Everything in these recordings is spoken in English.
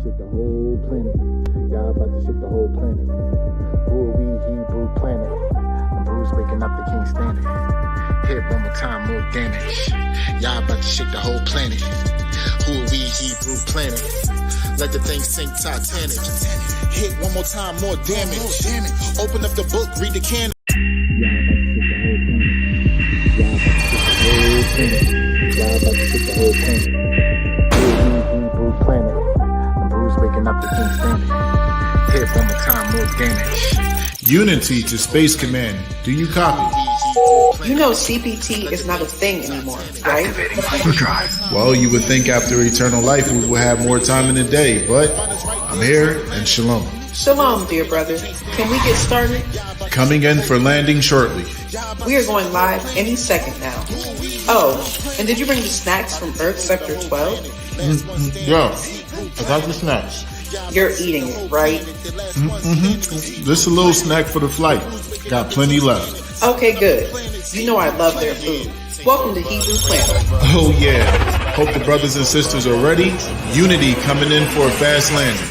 shake the whole planet. Y'all about to shake the whole planet. Who are we, Hebrew planet? The Bruce waking up, they can't stand it. Hit one more time, more damage. Y'all about to shake the whole planet. Who are we, Hebrew planet? Let the thing sink, Titanic. Hit one more time, more damage. Open up the book, read the canon. Y'all about to shake the whole planet. Who are we, Hebrew planet? The Bruce waking up, they can't stand it. Hit one more time, more damage. Unity to Space Command. Do you copy? You know CPT is not a thing anymore, right? Well, you would think after eternal life we would have more time in the day, but I'm here, and shalom. Shalom, dear brother. Can we get started? Coming in for landing shortly. We are going live any second now. Oh, and did you bring the snacks from Earth Sector 12? Yeah, I got the snacks. You're eating it, right? Just a little snack for the flight. Got plenty left. Okay, good. You know I love their food. Welcome to Hebrew Planet. Oh yeah. Hope the brothers and sisters are ready. Unity coming in for a fast landing.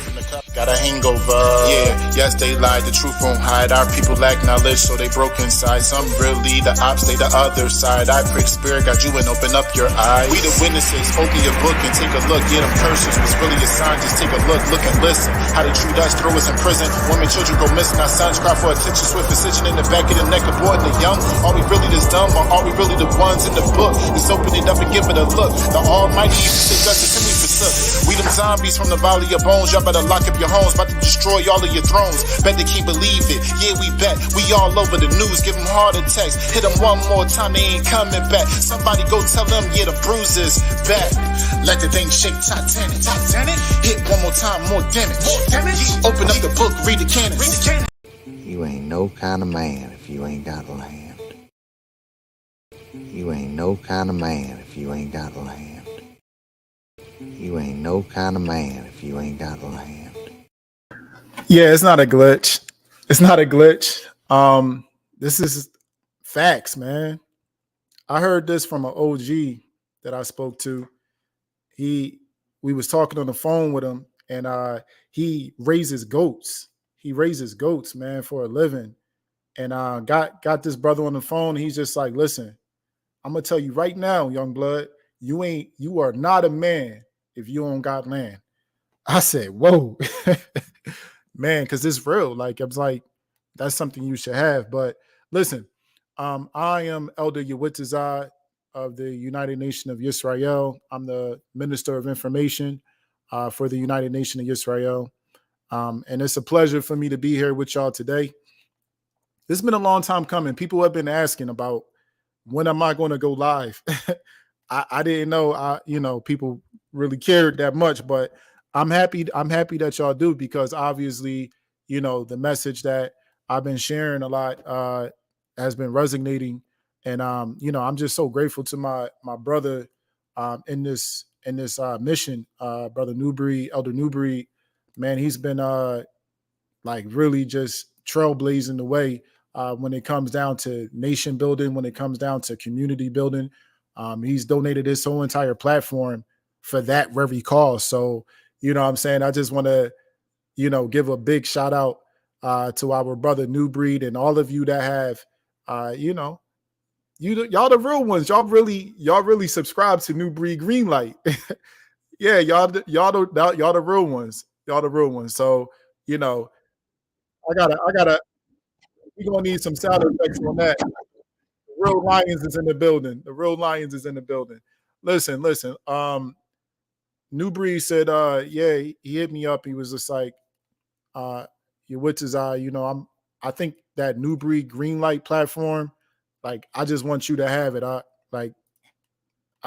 Got a hangover. Yeah, yes, they lied. The truth won't hide. Our people lack knowledge, so they broke inside. Some really, the ops, they the other side. I prick spirit, got you and open up your eyes. We the witnesses. Open your book and take a look. Yeah, them curses was really a sign. Just take a look and listen. How they treat us, throw us in prison. Women, children go missing. Our sons cry for attention. Swift incision in the back of the neck, avoiding the young. Are we really this dumb, or are we really the ones in the book? Let's open it up and give it a look. The Almighty even say justice and we forsook. We them zombies from the valley of bones. Y'all better lock up your homes, about to destroy all of your thrones. Bet they can't believe it. Yeah, we bet. We all over the news. Give them heart attacks. Hit them one more time, they ain't coming back. Somebody go tell them, yeah, the bruises back. Let the thing shake, Titanic. Hit one more time, more damage. Open up the book, read the canon. You ain't no kind of man if you ain't got land. You ain't no kind of man if you ain't got land. You ain't no kind of man if you ain't got land. Yeah, it's not a glitch. It's not a glitch. This is facts, man. I heard this from an OG that I spoke to. We was talking on the phone with him, and he raises goats. He raises goats, man, for a living. And got this brother on the phone. He's just like, listen, I'm gonna tell you right now, young blood, you are not a man if you don't got land. I said, whoa. Man, because it's real. Like, I was like, that's something you should have. But listen, I am Elder Yawitzazai of the United Nation of Yisrael. I'm the Minister of Information for the United Nation of Yisrael. And it's a pleasure for me to be here with y'all today. This has been a long time coming. People have been asking about when am I going to go live? I didn't know, people really cared that much, but I'm happy that y'all do, because obviously, the message that I've been sharing a lot has been resonating. And I'm just so grateful to my brother in this mission, Brother Newbury, Elder Newbury. Man, he's been really just trailblazing the way when it comes down to nation building, when it comes down to community building. He's donated his whole entire platform for that very cause. So, what I'm saying, I just want to, give a big shout out to our brother New Breed and all of you that have, y'all the real ones. Y'all really subscribe to New Breed Greenlight. Yeah, y'all the real ones. Y'all the real ones. So, I gotta. We're gonna need some sound effects on that. The real lions is in the building. The real lions is in the building. Listen. New Breed said, he hit me up. He was just like, your wits is I think that New Breed Greenlight platform, like, I just want you to have it. I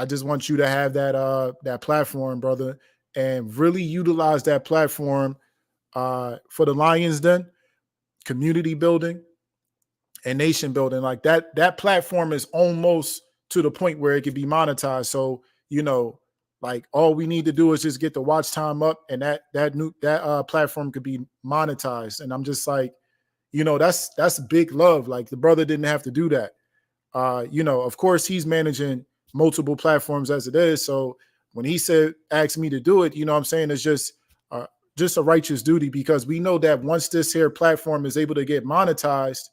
just want you to have that platform, brother, and really utilize that platform for the Lions Den, community building, and nation building. Like that platform is almost to the point where it can be monetized. So, like, all we need to do is just get the watch time up, and that platform could be monetized. And I'm just like, that's big love. Like, the brother didn't have to do that. Of course, he's managing multiple platforms as it is. So when he asked me to do it, I'm saying, it's just just a righteous duty, because we know that once this here platform is able to get monetized,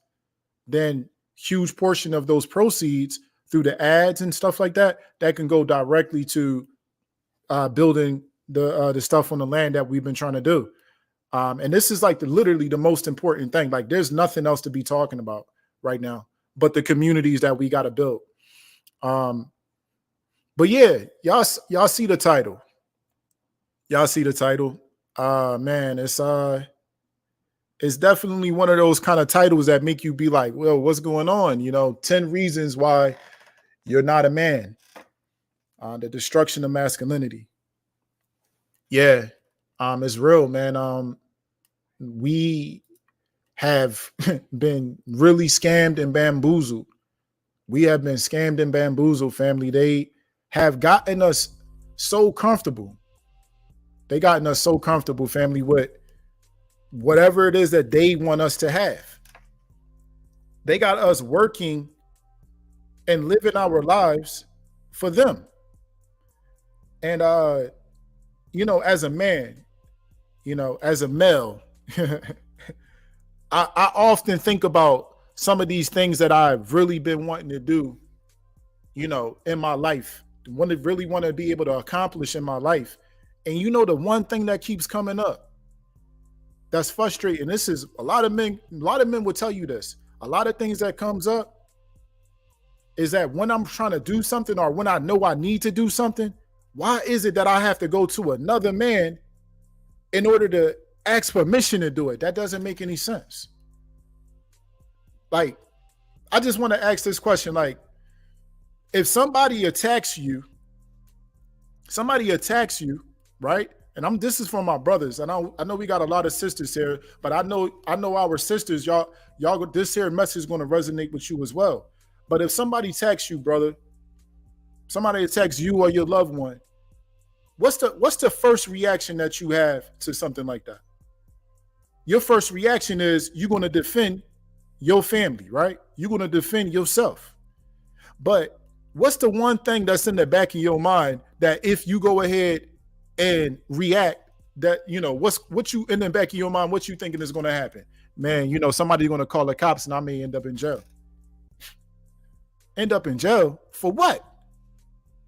then huge portion of those proceeds through the ads and stuff like that, that can go directly to building the stuff on the land that we've been trying to do. And this is like literally the most important thing. Like there's nothing else to be talking about right now, but the communities that we got to build. But yeah, y'all see the title. Y'all see the title. Man, it's definitely one of those kind of titles that make you be like, well, what's going on? 10 reasons why you're not a man. The destruction of masculinity. Yeah, it's real, man. We have been really scammed and bamboozled. We have been scammed and bamboozled, family. They have gotten us so comfortable. They gotten us so comfortable, family, with whatever it is that they want us to have. They got us working and living our lives for them. And, as a man, as a male, I often think about some of these things that I've really been wanting to do, in my life, really want to be able to accomplish in my life. And the one thing that keeps coming up that's frustrating, this is a lot of men will tell you this. A lot of things that comes up is that when I'm trying to do something, or when I know I need to do something, why is it that I have to go to another man in order to ask permission to do it? That doesn't make any sense. Like, I just want to ask this question. Like, if somebody attacks you, right? And this is for my brothers. And I know we got a lot of sisters here, but I know our sisters, y'all, this here message is going to resonate with you as well. But if somebody attacks you, brother, somebody attacks you or your loved one, what's the first reaction that you have to something like that? Your first reaction is you're going to defend your family, right? You're going to defend yourself. But what's the one thing that's in the back of your mind that if you go ahead and react, that, what you in the back of your mind, what you thinking is going to happen? Man, somebody's going to call the cops and I may end up in jail. End up in jail for what?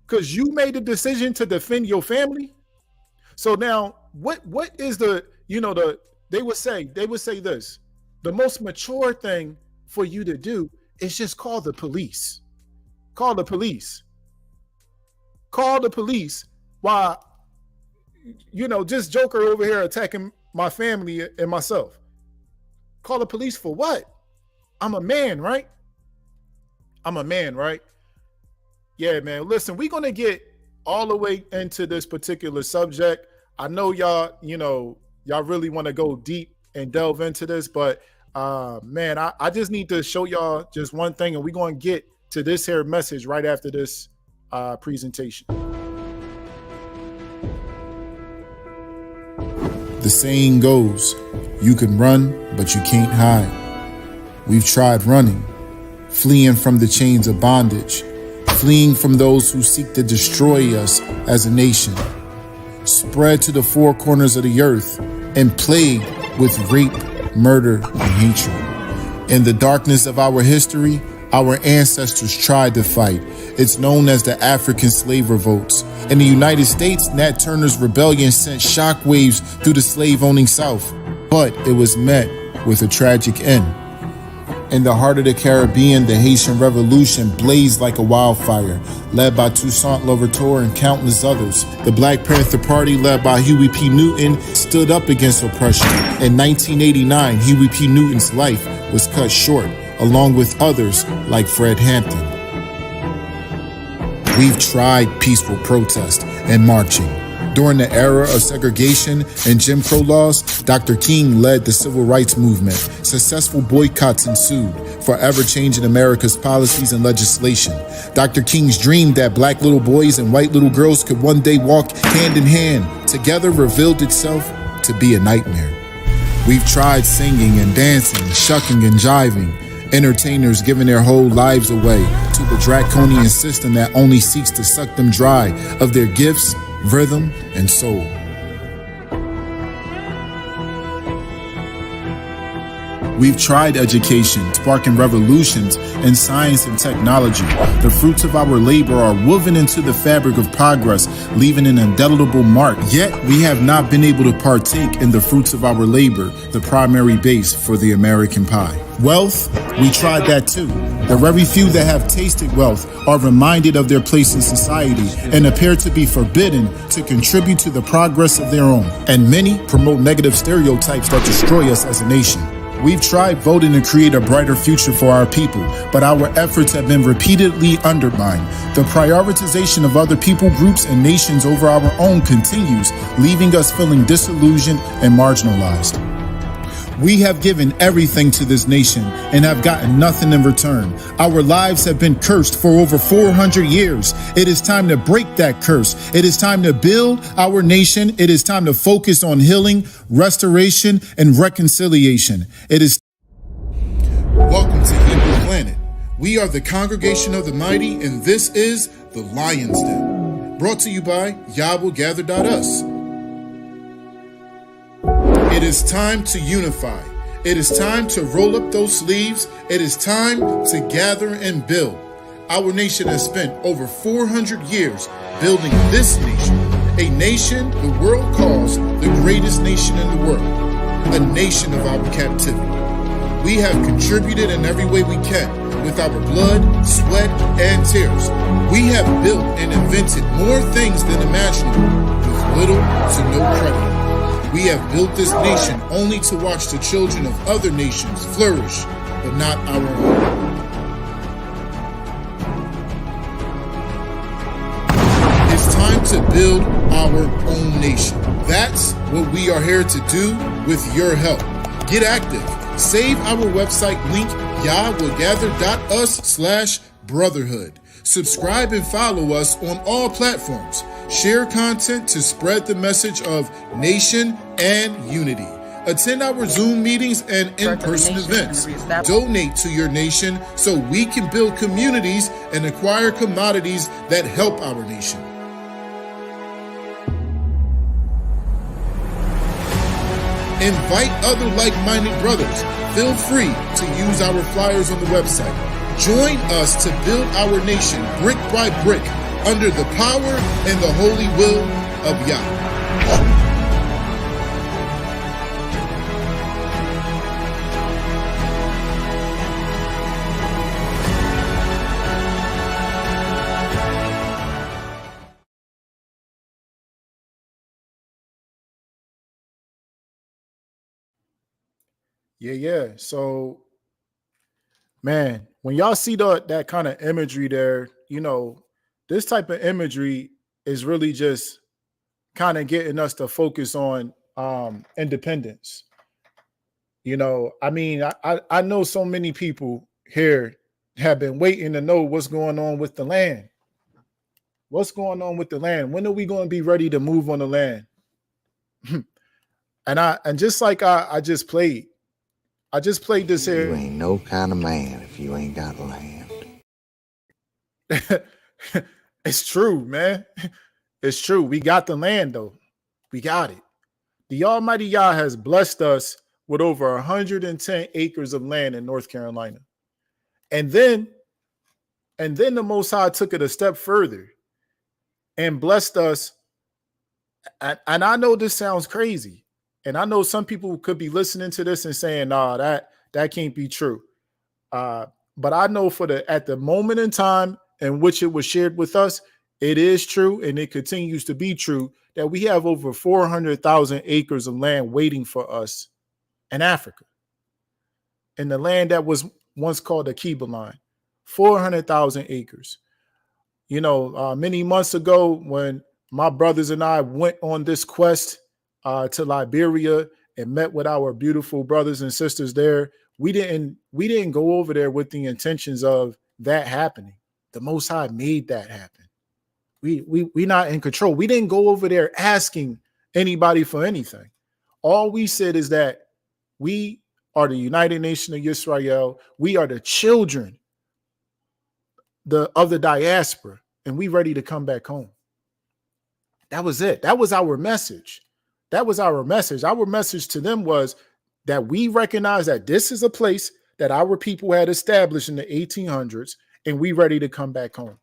Because you made the decision to defend your family. So now what is they would say this, the most mature thing for you to do is just call the police. Call the police. Call the police while, just Joker over here attacking my family and myself. Call the police for what? I'm a man, right? I'm a man, right? Yeah, man. Listen, we're going to get all the way into this particular subject. I know y'all really want to go deep and delve into this, but man, I just need to show y'all just one thing, and we're going to get to this here message right after this presentation. The saying goes, you can run, but you can't hide. We've tried running, fleeing from the chains of bondage, fleeing from those who seek to destroy us as a nation, spread to the four corners of the earth and plagued with rape, murder, and hatred. In the darkness of our history, our ancestors tried to fight. It's known as the African slave revolts. In the United States, Nat Turner's rebellion sent shockwaves through the slave-owning South, but it was met with a tragic end. In the heart of the Caribbean, the Haitian Revolution blazed like a wildfire, led by Toussaint Louverture and countless others. The Black Panther Party, led by Huey P. Newton, stood up against oppression. In 1989, Huey P. Newton's life was cut short, along with others like Fred Hampton. We've tried peaceful protest and marching. During the era of segregation and Jim Crow laws, Dr. King led the civil rights movement. Successful boycotts ensued, forever changing America's policies and legislation. Dr. King's dream that black little boys and white little girls could one day walk hand in hand together revealed itself to be a nightmare. We've tried singing and dancing, shucking and jiving, entertainers giving their whole lives away to the draconian system that only seeks to suck them dry of their gifts, rhythm, and soul. We've tried education, sparking revolutions in science and technology. The fruits of our labor are woven into the fabric of progress, leaving an indelible mark. Yet we have not been able to partake in the fruits of our labor, the primary base for the American pie. Wealth, we tried that too. The very few that have tasted wealth are reminded of their place in society and appear to be forbidden to contribute to the progress of their own. And many promote negative stereotypes that destroy us as a nation. We've tried voting to create a brighter future for our people, but our efforts have been repeatedly undermined. The prioritization of other people groups and nations over our own continues, leaving us feeling disillusioned and marginalized. We have given everything to this nation and have gotten nothing in return. Our lives have been cursed for over 400 years. It is time to break that curse. It is time to build our nation. It is time to focus on healing, restoration, and reconciliation. Welcome to Hebrew Planet. We are the Congregation of the Mighty, and this is the Lion's Den. Brought to you by YahWillGather.us. It is time to unify. It is time to roll up those sleeves. It is time to gather and build. Our nation has spent over 400 years building this nation, a nation the world calls the greatest nation in the world, a nation of our captivity. We have contributed in every way we can with our blood, sweat, and tears. We have built and invented more things than imaginable with little to no credit. We have built this nation only to watch the children of other nations flourish, but not our own. It's time to build our own nation. That's what we are here to do with your help. Get active. Save our website link, YahWillGather.us/brotherhood. Subscribe and follow us on all platforms. Share content to spread the message of nation and unity. Attend our Zoom meetings and in-person events. Donate to your nation so we can build communities and acquire commodities that help our nation. Invite other like-minded brothers. Feel free to use our flyers on the website. Join us to build our nation brick by brick under the power and the holy will of Yah. Yeah. So, man, when y'all see that kind of imagery there, this type of imagery is really just kind of getting us to focus on independence. I know so many people here have been waiting to know what's going on with the land. What's going on with the land? When are we going to be ready to move on the land? and just like I just played this here. You ain't no kind of man if you ain't got land. It's true, man. It's true. We got the land, though. We got it. The Almighty Yah has blessed us with over 110 acres of land in North Carolina. And then the Most High took it a step further and blessed us. And I know this sounds crazy. And I know some people could be listening to this and saying, nah, that can't be true. But I know at the moment in time in which it was shared with us, it is true, and it continues to be true, that we have over 400,000 acres of land waiting for us in Africa. In the land that was once called the Kiba line, 400,000 acres. Many months ago when my brothers and I went on this quest to Liberia and met with our beautiful brothers and sisters there, we didn't go over there with the intentions of that happening. The Most High made that happen. We not in control. We didn't go over there asking anybody for anything. All we said is that we are the United Nation of Israel. We are the children of the diaspora, and we ready to come back home. That was it. That was our message. Our message to them was, that we recognize that this is a place that our people had established in the 1800s, and we ready to come back home.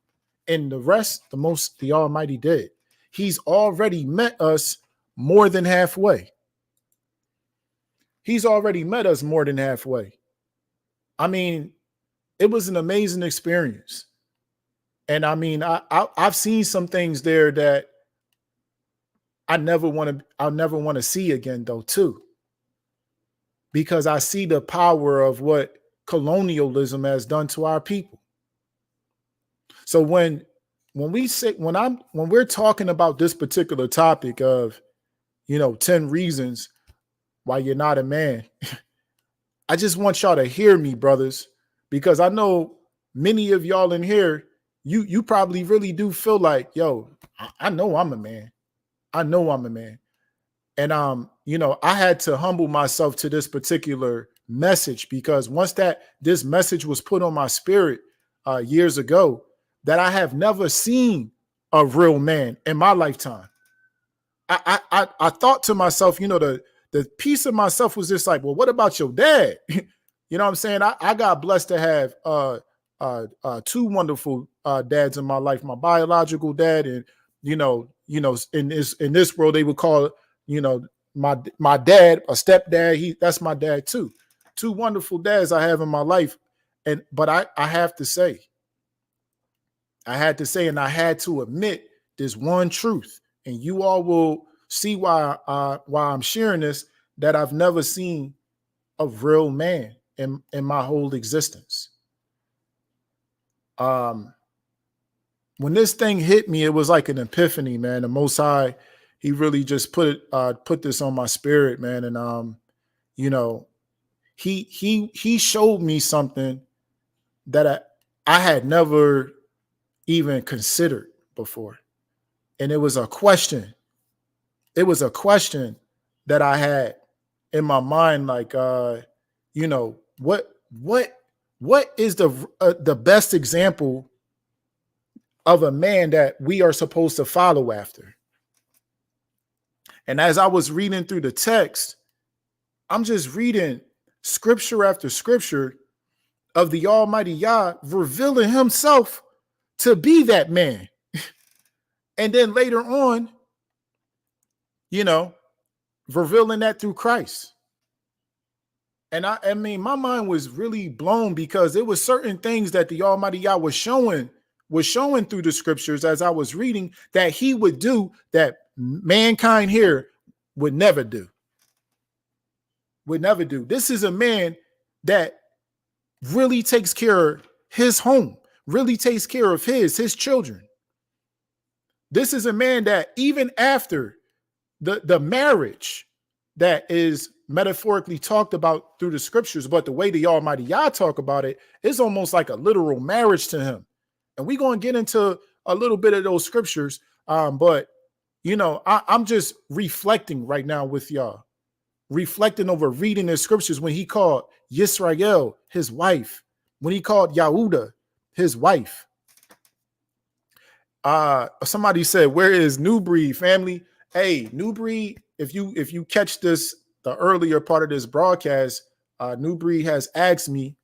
And the rest, the Almighty did. He's already met us more than halfway. He's already met us more than halfway. I mean, it was an amazing experience. And I mean, I've seen some things there that I'll never want to see again, though, too. Because I see the power of what colonialism has done to our people. So when we're talking about this particular topic of, 10 reasons why you're not a man, I just want y'all to hear me, brothers, because I know many of y'all in here, you probably really do feel like, yo, I know I'm a man. I know I'm a man. And, I had to humble myself to this particular message, because once this message was put on my spirit years ago, that I have never seen a real man in my lifetime. I thought to myself, the piece of myself was just like, well, what about your dad? You know what I'm saying? I got blessed to have two wonderful dads in my life, my biological dad, and in this world they would call my dad a stepdad. That's my dad too. Two wonderful dads I have in my life, but I have to say, and I had to admit this one truth, and you all will see why I'm sharing this, that I've never seen a real man in my whole existence. When this thing hit me, it was like an epiphany, man. The Most High, he really just put this on my spirit, man. And he showed me something that I had never even considered before. And it was a question. It was a question that I had in my mind, like, what is the best example of a man that we are supposed to follow after? And as I was reading through the text, I'm just reading scripture after scripture of the Almighty Yah revealing himself to be that man. And then later on, revealing that through Christ. And I mean, my mind was really blown, because there was certain things that the Almighty Yah was showing through the scriptures as I was reading, that he would do that mankind here would never do. This is a man that really takes care of his home, really takes care of his children. This is a man that even after the marriage that is metaphorically talked about through the scriptures, but the way the Almighty Yah talk about it is almost like a literal marriage to him. And we're going to get into a little bit of those scriptures. But I'm just reflecting right now with y'all, reflecting over reading the scriptures when he called Yisrael his wife, when he called Yahuda his wife. Somebody said, where is New Breed, family? Hey, New Breed, if you catch this, the earlier part of this broadcast, New Breed has asked me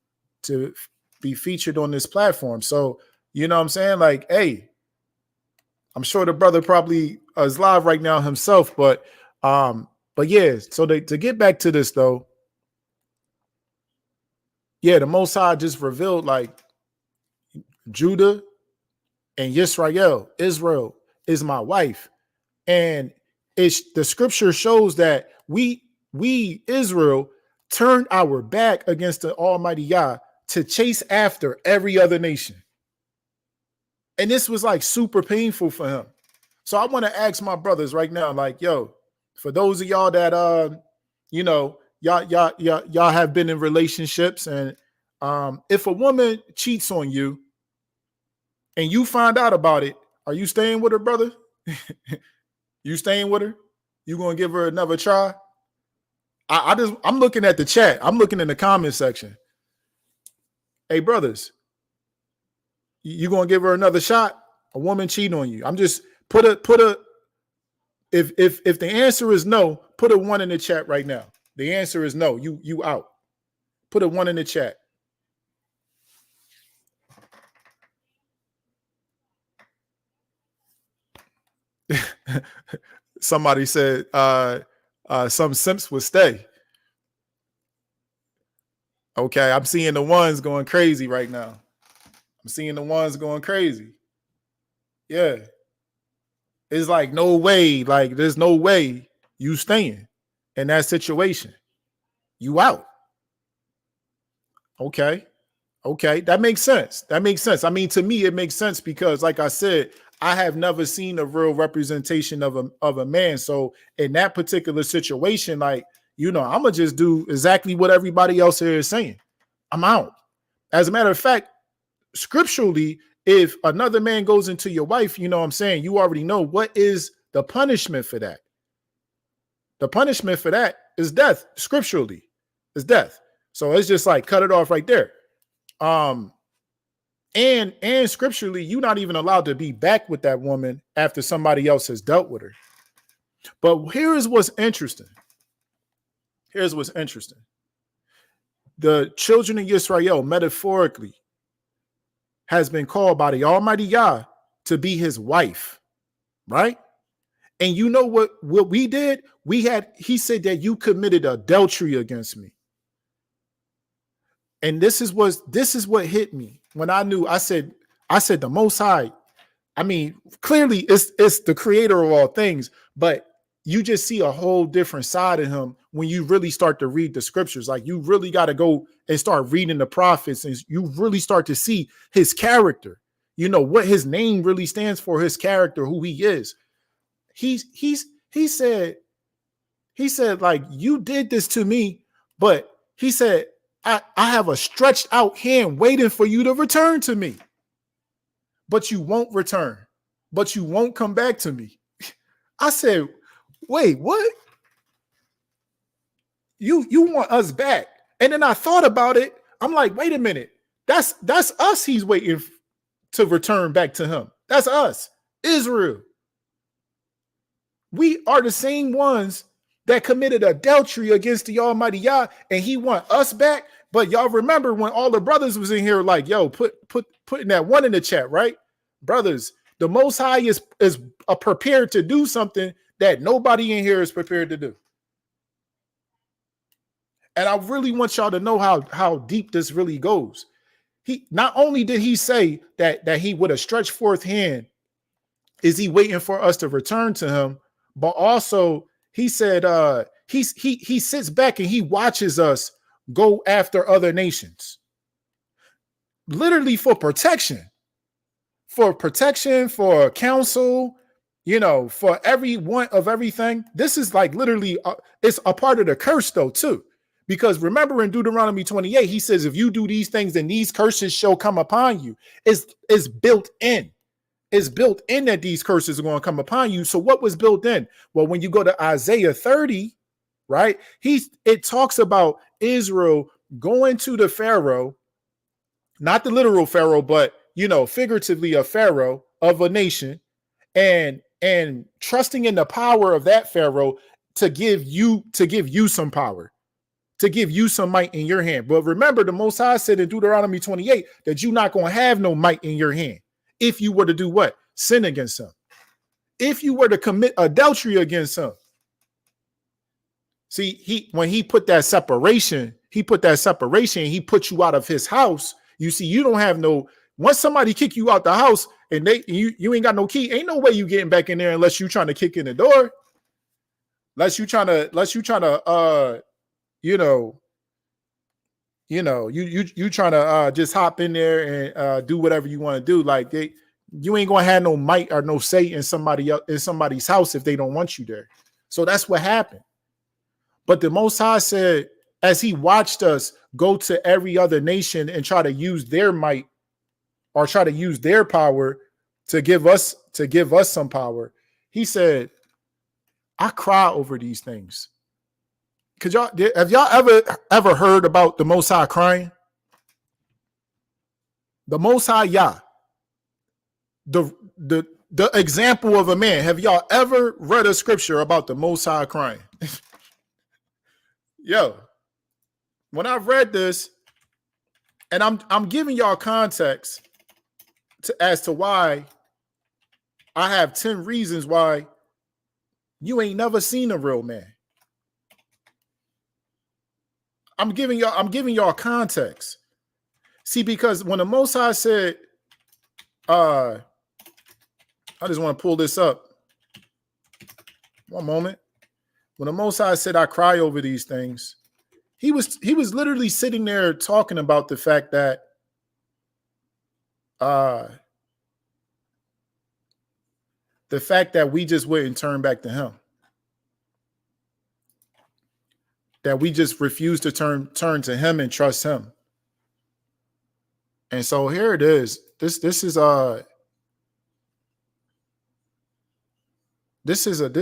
to be featured on this platform. So, you know what I'm saying? Like, hey, I'm sure the brother probably is live right now himself, but yeah, so to get back to this though, yeah, the Most High just revealed like Judah and Israel is my wife. And the scripture shows that we Israel turned our back against the Almighty Yah to chase after every other nation. And this was like super painful for him. So I want to ask my brothers right now, like, yo, for those of y'all that y'all have been in relationships, and if a woman cheats on you and you find out about it, are you staying with her, brother? You staying with her? You gonna give her another try? I'm looking at the chat. I'm looking in the comment section. Hey, brothers, you gonna give her another shot? A woman cheating on you? I'm just put a. If the answer is no, put a 1 in the chat right now. The answer is no. You out. Put a 1 in the chat. Somebody said some simps would stay. Okay, I'm seeing the ones going crazy right now. I'm seeing the ones going crazy. Yeah. It's like no way, like there's no way you staying in that situation. You out. Okay. Okay. That makes sense. That makes sense. I mean, to me, it makes sense because, like I said, I have never seen a real representation of a man. So in that particular situation, like, I'm gonna just do exactly what everybody else here is saying. I'm out. As a matter of fact, scripturally, if another man goes into your wife, you know what I'm saying, you already know what is the punishment for that. The punishment for that is death. Scripturally, is death. So it's just like cut it off right there. And scripturally, you're not even allowed to be back with that woman after somebody else has dealt with her. But here's what's interesting. Here's what's interesting. The children of Israel, metaphorically, has been called by the Almighty Yah to be his wife, right? And you know what we did? He said that you committed adultery against me. And this is what hit me when I knew. I said the Most High. I mean, clearly it's the creator of all things, but you just see a whole different side of him when you really start to read the scriptures. Like, you really got to go and start reading the prophets, and you really start to see his character, what his name really stands for, his character, who he is. He said, like, you did this to me, but he said, I have a stretched out hand waiting for you to return to me, but you won't return, but you won't come back to me. I said, wait, what? You want us back? And then I thought about it. I'm like, wait a minute. That's us he's waiting to return back to him. That's us, Israel. We are the same ones that committed adultery against the Almighty Yah, and he want us back. But y'all remember when all the brothers was in here like, yo, putting that 1 in the chat, right? Brothers, the Most High is prepared to do something that nobody in here is prepared to do. And I really want y'all to know how deep this really goes. He not only did he say that he with a stretched forth hand is he waiting for us to return to him, but also he said he sits back and he watches us go after other nations, literally for protection, for counsel, for every one of everything. This is like literally it's a part of the curse though too. Because remember in Deuteronomy 28, he says, if you do these things, then these curses shall come upon you. It's built in. It's built in that these curses are going to come upon you. So what was built in? Well, when you go to Isaiah 30, right, it talks about Israel going to the Pharaoh, not the literal Pharaoh, but, figuratively a Pharaoh of a nation, and trusting in the power of that Pharaoh to give you some power, to give you some might in your hand. But remember, the Most High said in Deuteronomy 28 that you're not going to have no might in your hand if you were to do what? Sin against him. If you were to commit adultery against him. See, when he put that separation, he put you out of his house. You see, you don't have no, once somebody kick you out the house and you ain't got no key, ain't no way you getting back in there unless you trying to kick in the door. Unless you trying to you trying to just hop in there and do whatever you want to do. Like you ain't gonna have no might or no say in somebody's house if they don't want you there. So that's what happened. But the Most High said, as he watched us go to every other nation and try to use their might or try to use their power to give us some power, he said, I cry over these things. Have y'all ever heard about the Most High crying? The Most High Yah, the example of a man. Have y'all ever read a scripture about the Most High crying? Yo, when I read this, and I'm giving y'all context as to why I have 10 reasons why you ain't never seen a real man. I'm giving y'all context. See, because when the Most High said, I just want to pull this up. One moment. When the Most High said, I cry over these things, he was literally sitting there talking about the fact that we just wouldn't turn back to him. That we just refuse to turn to him and trust him. And so here it is. This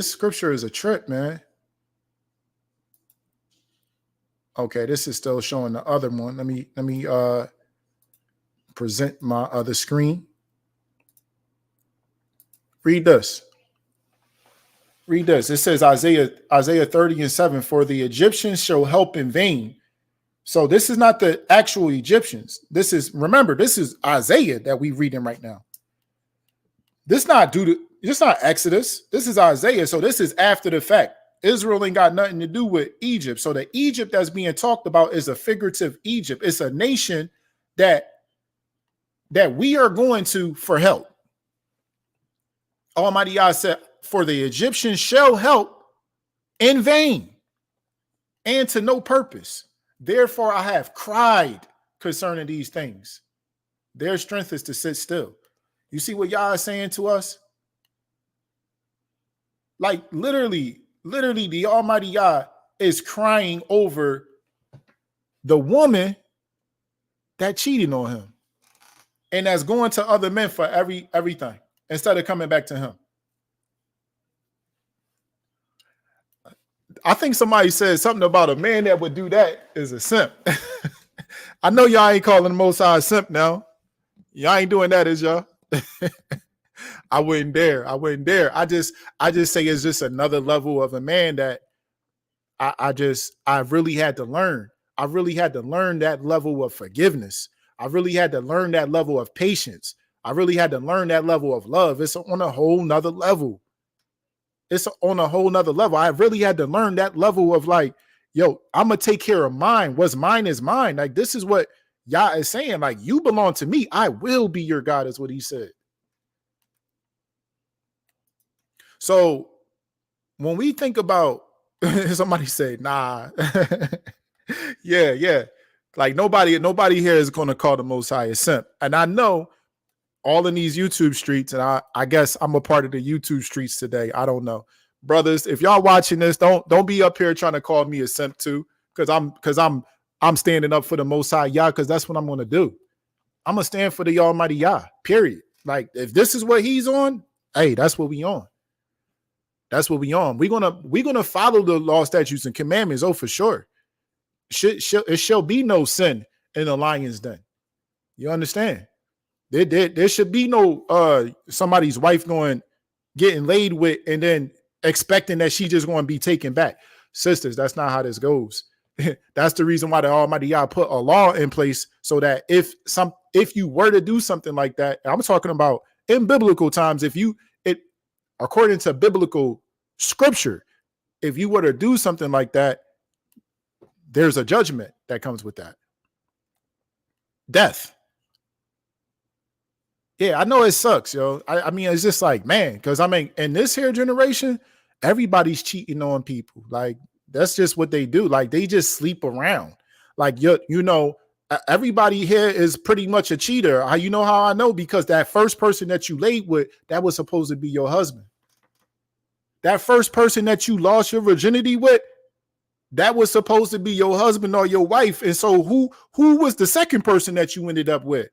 scripture is a trip, man. Okay, this is still showing the other one. Let me present my other screen. Read this. It says Isaiah 30:7, for the Egyptians shall help in vain. So this is not the actual Egyptians. This is Isaiah that we reading right now. This not Exodus. This is Isaiah. So this is after the fact. Israel ain't got nothing to do with Egypt. So the Egypt that's being talked about is a figurative Egypt. It's a nation that we are going to for help. Almighty God said, for the Egyptians shall help in vain and to no purpose. Therefore, I have cried concerning these things. Their strength is to sit still. You see what Yah is saying to us? Like literally, the Almighty Yah is crying over the woman that cheated on him and that's going to other men for everything instead of coming back to him. I think somebody said something about a man that would do that is a simp. I know y'all ain't calling the Most High a simp now. Y'all ain't doing that, is y'all? I wouldn't dare. I just say it's just another level of a man that I really had to learn. I really had to learn that level of forgiveness. I really had to learn that level of patience. I really had to learn that level of love. It's on a whole nother level. I really had to learn that level of like, yo, I'm going to take care of mine. What's mine is mine. Like, this is what Yah is saying. Like, you belong to me. I will be your God, is what he said. So when we think about, somebody say, nah, yeah. Like nobody here is going to call the Most High a simp. And I know all in these YouTube streets, and I guess I'm a part of the YouTube streets today. I don't know. Brothers, if y'all watching this, don't be up here trying to call me a simp too, because I'm standing up for the Most High Yah, because that's what I'm going to do. I'm going to stand for the Almighty Yah, period. Like, if this is what he's on, hey, that's what we on. That's what we on. We're gonna follow the law, statutes, and commandments. Oh, for sure. It shall be no sin in the lion's den. You understand? There should be no somebody's wife getting laid with and then expecting that she just going to be taken back. Sisters, that's not how this goes. That's the reason why the Almighty Yah put a law in place, so that if you were to do something like that, I'm talking about in biblical times, according to biblical scripture, if you were to do something like that, there's a judgment that comes with that. Death. Yeah, I know it sucks, yo. I mean, it's just like, man, because I mean, in this here generation, everybody's cheating on people. Like, that's just what they do. Like, they just sleep around. Like, everybody here is pretty much a cheater. You know how I know? Because that first person that you laid with, that was supposed to be your husband. That first person that you lost your virginity with, that was supposed to be your husband or your wife. And so who was the second person that you ended up with?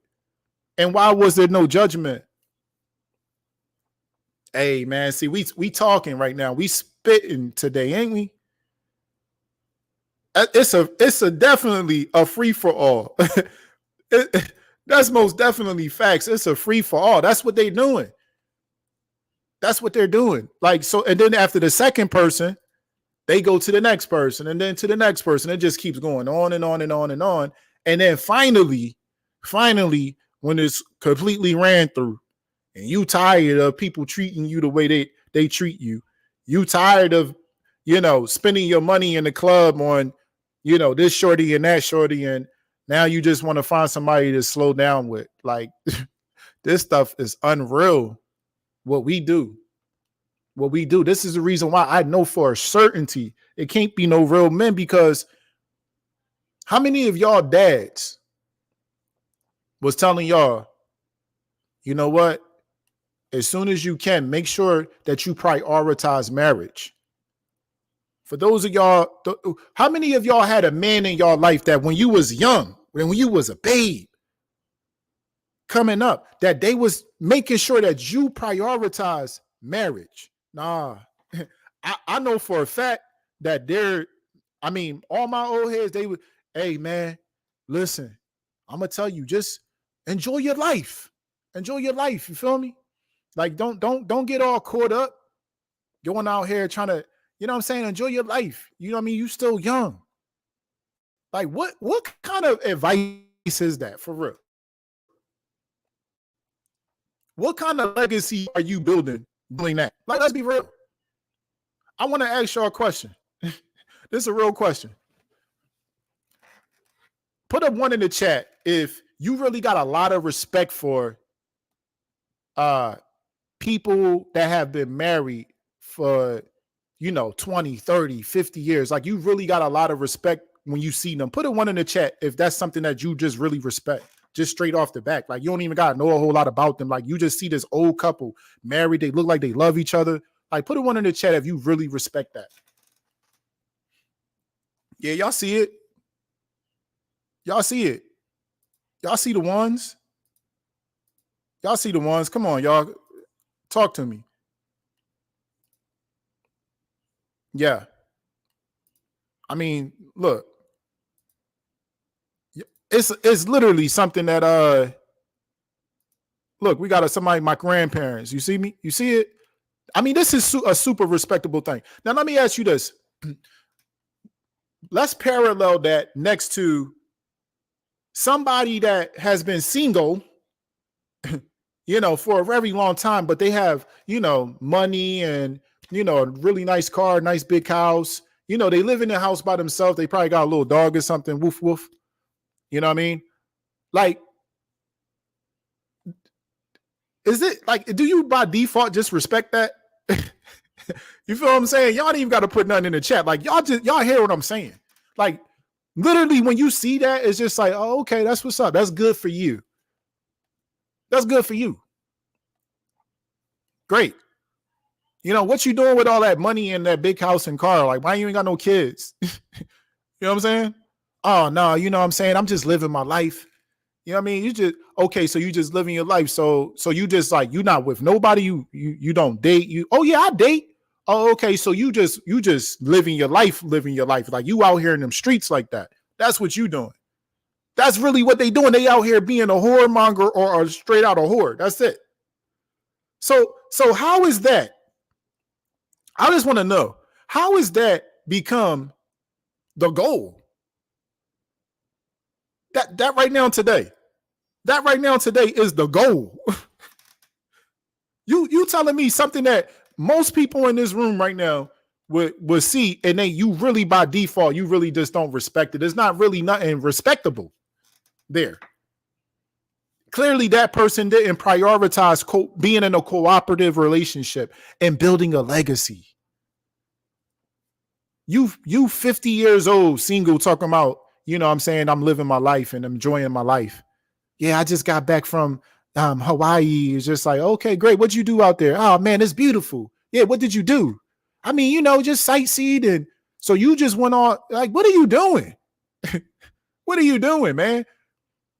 And why was there no judgment? Hey, man, see, we talking right now. We spitting today, ain't we? It's a definitely a free for all. That's most definitely facts. It's a free for all. That's what they're doing. That's what they're doing. Like, so, and then after the second person, They go to the next person and then to the next person. It just keeps going on and on and on and on. And then finally, when it's completely ran through and you tired of people treating you the way they treat you, you tired of, spending your money in the club on, this shorty and that shorty. And now you just want to find somebody to slow down with. Like, this stuff is unreal. What we do. This is the reason why I know for a certainty it can't be no real men, because how many of y'all dads was telling y'all, you know what? As soon as you can, make sure that you prioritize marriage. For those of y'all, how many of y'all had a man in your life that when you was young, when you was a babe coming up, that they was making sure that you prioritize marriage? Nah, I know for a fact that all my old heads, they would, hey man, listen, I'm gonna tell you, just enjoy your life. Enjoy your life. You feel me? Like, don't get all caught up going out here trying to, enjoy your life. You know what I mean? You still young. Like, what kind of advice is that, for real? What kind of legacy are you building doing that? Like, let's be real. I want to ask y'all a question. This is a real question. Put up one in the chat if you really got a lot of respect for people that have been married for, 20, 30, 50 years. Like, you really got a lot of respect when you see them. Put a one in the chat if that's something that you just really respect, just straight off the back. Like, you don't even got to know a whole lot about them. Like, you just see this old couple married. They look like they love each other. Like, put a one in the chat if you really respect that. Yeah, y'all see it. Y'all see it. Y'all see the ones. Y'all see the ones. Come on, y'all. Talk to me. Yeah. I mean, look. It's literally something that look, we got somebody, my grandparents. You see me? You see it? I mean, this is a super respectable thing. Now, let me ask you this. Let's parallel that next to somebody that has been single, for a very long time, but they have, money and, a really nice car, nice big house. They live in the house by themselves. They probably got a little dog or something. Woof, woof. You know what I mean? Like, is it like, do you by default just respect that? You feel what I'm saying? Y'all ain't even got to put nothing in the chat. Like, y'all hear what I'm saying? Like, literally, when you see that, it's just like, oh, okay, that's what's up. That's good for you. That's good for you. Great. What you doing with all that money and that big house and car? Like, why you ain't got no kids? You know what I'm saying? Oh, no, you know what I'm saying? I'm just living my life. You know what I mean? So you just living your life. So you just like, you not with nobody. You don't date. Oh yeah, I date. Oh, okay. So you just living your life. Like, you out here in them streets like that. That's what you doing. That's really what they doing. They out here being a whoremonger or straight out a whore. That's it. So how is that? I just want to know, how is that become the goal? That right now today is the goal. You telling me something that most people in this room right now would see, and then you really by default, you really just don't respect it. It's not really nothing respectable there. Clearly, that person didn't prioritize being in a cooperative relationship and building a legacy. You 50 years old, single, talking about, I'm saying, I'm living my life and I'm enjoying my life. Yeah, I just got back from Hawaii. It's just like, okay, great. What'd you do out there? Oh man, it's beautiful. Yeah, what did you do? I mean, just sightseed. And so you just went on, like, what are you doing? What are you doing, man?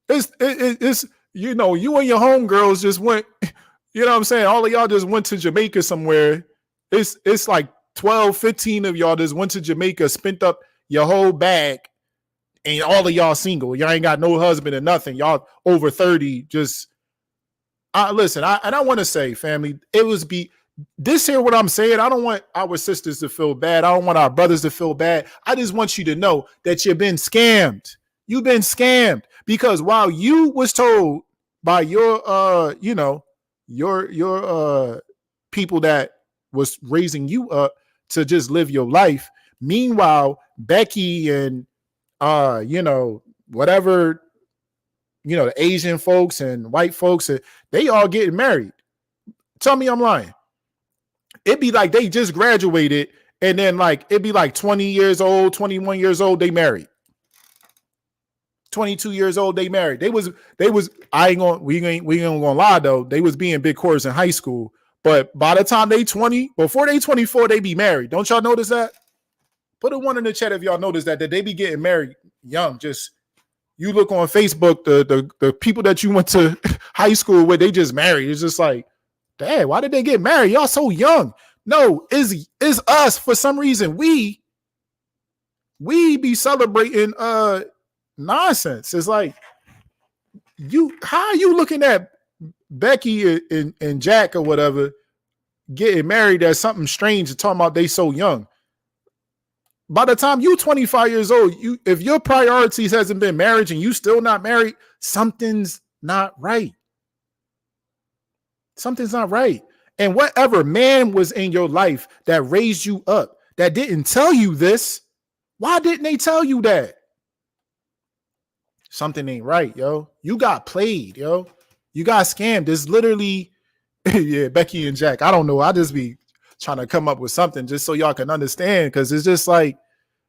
It's you and your homegirls just went, you know what I'm saying? All of y'all just went to Jamaica somewhere. It's like 12, 15 of y'all just went to Jamaica, spent up your whole bag, and all of y'all single. Y'all ain't got no husband or nothing. Y'all over 30. Just listen. I want to say, family, this here, what I'm saying, I don't want our sisters to feel bad. I don't want our brothers to feel bad. I just want you to know that you've been scammed. You've been scammed because while you was told by your, your people that was raising you up to just live your life. Meanwhile, Becky and, whatever, the Asian folks and white folks, they all getting married. Tell me I'm lying. It'd be like they just graduated and then like it'd be like 20 years old, 21 years old, they married. 22 years old, they married. They was we ain't gonna lie though, they was being big whores in high school. But by the time they 20, before they 24, they be married. Don't y'all notice that? Put a one in the chat if y'all notice that they be getting married young. Just you look on Facebook, the people that you went to high school with, they just married. It's just like, dad, why did they get married? Y'all so young. No, is us for some reason. We be celebrating nonsense. It's like how are you looking at Becky and Jack or whatever getting married as something strange and talking about they so young? By the time you 25 years old, if your priorities hasn't been marriage and you still not married, something's not right. Something's not right. And whatever man was in your life that raised you up, that didn't tell you this, why didn't they tell you that? Something ain't right, yo. You got played, yo. You got scammed. It's literally, yeah, Becky and Jack. I don't know. I just be trying to come up with something just so y'all can understand, because it's just like,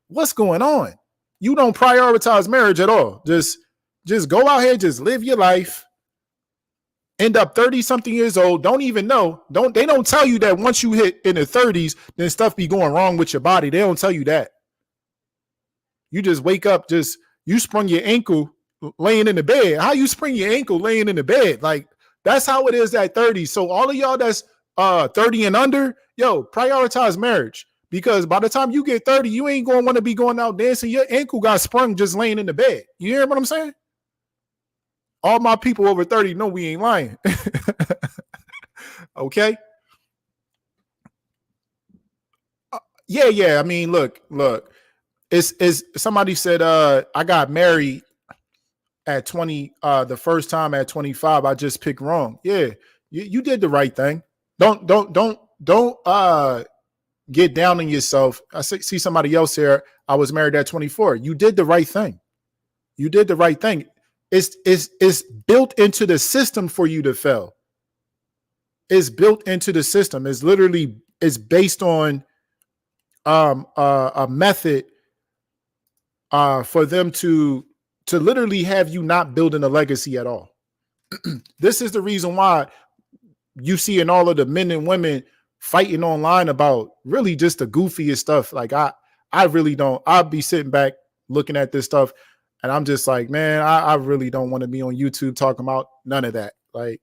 what's going on? You don't prioritize marriage at all. Just go out here, just live your life. End up 30-something years old, don't even know. They don't tell you that once you hit in the 30s, then stuff be going wrong with your body. They don't tell you that. You just wake up, you sprung your ankle laying in the bed. How you spring your ankle laying in the bed? Like, that's how it is at 30. So all of y'all that's 30 and under, yo, prioritize marriage. Because by the time you get 30, you ain't going to want to be going out dancing. Your ankle got sprung just laying in the bed. You hear what I'm saying? All my people over 30 know we ain't lying. Okay? Yeah. I mean, look. It's somebody said I got married at 20 the first time at 25. I just picked wrong. Yeah, you did the right thing. Don't get down on yourself. I see somebody else here. I was married at 24. You did the right thing. You did the right thing. It's built into the system for you to fail. It's built into the system. It's based on a method for them to literally have you not building a legacy at all. This is the reason why you see in all of the men and women fighting online about really just the goofiest stuff. Like I really don't. I'll be sitting back looking at this stuff, and I'm just like, man, I really don't want to be on YouTube talking about none of that. Like,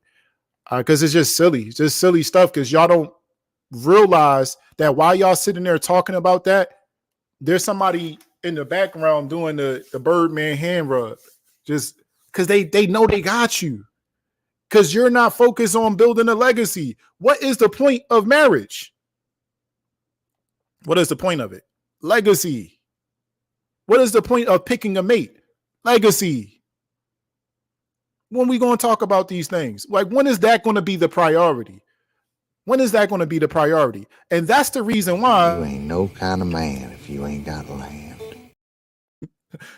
because it's just silly. It's just silly stuff because y'all don't realize that while y'all sitting there talking about that, there's somebody in the background doing the Birdman hand rub, just because they know they got you, because you're not focused on building a legacy. What is the point of marriage? What is the point of it? Legacy. What is the point of picking a mate? Legacy. When we going to talk about these things? Like, when is that going to be the priority? When is that going to be the priority? And that's the reason why you ain't no kind of man if you ain't got land.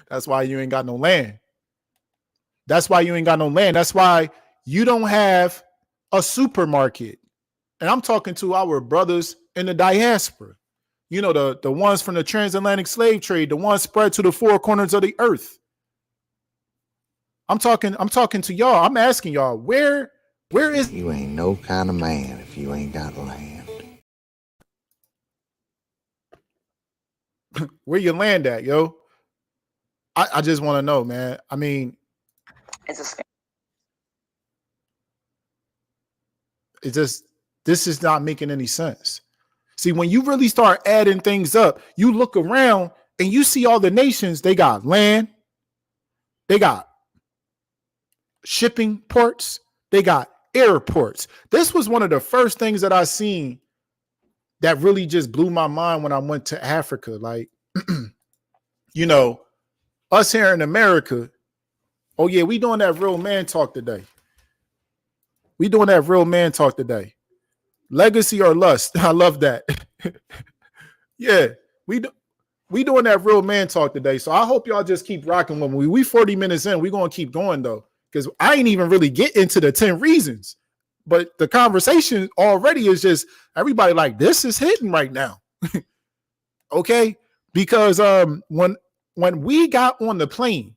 That's why you ain't got no land. That's why you ain't got no land. That's why you don't have a supermarket. And I'm talking to our brothers in the diaspora. You know, the ones from the transatlantic slave trade, the ones spread to the four corners of the earth. I'm talking to y'all. I'm asking y'all, where is you ain't no kind of man if you ain't got land. Where your land at, yo? I just want to know, man. I mean, it's a scam. This is not making any sense. See, when you really start adding things up, you look around and you see all the nations, they got land, they got shipping ports, they got airports. This was one of the first things that I seen that really just blew my mind when I went to Africa. Like, you know, us here in America, oh yeah, we doing that real man talk today. We doing that real man talk today. Legacy or lust. I love that. Yeah, we doing that real man talk today. So I hope y'all just keep rocking with me. We 40 minutes in. We're going to keep going though, because I ain't even really get into the 10 reasons. But the conversation already is just everybody like, this is hitting right now. Okay? Because when we got on the plane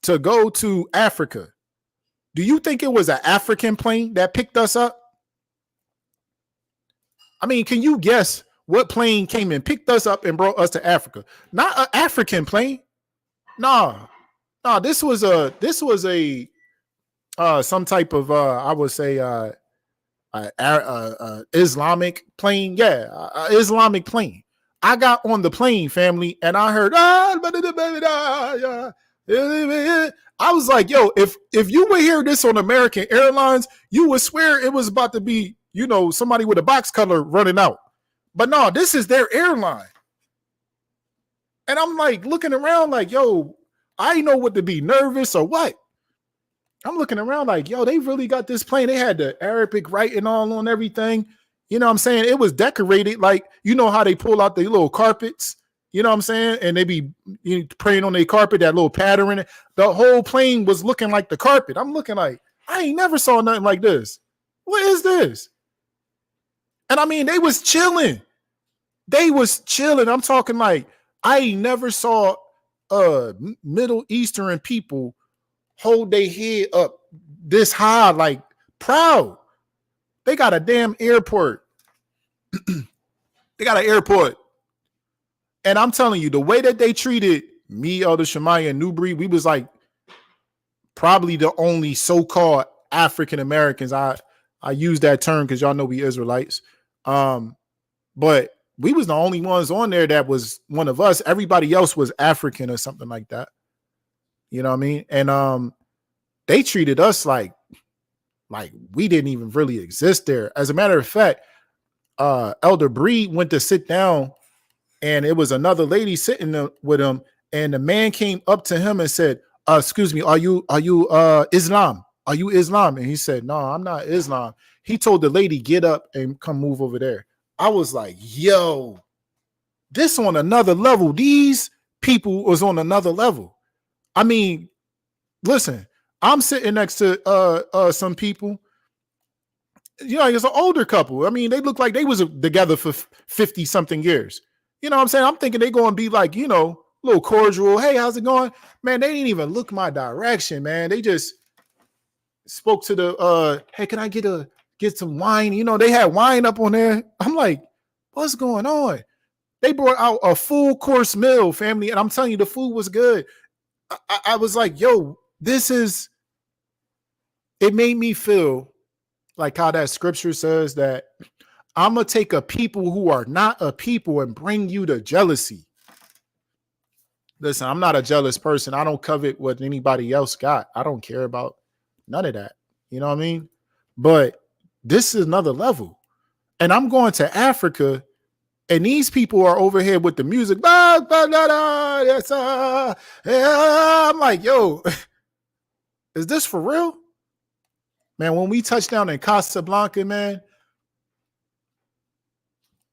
to go to Africa, do you think it was an African plane that picked us up? I mean, can you guess what plane came and picked us up and brought us to Africa? Not an African plane. No, this was a some type of I would say Islamic plane. Yeah, Islamic plane. I got on the plane, family, and I heard I was like, yo, if you would hear this on American Airlines, you would swear it was about to be, you know, somebody with a box cutter running out. But no, this is their airline. And I'm like looking around like, yo, I didn't know what to be nervous or what. I'm looking around like, yo, they really got this plane. They had the Arabic writing all on everything. You know what I'm saying? It was decorated like, you know how they pull out the little carpets, you know what I'm saying? And they be praying on their carpet, that little pattern in it. The whole plane was looking like the carpet. I'm looking like, I ain't never saw nothing like this. What is this? And I mean, they was chilling. I'm talking like, I ain't never saw Middle Eastern people hold their head up this high, like proud. They got a damn airport. They got an airport. And I'm telling you, the way that they treated me, Elder Shemaiah, and Newbury, we was like probably the only so-called African Americans. I use that term because y'all know we Israelites. But we was the only ones on there that was one of us. Everybody else was African or something like that. You know what I mean? And they treated us like we didn't even really exist there. As a matter of fact, Elder Bree went to sit down, and it was another lady sitting with him, and the man came up to him and said, excuse me, are you Islam? Are you Islam? And he said, no, I'm not Islam. He told the lady, get up and come move over there. I was like, yo, this on another level. These people was on another level. I mean, listen, I'm sitting next to some people, you know, it's an older couple. I mean, they look like they was together for 50 something years. You know what I'm saying? I'm thinking they going to be like, you know, a little cordial. Hey, how's it going? Man, they didn't even look my direction, man. They just spoke to the, hey, can I get some wine? You know, they had wine up on there. I'm like, what's going on? They brought out a full course meal, family. And I'm telling you, the food was good. I was like, yo, it made me feel like how that scripture says that I'm going to take a people who are not a people and bring you to jealousy. Listen, I'm not a jealous person. I don't covet what anybody else got. I don't care about none of that. You know what I mean? But this is another level. And I'm going to Africa, and these people are over here with the music. I'm like, yo, is this for real? Man, when we touched down in Casablanca, man,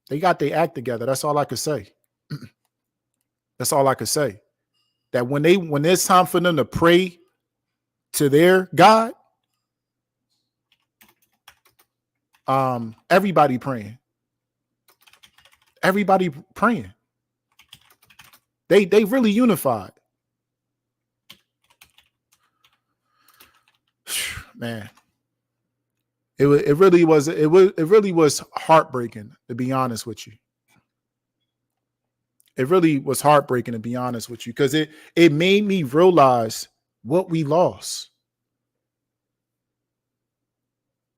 they got their act together. That's all I could say. That's all I could say. That when it's time for them to pray to their God, everybody praying. Everybody praying. They really unified. Man. It really was heartbreaking, to be honest with you. It really was heartbreaking, to be honest with you, because it made me realize what we lost.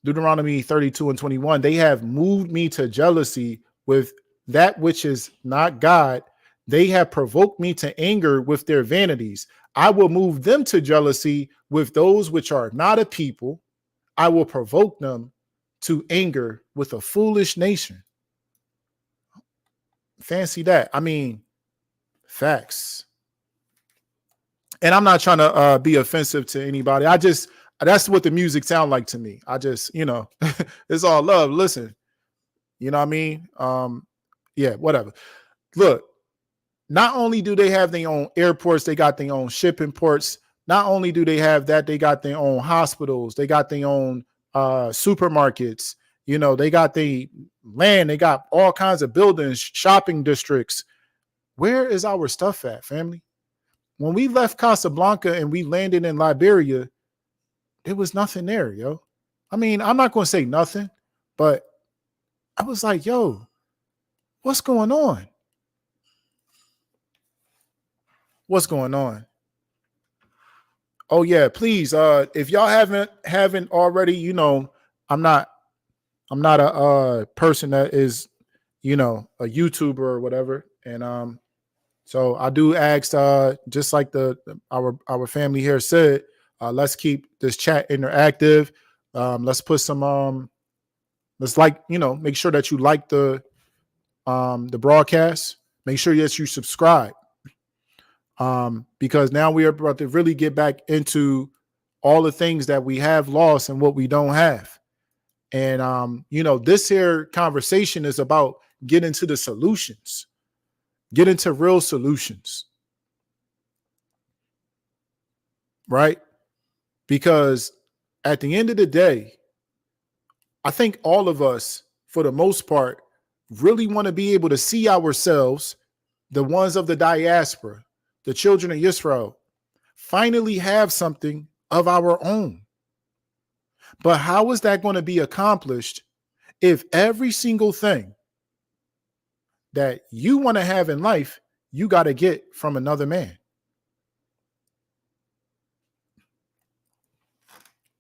Deuteronomy 32:21, they have moved me to jealousy with that which is not God. They have provoked me to anger with their vanities. I will move them to jealousy with those which are not a people. I will provoke them to anger with a foolish nation. Fancy that. I mean, facts. And I'm not trying to be offensive to anybody. That's what the music sound like to me. It's all love. Listen, you know what I mean? Yeah, whatever. Look, not only do they have their own airports, they got their own shipping ports. Not only do they have that, they got their own hospitals. They got their own supermarkets. They got the land. They got all kinds of buildings, shopping districts. Where is our stuff at, family? When we left Casablanca and we landed in Liberia, there was nothing there, yo. I mean, I'm not going to say nothing, but I was like, yo, what's going on? What's going on? Oh yeah, please. If y'all haven't already, I'm not a person that is, a YouTuber or whatever. And so I do ask, just like our family here said, let's keep this chat interactive. Let's put some let's make sure that you like the broadcast. Make sure that you subscribe. Because now we are about to really get back into all the things that we have lost and what we don't have. And, this here conversation is about getting to the solutions, get into real solutions, right? Because at the end of the day, I think all of us, for the most part, really want to be able to see ourselves, the ones of the diaspora, the children of Israel, finally have something of our own. But how is that going to be accomplished if every single thing that you want to have in life, you got to get from another man?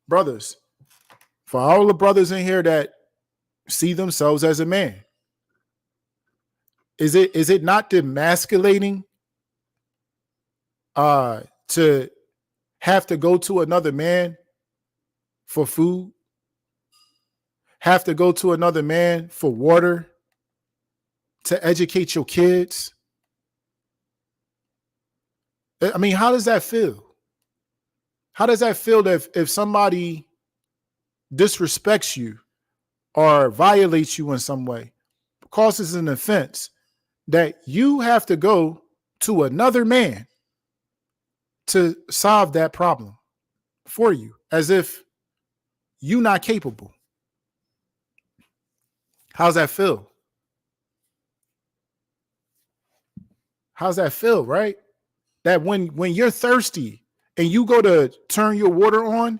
Brothers, for all the brothers in here that see themselves as a man, is it not demasculating to have to go to another man for food, have to go to another man for water, to educate your kids? I mean, how does that feel? How does that feel if somebody disrespects you or violates you in some way, causes an offense, that you have to go to another man to solve that problem for you, as if you're not capable? How's that feel? How's that feel, right? That when you're thirsty and you go to turn your water on,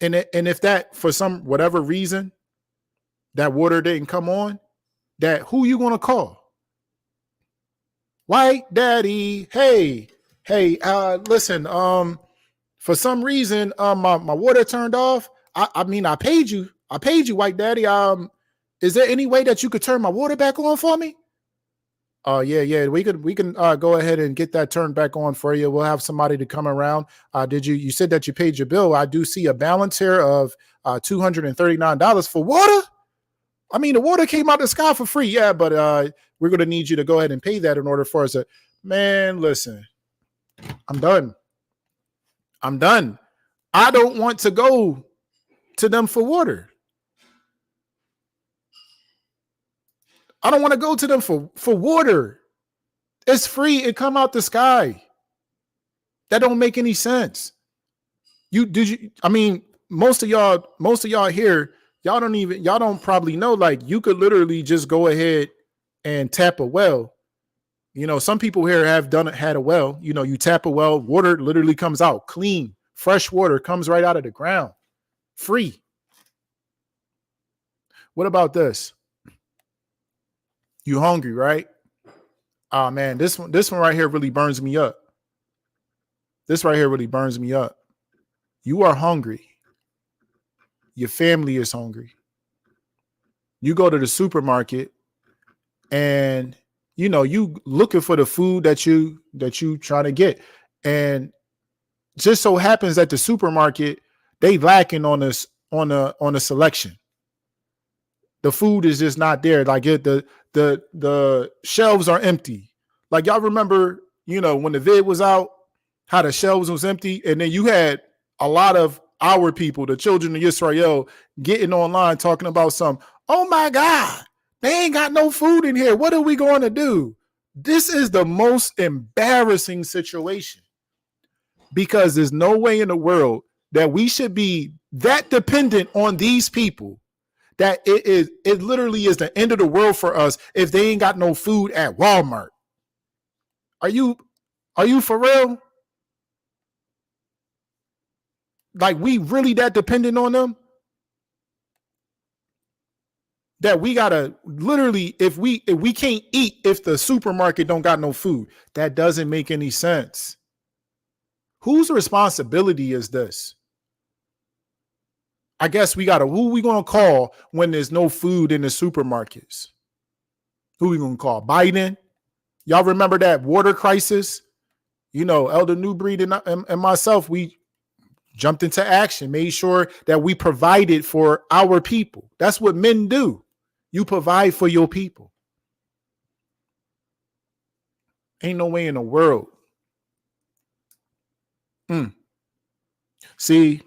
and if that, for some whatever reason, that water didn't come on, that who you going to call? White daddy, hey, listen, for some reason, my water turned off. I mean, I paid you, white daddy. Is there any way that you could turn my water back on for me? Yeah, we can go ahead and get that turned back on for you. We'll have somebody to come around. You said that you paid your bill. I do see a balance here of $239 for water. I mean, the water came out the sky for free. Yeah, but we're going to need you to go ahead and pay that in order for us to, man, listen, I'm done. I don't want to go to them for water. I don't want to go to them for water. It's free. It come out the sky. That don't make any sense. I mean, most of y'all here, y'all don't probably know, like, you could literally just go ahead and tap a well. Some people here have had a well. You tap a well, water literally comes out clean, fresh water comes right out of the ground, free. What about this? You hungry, right? Oh man, this one right here really burns me up. This right here really burns me up. You are hungry. Your family is hungry. You go to the supermarket and you looking for the food that you trying to get. And just so happens that the supermarket, they lacking on this on the selection. The food is just not there. Like the shelves are empty. Like y'all remember, when the vid was out, how the shelves was empty, and then you had a lot of our people, the children of Israel, getting online talking about oh my God, they ain't got no food in here. What are we going to do? This is the most embarrassing situation, because there's no way in the world that we should be that dependent on these people that it literally is the end of the world for us if they ain't got no food at Walmart. Are you for real? Like, we really that dependent on them? That we gotta literally, if we can't eat if the supermarket don't got no food, that doesn't make any sense. Whose responsibility is this? I guess who we gonna call when there's no food in the supermarkets? Who we gonna call? Biden? Y'all remember that water crisis? Elder Newbreed and myself, we jumped into action, made sure that we provided for our people. That's what men do. You provide for your people. Ain't no way in the world. See,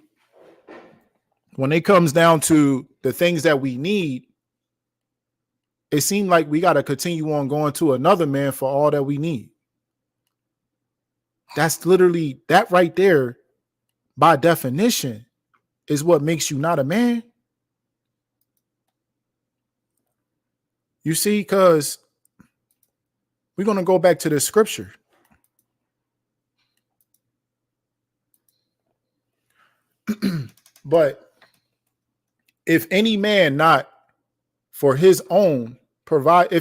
when it comes down to the things that we need, it seems like we got to continue on going to another man for all that we need. That's literally, that right there, by definition, is what makes you not a man. You see, because we're going to go back to the scripture. But if any man not for his own provide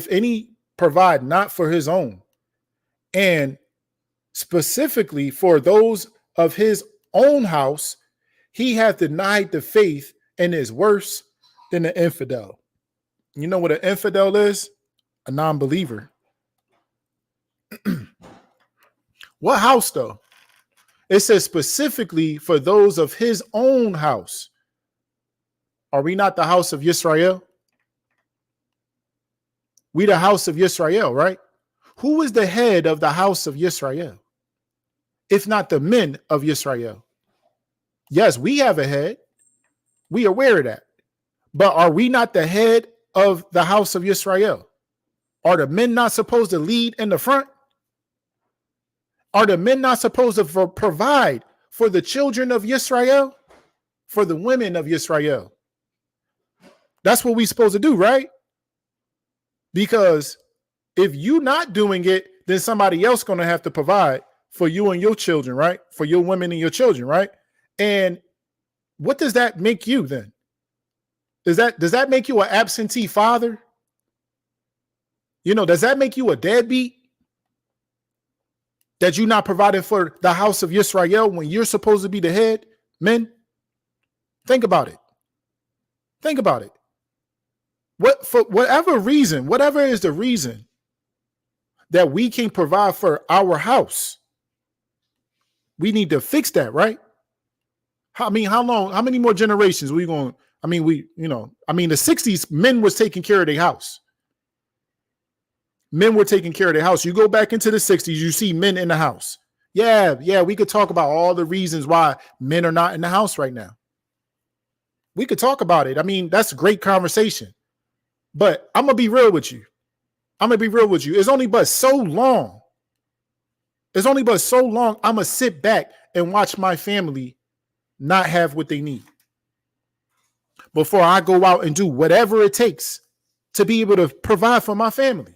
not for his own, and specifically for those of his own house, he hath denied the faith and is worse than an infidel. You know what an infidel is? A non-believer. What house though? It says specifically for those of his own house. Are we not the house of Israel? We the house of Israel, right? Who is the head of the house of Israel? If not the men of Israel? Yes, we have a head. We are aware of that. But are we not the head of the house of Israel? Are the men not supposed to lead in the front? Are the men not supposed to provide for the children of Israel? For the women of Israel? That's what we're supposed to do, right? Because if you're not doing it, then somebody else going to have to provide for you and your children, right? For your women and your children, right? And what does that make you then? Does that make you an absentee father? Does that make you a deadbeat? That you're not providing for the house of Israel when you're supposed to be the head? Men, think about it. Think about it. For whatever reason, whatever is the reason that we can provide for our house, we need to fix that, right? How many more generations we going? The 60s, men was taking care of their house. Men were taking care of their house. You go back into the 60s, you see men in the house. Yeah, we could talk about all the reasons why men are not in the house right now. We could talk about it. That's a great conversation. But I'm going to be real with you. It's only but so long. I'm going to sit back and watch my family not have what they need before I go out and do whatever it takes to be able to provide for my family.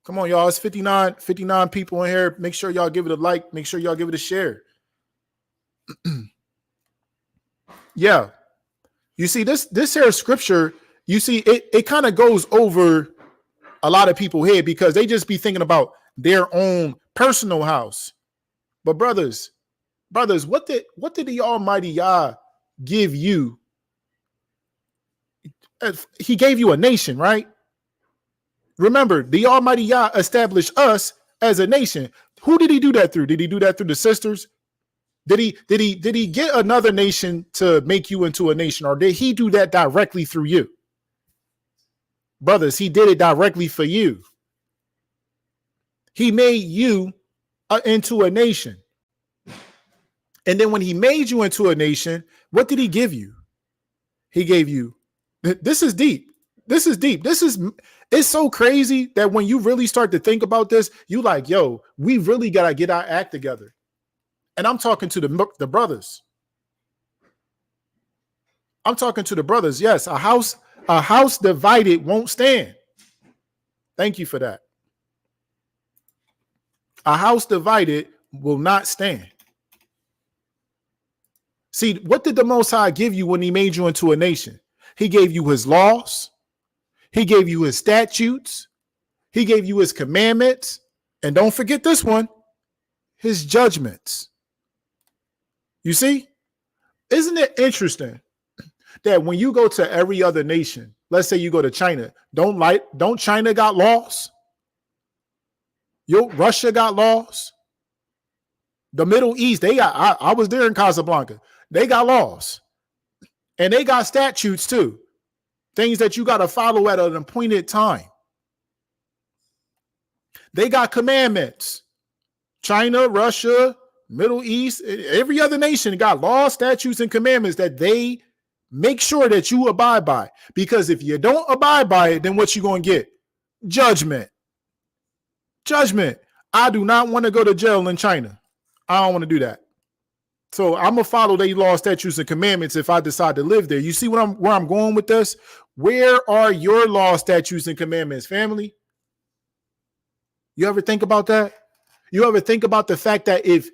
Come on, y'all. It's 59 people in here. Make sure y'all give it a like. Make sure y'all give it a share. Yeah. You see, this here scripture, you see, it kind of goes over a lot of people's head because they just be thinking about their own personal house. But brothers, what did the Almighty Yah give you? He gave you a nation, right? Remember, the Almighty Yah established us as a nation. Who did he do that through? Did he do that through the sisters? Did he get another nation to make you into a nation, or did he do that directly through you? Brothers, he did it directly for you. He made you into a nation. And then when he made you into a nation, what did he give you? He gave you, this is deep. This is deep. It's so crazy that when you really start to think about this, you like, yo, we really got to get our act together. And I'm talking to the brothers. I'm talking to the brothers. Yes, a house divided won't stand. Thank you for that. A house divided will not stand. See, what did the Most High give you when he made you into a nation? He gave you his laws. He gave you his statutes. He gave you his commandments. And don't forget this one, his judgments. You see, isn't it interesting that when you go to every other nation, let's say you go to China, don't China got laws? Russia got laws. The Middle East, they got, I was there in Casablanca. They got laws. And they got statutes too. Things that you got to follow at an appointed time. They got commandments. China, Russia, Middle East, every other nation got laws, statutes, and commandments that they make sure that you abide by. Because if you don't abide by it, then what you going to get? Judgment. Judgment. I do not want to go to jail in China. I don't want to do that. So I'm going to follow their laws, statutes, and commandments if I decide to live there. You see where I'm going with this? Where are your laws, statutes, and commandments, family? You ever think about that? You ever think about the fact that if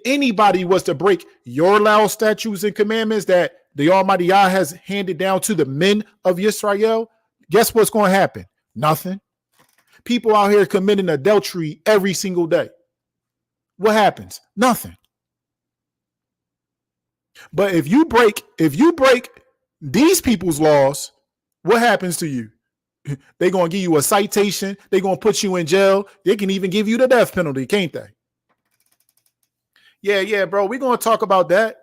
anybody was to break your laws, statutes, and commandments that the Almighty Yah has handed down to the men of Israel, guess what's going to happen? Nothing. People out here committing adultery every single day. What happens? Nothing. But if you break these people's laws, what happens to you? They're going to give you a citation. They're going to put you in jail. They can even give you the death penalty, can't they? Yeah, bro. We're going to talk about that.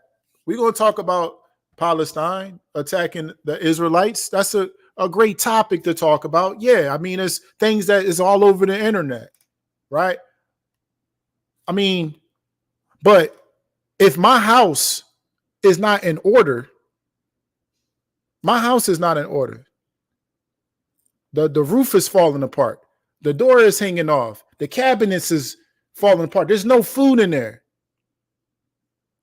We're going to talk about Palestine attacking the Israelites. That's a great topic to talk about. Yeah, I mean, it's things that is all over the internet, right? I mean, but if my house is not in order, my house is not in order. The roof is falling apart. The door is hanging off. The cabinets is falling apart. There's no food in there.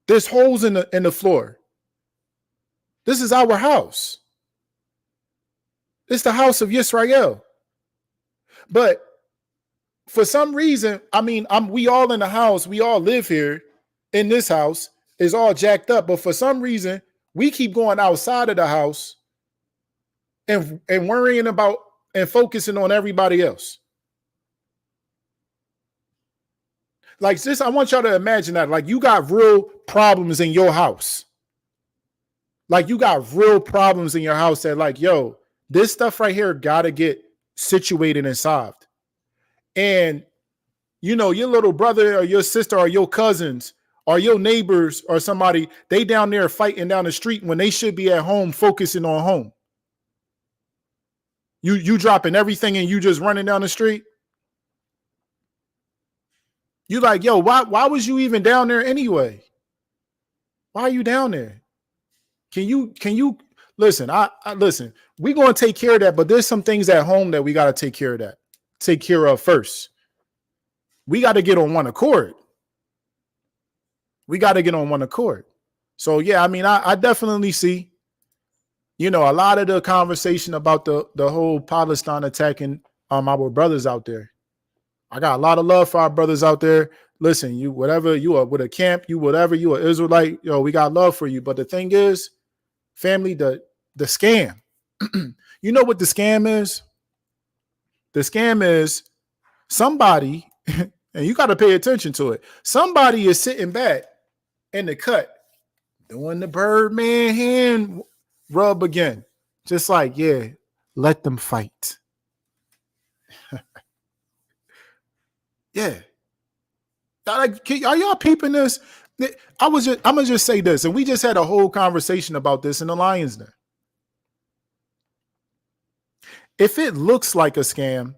There's holes in the floor. This is our house. It's the house of Yisrael. But for some reason, I mean, we all in the house. We all live here in this house. It's all jacked up. But for some reason, we keep going outside of the house and worrying about and focusing on everybody else. Like this, I want y'all to imagine that. Like you got real problems in your house. Like you got real problems in your house that like, yo, this stuff right here got to get situated and solved. And, you know, your little brother or your sister or your cousins or your neighbors or somebody, they down there fighting down the street when they should be at home focusing on home. You dropping everything and you just running down the street. You like, yo, why was you even down there anyway? Why are you down there? Can you listen? I listen. We're going to take care of that, but there's some things at home that we got to take care of first. We got to get on one accord. So yeah, I mean, I definitely see, you know, a lot of the conversation about the whole Palestine attacking our brothers out there. I got a lot of love for our brothers out there. Listen, you whatever you are with a camp, you whatever you are Israelite, yo, we got love for you. But the thing is, family, the scam. You know what the scam is? The scam is somebody, and you got to pay attention to it. Somebody is sitting back in the cut, doing the Birdman hand rub again. Just like, yeah, let them fight. Yeah. Like, are y'all peeping this? I'm gonna just say this, and we just had a whole conversation about this in the Lions Den. If it looks like a scam,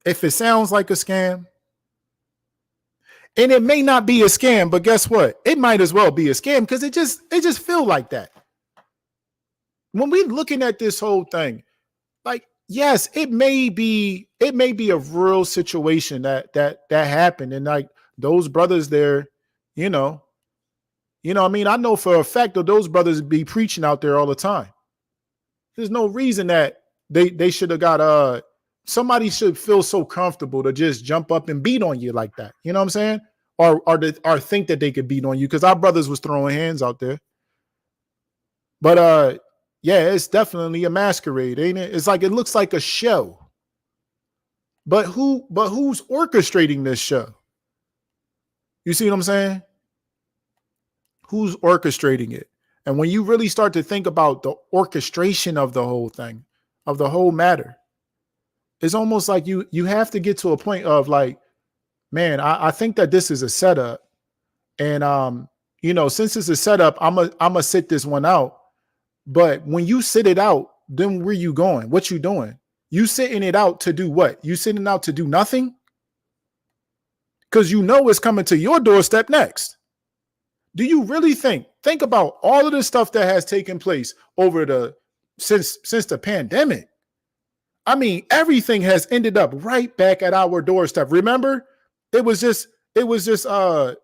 if it sounds like a scam, and it may not be a scam, but guess what? It might as well be a scam because it just feel like that. When we're looking at this whole thing, like, yes, it may be a real situation that happened, and like those brothers there, you know what I mean? I know for a fact that those brothers be preaching out there all the time. There's no reason that they should have got somebody should feel so comfortable to just jump up and beat on you like that. You know what I'm saying? Or think that they could beat on you, because our brothers was throwing hands out there. But yeah, it's definitely a masquerade, ain't it? It's like it looks like a show. But who's orchestrating this show? You see what I'm saying? Who's orchestrating it? And when you really start to think about the orchestration of the whole thing, of the whole matter, it's almost like you have to get to a point of like, man, I think that this is a setup. And since it's a setup, I'm a sit this one out. But when you sit it out, then where you going? What you doing? You sitting it out to do what? You sitting out to do nothing? Because you know it's coming to your doorstep next. Do you really think about all of the stuff that has taken place over since the pandemic? I mean, everything has ended up right back at our doorstep. Remember, it was just a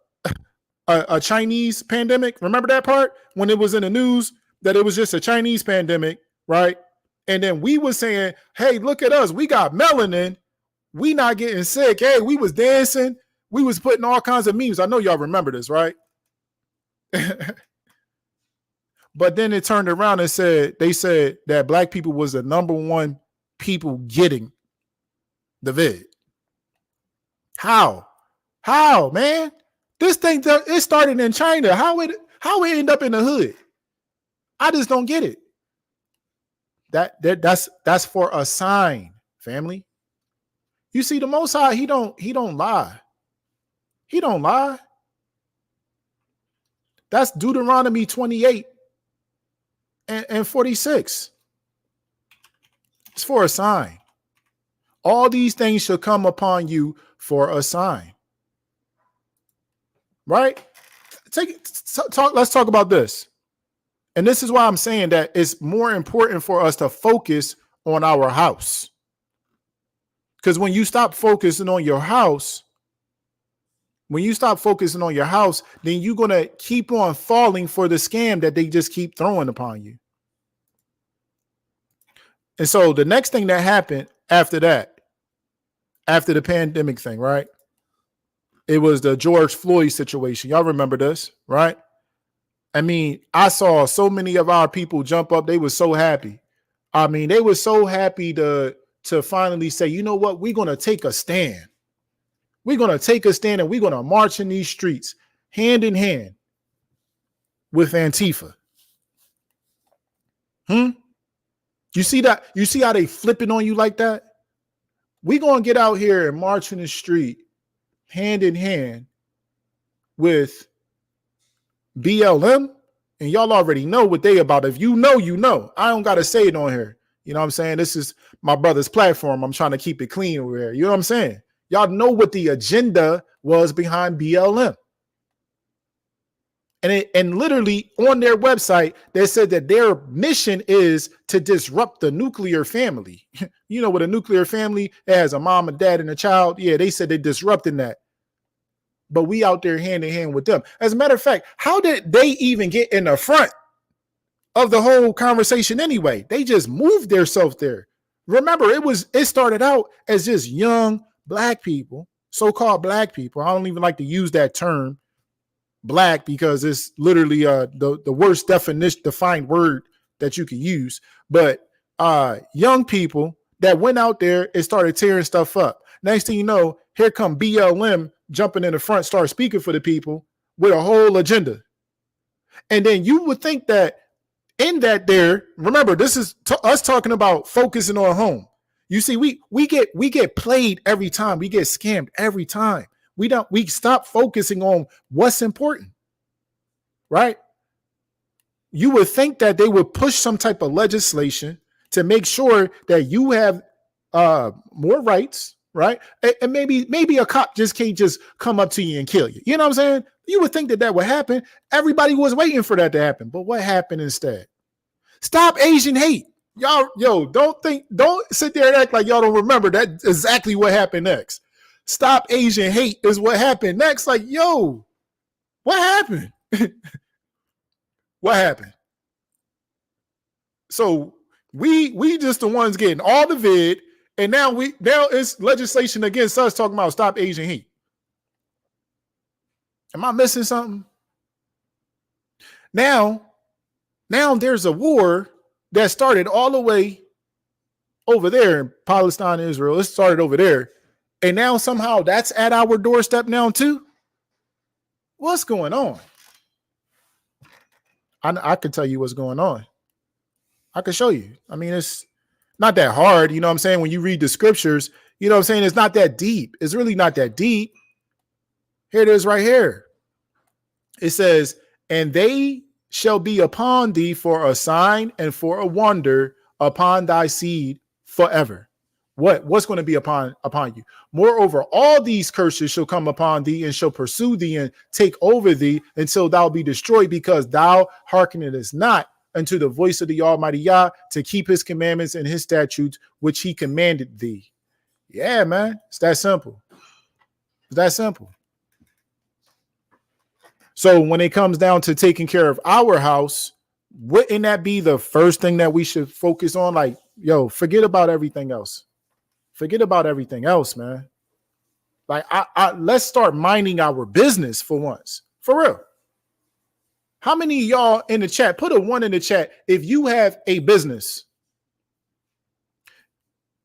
Chinese pandemic. Remember that part when it was in the news that it was just a Chinese pandemic, right? And then we were saying, hey, look at us. We got melanin. We not getting sick. Hey, we was dancing. We was putting all kinds of memes. I know y'all remember this, right? But then it turned around and they said that black people was the number one people getting the vid. How, man? This thing, it started in China. How it end up in the hood? I just don't get it. That's for a sign, family. You see, the Most High, he don't lie. He don't lie. That's Deuteronomy 28 and 46. It's for a sign. All these things shall come upon you for a sign. Right? Let's talk about this. And this is why I'm saying that it's more important for us to focus on our house. Because when you stop focusing on your house, then you're going to keep on falling for the scam that they just keep throwing upon you. And so the next thing that happened after that, after the pandemic thing, right? It was the George Floyd situation. Y'all remember this, right? I mean, I saw so many of our people jump up. They were so happy. I mean, they were so happy to finally say, you know what? We're going to take a stand. We're going to take a stand and we're going to march in these streets hand in hand with Antifa. You see that? You see how they flipping on you like that? We're going to get out here and march in the street hand in hand with BLM, and y'all already know what they about. If you know, you know. I don't got to say it on here. You know what I'm saying? This is my brother's platform. I'm trying to keep it clean over here. You know what I'm saying? Y'all know what the agenda was behind BLM. And literally on their website, they said that their mission is to disrupt the nuclear family. You know what a nuclear family has, a mom, a dad, and a child. Yeah, they said they're disrupting that. But we out there hand in hand with them. As a matter of fact, how did they even get in the front of the whole conversation anyway? They just moved themselves there. Remember, it started out as just young black people, so-called black people. I don't even like to use that term, black, because it's literally the worst defined word that you can use. But young people that went out there and started tearing stuff up. Next thing you know, here come BLM jumping in the front, start speaking for the people with a whole agenda. And then you would think that in that there, remember, this is us talking about focusing on home. You see, we get played every time. We get scammed every time. We stop focusing on what's important, right? You would think that they would push some type of legislation to make sure that you have more rights, right? And maybe a cop just can't just come up to you and kill you. You know what I'm saying? You would think that would happen. Everybody was waiting for that to happen. But what happened instead? Stop Asian hate. Y'all, don't sit there and act like y'all don't remember that exactly what happened next. Stop Asian hate is what happened next. Like, yo, what happened? What happened? So we just the ones getting all the vid, and now it's legislation against us talking about stop Asian hate. Am I missing something? Now there's a war that started all the way over there in Palestine and Israel. It started over there. And now somehow that's at our doorstep now too. What's going on? I can tell you what's going on. I can show you. I mean, it's not that hard. You know what I'm saying? When you read the scriptures, you know what I'm saying? It's not that deep. It's really not that deep. Here it is right here. It says, and they shall be upon thee for a sign and for a wonder upon thy seed forever. What's going to be upon you? Moreover, all these curses shall come upon thee and shall pursue thee and take over thee until thou be destroyed, because thou hearkenest not unto the voice of the Almighty Yah to keep his commandments and his statutes, which he commanded thee. Yeah, man. It's that simple. It's that simple. So when it comes down to taking care of our house, wouldn't that be the first thing that we should focus on? Like, yo, forget about everything else. Forget about everything else, man. Like, let's start minding our business for once. For real. How many of y'all in the chat, put a 1 in the chat if you have a business?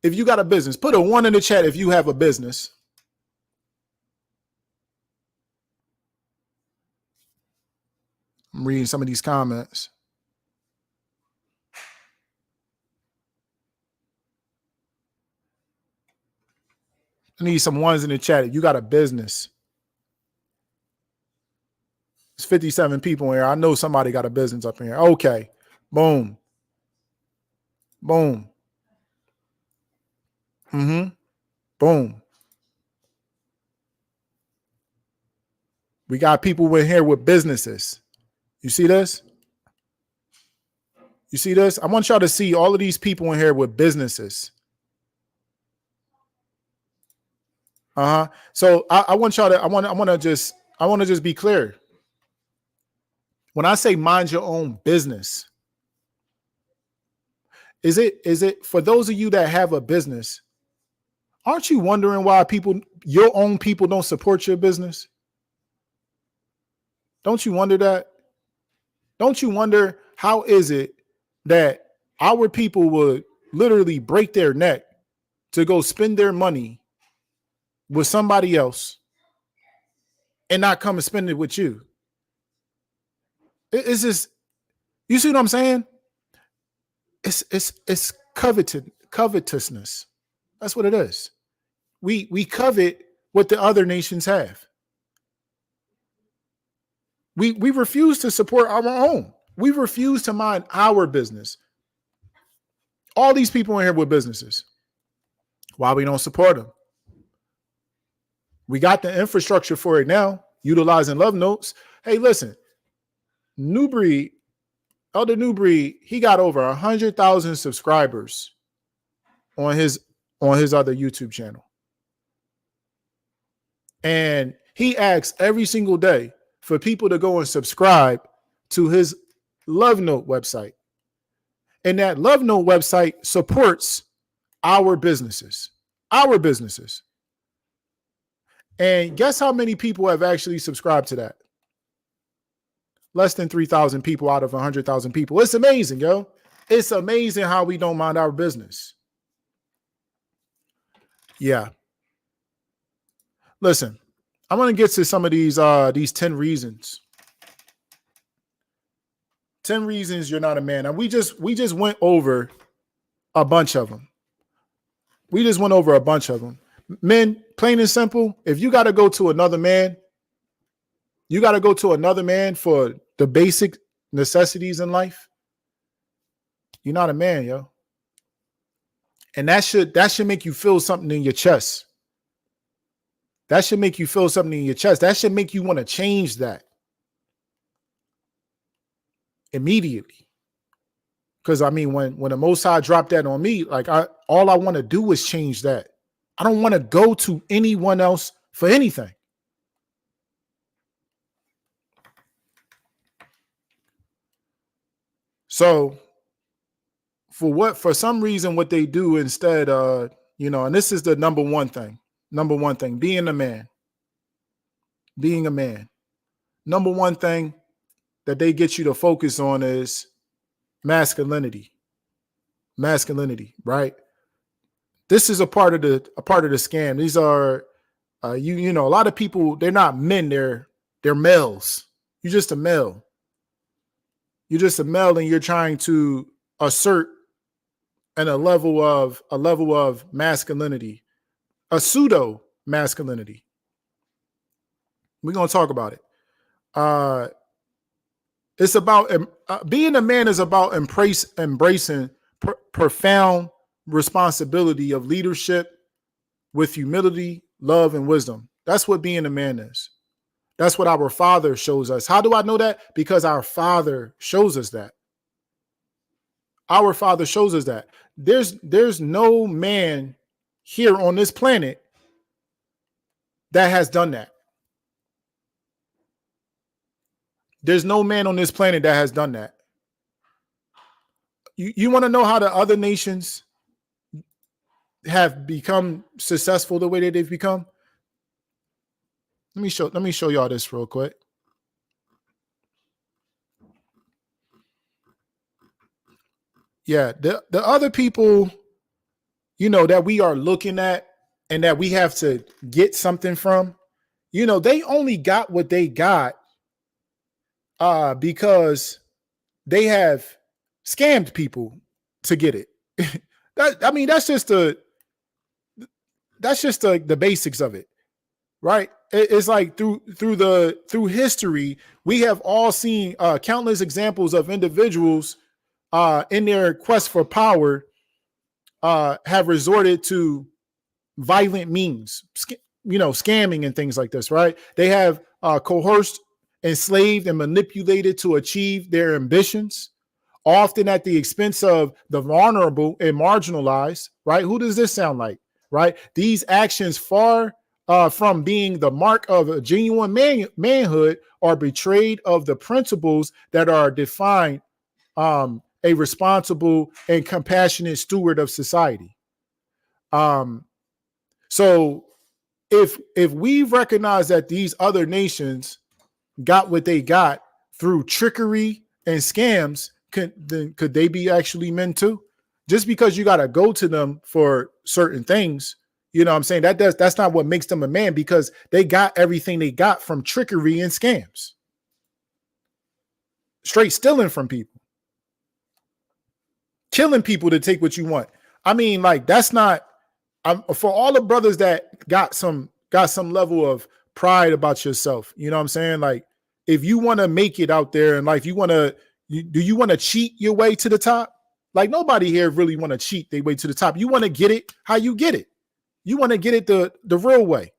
If you got a business, put a 1 in the chat if you have a business. I'm reading some of these comments. I need some 1s in the chat if you got a business. It's 57 people in here. I know somebody got a business up in here. Okay. Boom. Boom. Boom. We got people in here with businesses. You see this? You see this? I want y'all to see all of these people in here with businesses. So I want y'all to, I want to just be clear. When I say mind your own business, is it for those of you that have a business, aren't you wondering why your own people don't support your business? Don't you wonder that? Don't you wonder how is it that our people would literally break their neck to go spend their money with somebody else and not come and spend it with you? It's just, you see what I'm saying? It's covetousness. That's what it is. We covet what the other nations have. We refuse to support our own. We refuse to mind our business. All these people in here with businesses. Why we don't support them? We got the infrastructure for it now, utilizing love notes. Hey, listen, Elder Newbreed, he got over 100,000 subscribers on his other YouTube channel. And he asks every single day for people to go and subscribe to his Love Note website. And that Love Note website supports our businesses. Our businesses. And guess how many people have actually subscribed to that? Less than 3,000 people out of 100,000 people. It's amazing, yo. It's amazing how we don't mind our business. Yeah. Listen, I'm going to get to some of these 10 reasons. 10 reasons you're not a man. And we just went over a bunch of them. Men, plain and simple, if you got to go to another man, you got to go to another man for the basic necessities in life. You're not a man, yo. And that should make you feel something in your chest. That should make you feel something in your chest. That should make you want to change that immediately. Because I mean, when the Most High dropped that on me, like all I want to do is change that. I don't want to go to anyone else for anything. So for some reason, what they do instead, and this is the number one thing, being a man, number one thing that they get you to focus on is masculinity, right? This is a part of the scam. These are, a lot of people, they're not men, they're males. You're just a male. You're just a male, and you're trying to assert a level of masculinity, a pseudo-masculinity. We're gonna talk about it. It's about being a man is about embracing profound responsibility of leadership with humility, love, and wisdom. That's what being a man is. That's what our Father shows us. How do I know that? Because our Father shows us that. Our Father shows us that. There's no man here on this planet that has done that. There's no man on this planet that has done that. You want to know how the other nations have become successful the way that they've become? Let me show y'all this real quick. Yeah, the other people, that we are looking at and that we have to get something from, they only got what they got because they have scammed people to get it. That's just the basics of it, right? It's like through history, we have all seen countless examples of individuals in their quest for power have resorted to violent means, scamming and things like this, right? They have coerced, enslaved, and manipulated to achieve their ambitions, often at the expense of the vulnerable and marginalized, right? Who does this sound like, right? These actions, far from being the mark of a genuine manhood, are betrayed of the principles that are defined a responsible and compassionate steward of society. So if we recognize that these other nations got what they got through trickery and scams, could they be actually men too? Just because you got to go to them for certain things, you know what I'm saying? That's not what makes them a man, because they got everything they got from trickery and scams. Straight stealing from people. Killing people to take what you want. I mean, like, that's not, for all the brothers that got some level of pride about yourself. You know what I'm saying? Like, if you want to make it out there in life, do you want to cheat your way to the top? Like, nobody here really want to cheat their way to the top. You want to get it how you get it. You want to get it the real way.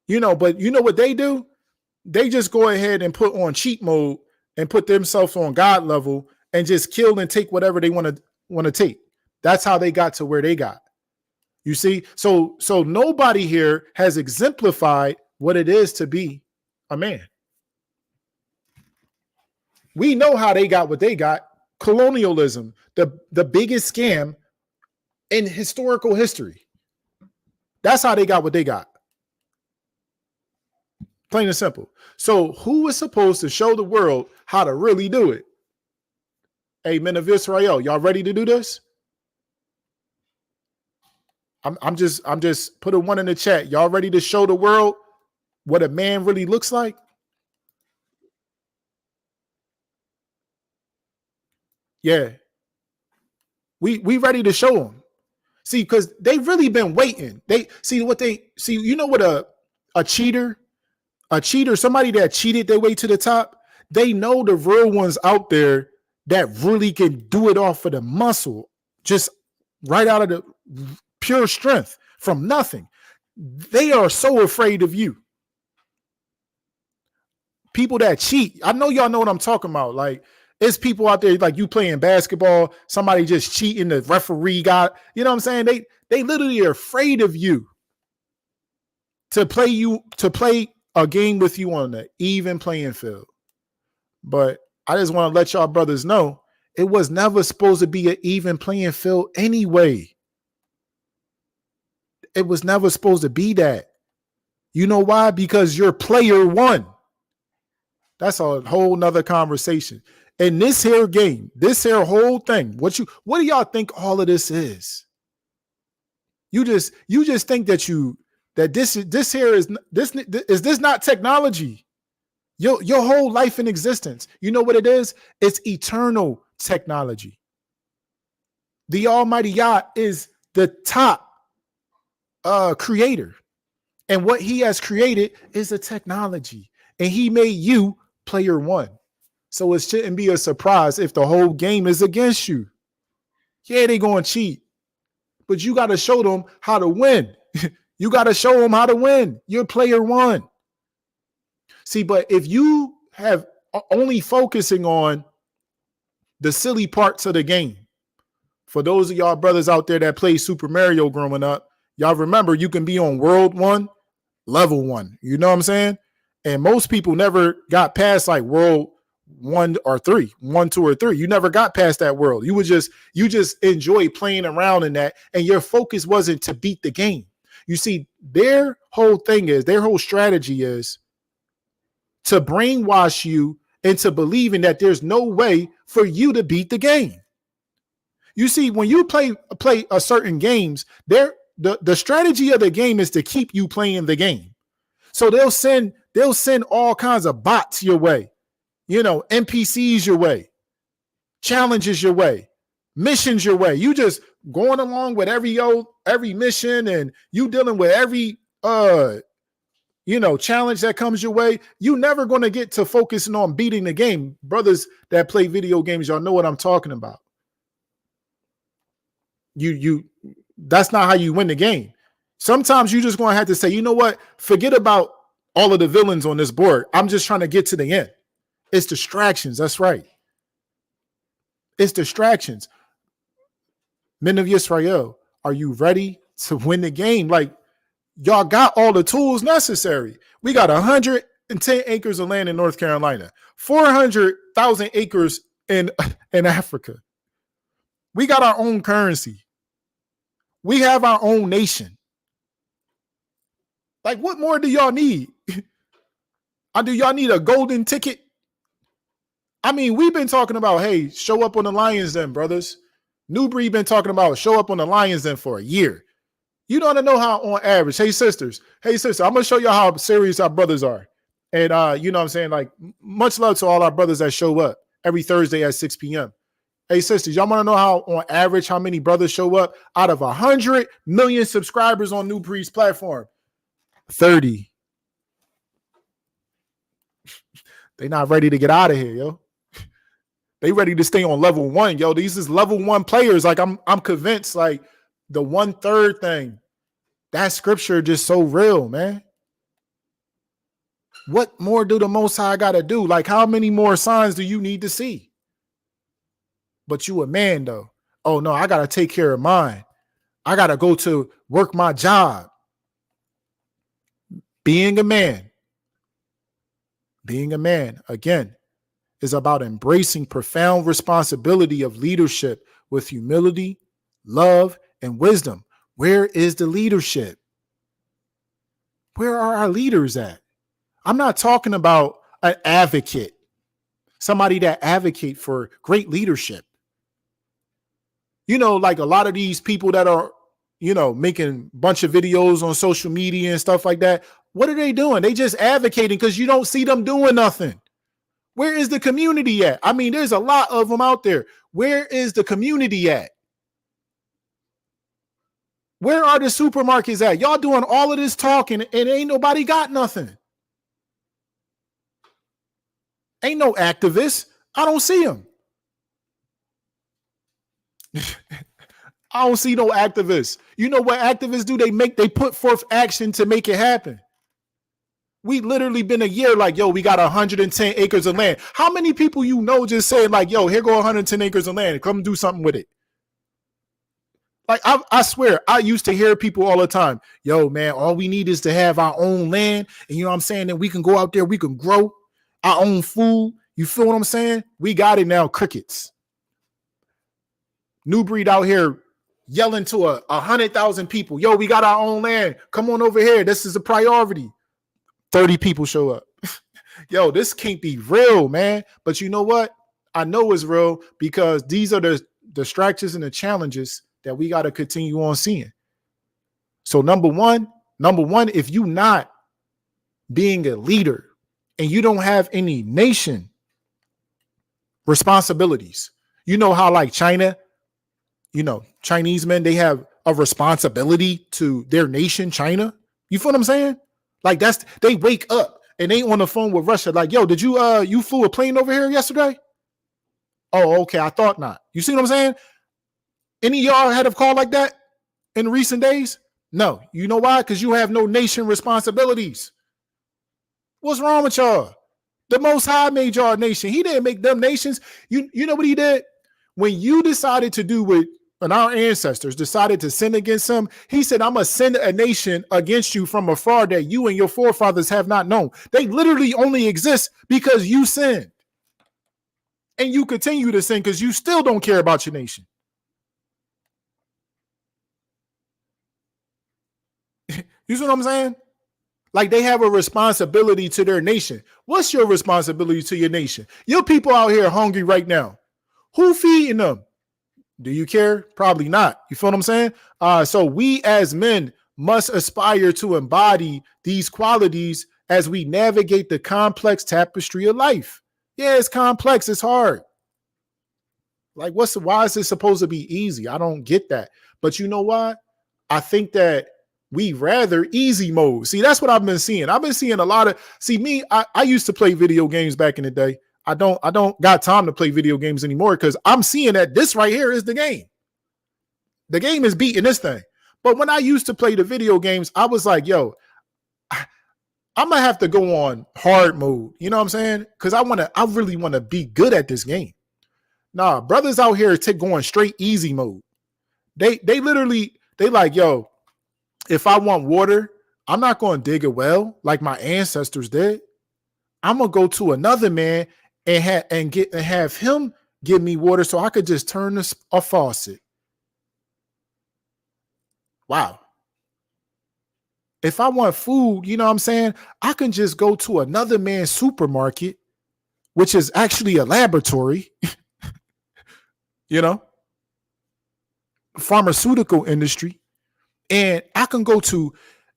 But you know what they do? They just go ahead and put on cheat mode and put themselves on God level and just kill and take whatever they want to take. That's how they got to where they got. You see? So nobody here has exemplified what it is to be a man. We know how they got what they got. Colonialism, the biggest scam in historical history. That's how they got what they got. Plain and simple. So who is supposed to show the world how to really do it? Hey, men of Israel, y'all ready to do this? I'm just put a one in the chat. Y'all ready to show the world what a man really looks like? Yeah. We ready to show them. See, because they've really been waiting. You know what a cheater, somebody that cheated their way to the top, they know the real ones out there that really can do it off of the muscle, just right out of the pure strength from nothing. They are so afraid of you. People that cheat, I know y'all know what I'm talking about. Like, it's people out there, like you playing basketball, somebody just cheating, the referee got, you know what I'm saying? They literally are afraid of you to play a game with you on the even playing field. But I just want to let y'all brothers know, it was never supposed to be an even playing field anyway. It was never supposed to be that. You know why? Because you're player one. That's a whole nother conversation. And this here game, this here whole thing, what do y'all think all of this is? You just think that this here is this not technology? Your whole life in existence. You know what it is? It's eternal technology. The Almighty Yah is the top creator. And what he has created is a technology. And he made you player one. So it shouldn't be a surprise if the whole game is against you. Yeah, they going to cheat. But you got to show them how to win. You got to show them how to win. You're player one. See, but if you have only focusing on the silly parts of the game, for those of y'all brothers out there that played Super Mario growing up, y'all remember you can be on world 1, level 1. You know what I'm saying? And most people never got past like world 1 or 3, 1, 2, or 3. You never got past that world. You just enjoy playing around in that, and your focus wasn't to beat the game. You see, their whole strategy is to brainwash you into believing that there's no way for you to beat the game. You see, when you play a certain games, the strategy of the game is to keep you playing the game. So they'll send all kinds of bots your way, NPCs your way, challenges your way, missions your way. You just going along with every mission, and you dealing with every challenge that comes your way. You never going to get to focusing on beating the game. Brothers that play video games, y'all know what I'm talking about. That's not how you win the game. Sometimes you just going to have to say, you know what? Forget about all of the villains on this board. I'm just trying to get to the end. It's distractions. That's right. It's distractions. Men of Yisrael, are you ready to win the game? Like, y'all got all the tools necessary. We got 110 acres of land in North Carolina, 400,000 acres in Africa. We got our own currency. We have our own nation. Like, what more do y'all need? Do y'all need a golden ticket? I mean, we've been talking about, hey, show up on the Lions Den, brothers. Newbury been talking about show up on the Lions Den for a year. You don't know how on average, hey, sisters, I'm going to show you how serious our brothers are. And, you know what I'm saying? Like, much love to all our brothers that show up every Thursday at 6 p.m. Hey, sisters, y'all want to know how on average, how many brothers show up out of 100 million subscribers on Newbury's platform? 30. They not ready to get out of here, yo. They ready to stay on level 1, yo. These is level 1 players. Like, I'm convinced, like, the 1/3 thing, that scripture just so real, man. What more do the Most High got to do? Like, how many more signs do you need to see? But you a man, though. Oh, no, I got to take care of mine. I got to go to work my job. Being a man, again, is about embracing profound responsibility of leadership with humility, love, and wisdom. Where is the leadership? Where are our leaders at? I'm not talking about an advocate, somebody that advocate for great leadership. Like a lot of these people that are, making a bunch of videos on social media and stuff like that. What are they doing? They just advocating because you don't see them doing nothing. Where is the community at? I mean, there's a lot of them out there. Where is the community at? Where are the supermarkets at? Y'all doing all of this talking and ain't nobody got nothing. Ain't no activists. I don't see them. I don't see no activists. You know what activists do? They put forth action to make it happen. We literally been a year like, yo, we got 110 acres of land. How many people you know just saying like, yo, here go 110 acres of land. Come do something with it. Like, I swear, I used to hear people all the time, yo, man, all we need is to have our own land. And you know what I'm saying? Then we can go out there, we can grow our own food. You feel what I'm saying? We got it now, crickets. New breed out here yelling to 100,000 people, yo, we got our own land. Come on over here. This is a priority. 30 people show up. Yo, this can't be real, man. But you know what? I know it's real because these are the distractions and the challenges that we got to continue on seeing. So number one, if you not being a leader and you don't have any nation responsibilities, you know how like China, you know, Chinese men, they have a responsibility to their nation, China. You feel what I'm saying? Like they wake up and they on the phone with Russia. Like, yo, did you flew a plane over here yesterday? Oh, okay. I thought not. You see what I'm saying? Any of y'all had a call like that in recent days? No. You know why? Because you have no nation responsibilities. What's wrong with y'all? The Most High made y'all a nation. He didn't make them nations. You know what he did? When you decided to do what and our ancestors decided to sin against him, he said, I'm going to send a nation against you from afar that you and your forefathers have not known. They literally only exist because you sinned. And you continue to sin because you still don't care about your nation. You see what I'm saying? Like they have a responsibility to their nation. What's your responsibility to your nation? Your people out here hungry right now. Who feeding them? Do you care? Probably not. You feel what I'm saying? So we as men must aspire to embody these qualities as we navigate the complex tapestry of life. Yeah, it's complex. It's hard. Like, why is it supposed to be easy? I don't get that. But you know what? I think that we rather easy mode. See, that's what I've been seeing. I've been seeing a lot of, I used to play video games back in the day. I don't got time to play video games anymore because I'm seeing that this right here is the game. The game is beating this thing. But when I used to play the video games, I was like, yo, I'm going to have to go on hard mode. You know what I'm saying? Because I really want to be good at this game. Nah, brothers out here going straight easy mode. They like, yo, if I want water, I'm not going to dig a well like my ancestors did. I'm going to go to another man and have him give me water so I could just turn a faucet. Wow. If I want food, you know what I'm saying? I can just go to another man's supermarket, which is actually a laboratory, you know, pharmaceutical industry. And I can go to,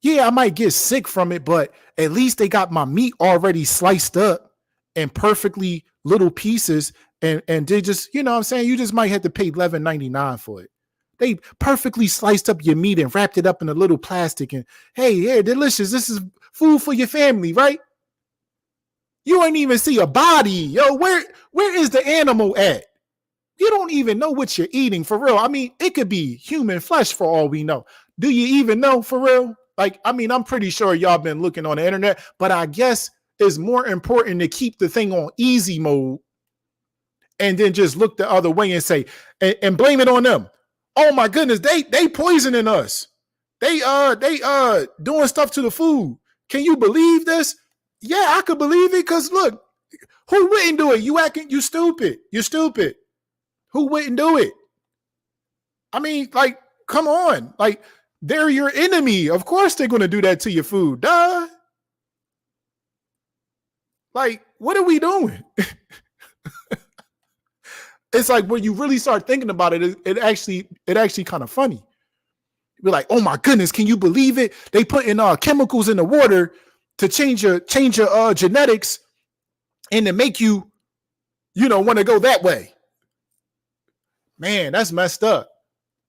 I might get sick from it, but at least they got my meat already sliced up in perfectly little pieces. And they just, you know what I'm saying? You just might have to pay $11.99 for it. They perfectly sliced up your meat and wrapped it up in a little plastic. And hey, delicious. This is food for your family, right? You ain't even see a body. Yo, where is the animal at? You don't even know what you're eating for real. I mean, it could be human flesh for all we know. Do you even know for real? Like, I mean, I'm pretty sure y'all been looking on the internet, but I guess it's more important to keep the thing on easy mode and then just look the other way and say, and blame it on them. Oh my goodness, they poisoning us. They doing stuff to the food. Can you believe this? Yeah, I could believe it because look, who wouldn't do it? You stupid. You're stupid. Who wouldn't do it? I mean, like, come on. Like, they're your enemy. Of course they're going to do that to your food. Duh. Like, what are we doing? It's like when you really start thinking about it, it actually kind of funny. You're like, oh my goodness, can you believe it? They put in chemicals in the water to change your genetics and to make you, want to go that way. Man, that's messed up.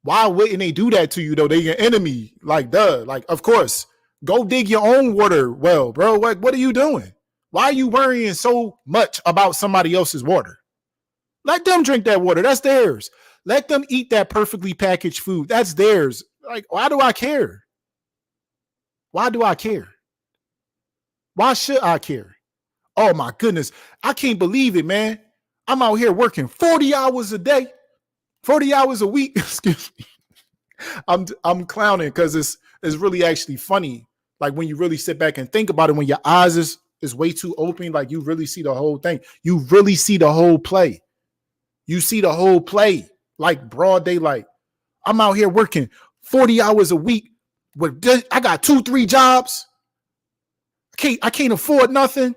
Why wouldn't they do that to you though? They're your enemy. Like, duh. Like, of course. Go dig your own water well, bro. What are you doing? Why are you worrying so much about somebody else's water? Let them drink that water. That's theirs. Let them eat that perfectly packaged food. That's theirs. Like, why do I care? Why do I care? Why should I care? Oh my goodness. I can't believe it, man. I'm out here working 40 hours a day, 40 hours a week. Excuse me. I'm clowning because it's really actually funny. Like when you really sit back and think about it, when your eyes is way too open, like you really see the whole thing. You really see the whole play. You see the whole play, like broad daylight. I'm out here working 40 hours a week. I got 2-3 jobs. I can't afford nothing.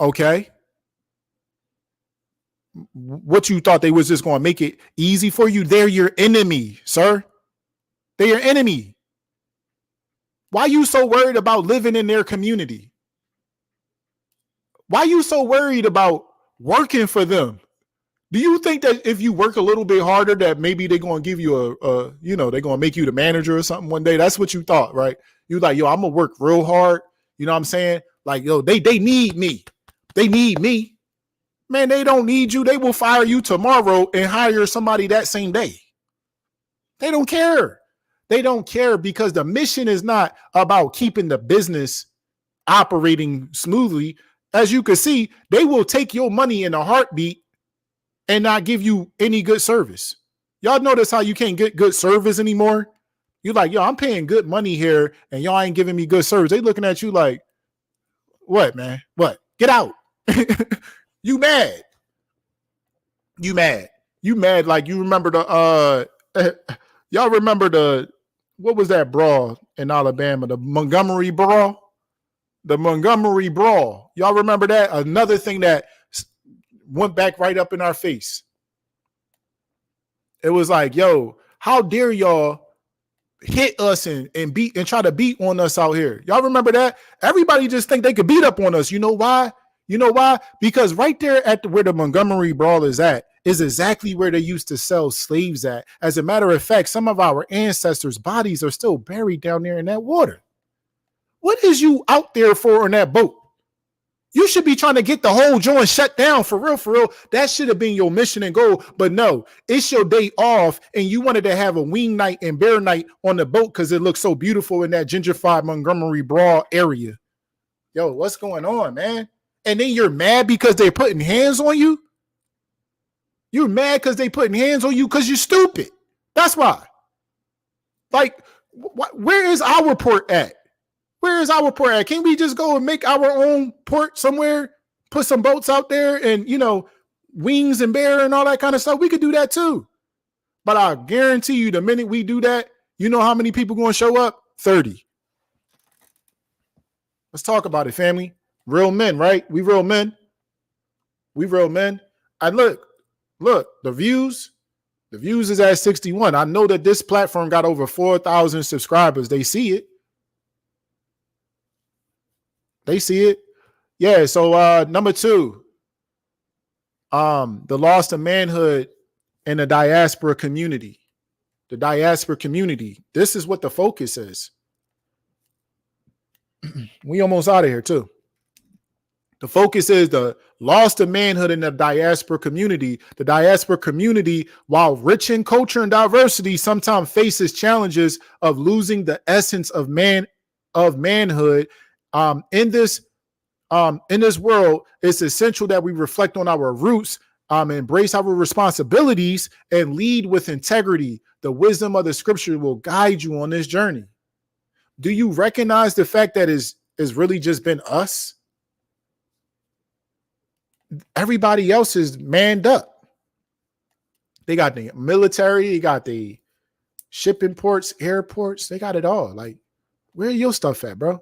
Okay. What you thought they was just going to make it easy for you? They're your enemy, sir. They're your enemy. Why are you so worried about living in their community? Why are you so worried about working for them? Do you think that if you work a little bit harder that maybe they're going to give you they're going to make you the manager or something one day? That's what you thought, right? You like, yo, I'm going to work real hard. You know what I'm saying? Like, yo, they need me. They need me. Man, they don't need you. They will fire you tomorrow and hire somebody that same day. They don't care. They don't care because the mission is not about keeping the business operating smoothly. As you can see, they will take your money in a heartbeat and not give you any good service. Y'all notice how you can't get good service anymore? You're like, yo, I'm paying good money here and y'all ain't giving me good service. They looking at you like, what, man? What? Get out. You mad. You mad. You mad like you remember y'all remember what was that brawl in Alabama? The Montgomery brawl? The Montgomery brawl. Y'all remember that? Another thing that went back right up in our face. It was like, yo, how dare y'all hit us and beat and try to beat on us out here? Y'all remember that? Everybody just think they could beat up on us. You know why? You know why? Because right there at where the Montgomery brawl is at is exactly where they used to sell slaves at. As a matter of fact, some of our ancestors' bodies are still buried down there in that water. What is you out there for on that boat? You should be trying to get the whole joint shut down for real, for real. That should have been your mission and goal. But no, it's your day off and you wanted to have a wing night and bear night on the boat because it looks so beautiful in that gentrified Montgomery brawl area. Yo, what's going on, man? And then you're mad because they're putting hands on you? You're mad because they putting hands on you because you're stupid. That's why. Like, where is our port at? Where is our port at? Can't we just go and make our own port somewhere? Put some boats out there and, wings and bear and all that kind of stuff. We could do that too. But I guarantee you the minute we do that, you know how many people going to show up? 30. Let's talk about it, family. Real men, right? We real men. We real men. And look, the views is at 61. I know that this platform got over 4,000 subscribers. They see it. They see it. Yeah. So number 2, the Lost of Manhood and the Diaspora Community. The Diaspora Community. This is what the focus is. We almost out of here too. The focus is the Lost of Manhood in the Diaspora Community. The Diaspora Community, while rich in culture and diversity, sometimes faces challenges of losing the essence of manhood. In this world, it's essential that we reflect on our roots, embrace our responsibilities, and lead with integrity. The wisdom of the scripture will guide you on this journey. Do you recognize the fact that it's really just been us? Everybody else is manned up. They got the military, they got the shipping ports, airports, they got it all. Like, where your stuff at, bro?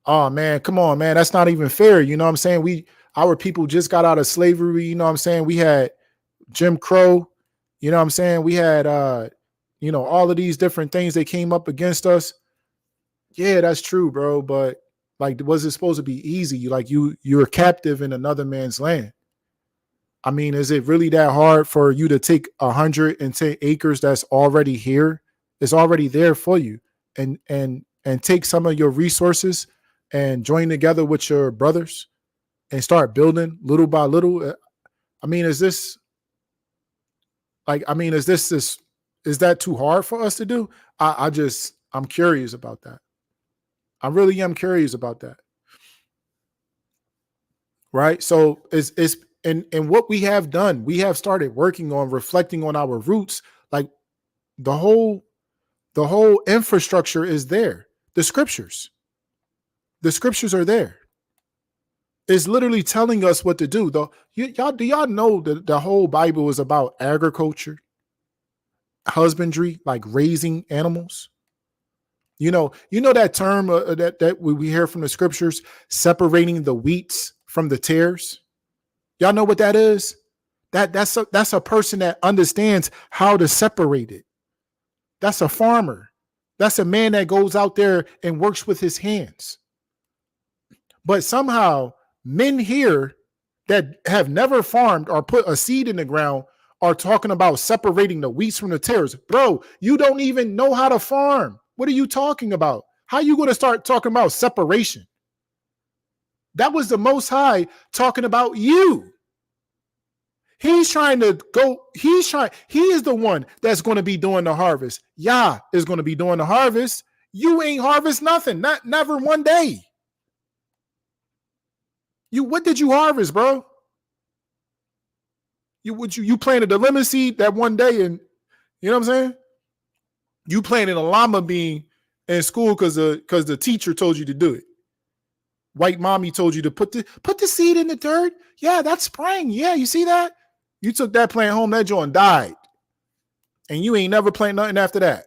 Oh man, come on, man. That's not even fair. You know what I'm saying? Our people just got out of slavery. You know what I'm saying? We had Jim Crow. You know what I'm saying? We had, all of these different things that came up against us. Yeah, that's true, bro. But like, was it supposed to be easy? Like you're captive in another man's land. I mean, is it really that hard for you to take 110 acres that's already here? It's already there for you, and take some of your resources and join together with your brothers and start building little by little. I mean, is this like? I mean, is this? Is that too hard for us to do? I'm curious about that. I really am curious about that. Right. So it's and what we have done, we have started working on reflecting on our roots. Like the whole infrastructure is there. The scriptures are there. It's literally telling us what to do. Though do y'all know that the whole Bible is about agriculture, husbandry, like raising animals? You know that term that we hear from the scriptures, separating the wheats from the tares. Y'all know what that is? That's a person that understands how to separate it. That's a farmer. That's a man that goes out there and works with his hands. But somehow men here that have never farmed or put a seed in the ground are talking about separating the wheats from the tares. Bro, you don't even know how to farm. What are you talking about? How are you going to start talking about separation? That was the Most High talking about you. He's trying to go. He is the one that's going to be doing the harvest. Yah is going to be doing the harvest. You ain't harvest nothing. Never one day. What did you harvest, bro? You planted a lemon seed that one day, and you know what I'm saying? You planted a llama bean in school because the teacher told you to do it. White mommy told you to put the seed in the dirt. Yeah, that's spring. Yeah, you see that? You took that plant home, that joint died. And you ain't never planted nothing after that.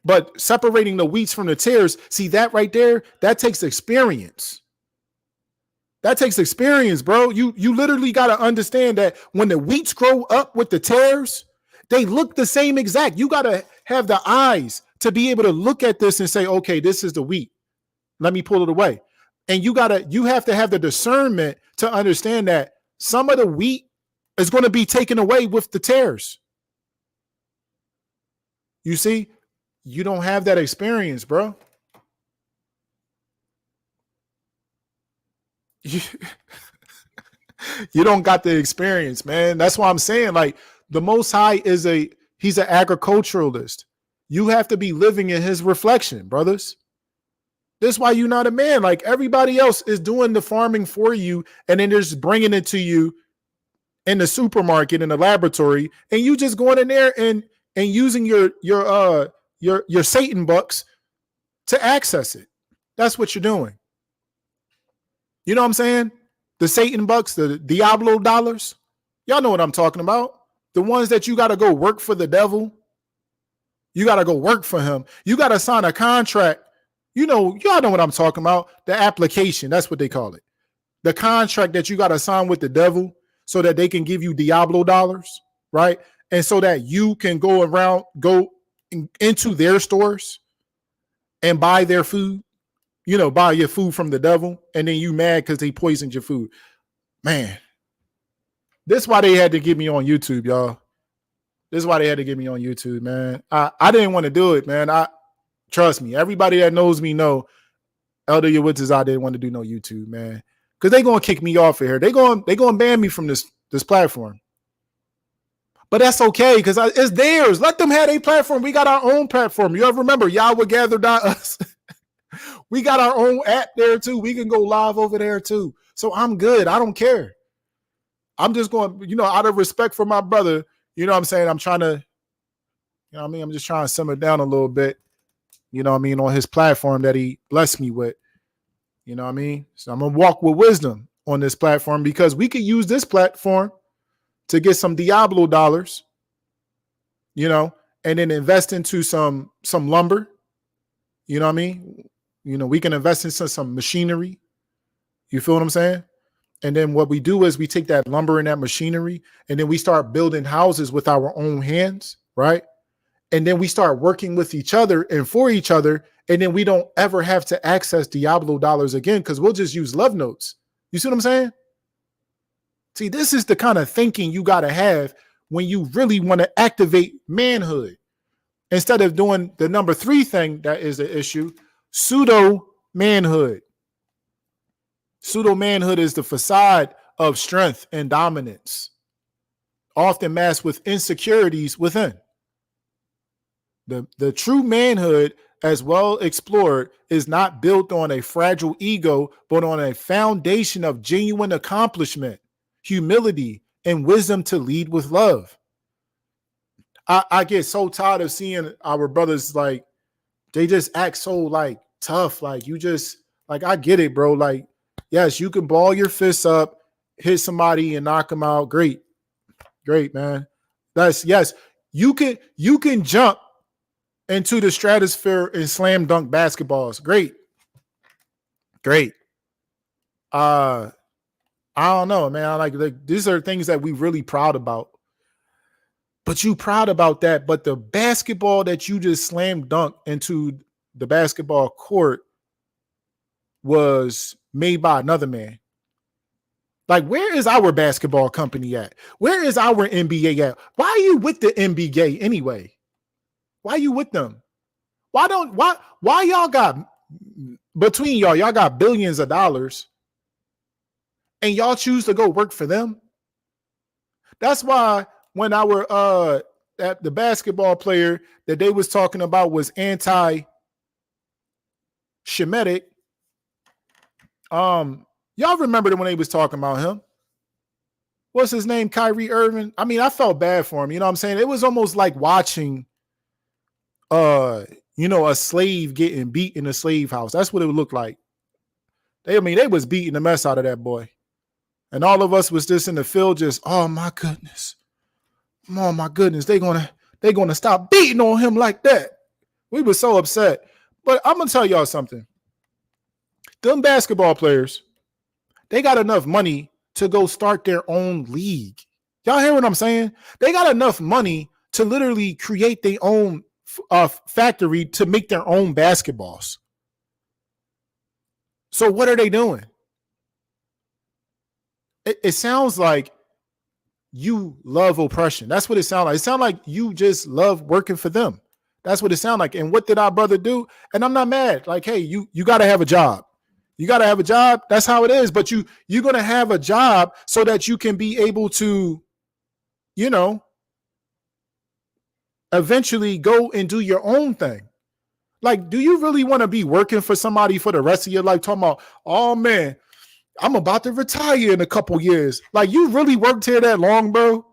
But separating the wheats from the tares, see that right there? That takes experience. That takes experience, bro. You literally got to understand that when the wheats grow up with the tares, they look the same exact. You got to have the eyes to be able to look at this and say, okay, this is the wheat. Let me pull it away. And you have to have the discernment to understand that some of the wheat is going to be taken away with the tares. You see, you don't have that experience, bro. You don't got the experience, man. That's why I'm saying, like, the Most High he's an agriculturalist. You have to be living in his reflection, brothers. That's why you're not a man. Like everybody else is doing the farming for you, and then they're just bringing it to you in the supermarket, in the laboratory, and you just going in there and using your Satan bucks to access it. That's what you're doing. You know what I'm saying? The Satan bucks, the Diablo dollars. Y'all know what I'm talking about. The ones that you got to go work for the devil. You got to go work for him. You got to sign a contract. You know, y'all know what I'm talking about. The application, that's what they call it. The contract that you got to sign with the devil so that they can give you Diablo dollars, right? And so that you can go into their stores and buy their food, buy your food from the devil. And then you mad because they poisoned your food. Man, this is why they had to get me on YouTube, y'all. This is why they had to get me on YouTube, man. I didn't want to do it, man. Trust me, everybody that knows me know Elder Yawitz I didn't want to do no YouTube, man. Because they're going to kick me off of here. They're going to ban me from this platform. But that's okay, because it's theirs. Let them have a platform. We got our own platform. You ever remember, Yahweh gathered us? We got our own app there, too. We can go live over there, too. So I'm good. I don't care. I'm just going, out of respect for my brother, you know what I'm saying? I'm trying to, I'm just trying to simmer down a little bit. On his platform that he blessed me with, so I'm going to walk with wisdom on this platform because we could use this platform to get some Diablo dollars, and then invest into some lumber. We can invest into some machinery. You feel what I'm saying? And then what we do is we take that lumber and that machinery and then we start building houses with our own hands, right? And then we start working with each other and for each other. And then we don't ever have to access Diablo dollars again because we'll just use love notes. You see what I'm saying? See, this is the kind of thinking you got to have when you really want to activate manhood. Instead of doing the number 3 thing that is the issue, pseudo-manhood. Pseudo-manhood is the facade of strength and dominance, often masked with insecurities within. The true manhood, as well explored, is not built on a fragile ego, but on a foundation of genuine accomplishment, humility, and wisdom to lead with love. I get so tired of seeing our brothers, like, they just act so like tough. Like, you just, like, I get it, bro. Like, yes, you can ball your fists up, hit somebody and knock them out. Great. Great, man. That's, yes, you can jump into the stratosphere and slam dunk basketballs. Great. Great. I don't know, man. Like these are things that we really proud about. But you proud about that. But the basketball that you just slam dunk into the basketball court was made by another man. Like, where is our basketball company at? Where is our NBA at? Why are you with the NBA anyway? Why are you with them? Why y'all got, between y'all got billions of dollars and y'all choose to go work for them? That's why when our the basketball player that they was talking about was anti-Shemitic, y'all remember when they was talking about him? What's his name? Kyrie Irving. I mean, I felt bad for him. You know what I'm saying? It was almost like watching a slave getting beat in a slave house. That's what it would look like. They was beating the mess out of that boy. And all of us was just in the field, just, oh my goodness. Oh my goodness. They're gonna stop beating on him like that. We were so upset. But I'm gonna tell y'all something. Them basketball players, they got enough money to go start their own league. Y'all hear what I'm saying? They got enough money to literally create their own factory to make their own basketballs. So what are they doing? It sounds like you love oppression. That's what it sounds like. It sounds like you just love working for them. That's what it sounds like. And what did our brother do? And I'm not mad. Like, hey, you got to have a job. You got to have a job. That's how it is. But you're going to have a job so that you can be able to, eventually go and do your own thing. Like, do you really want to be working for somebody for the rest of your life? Talking about, oh man, I'm about to retire in a couple years. Like, you really worked here that long, bro?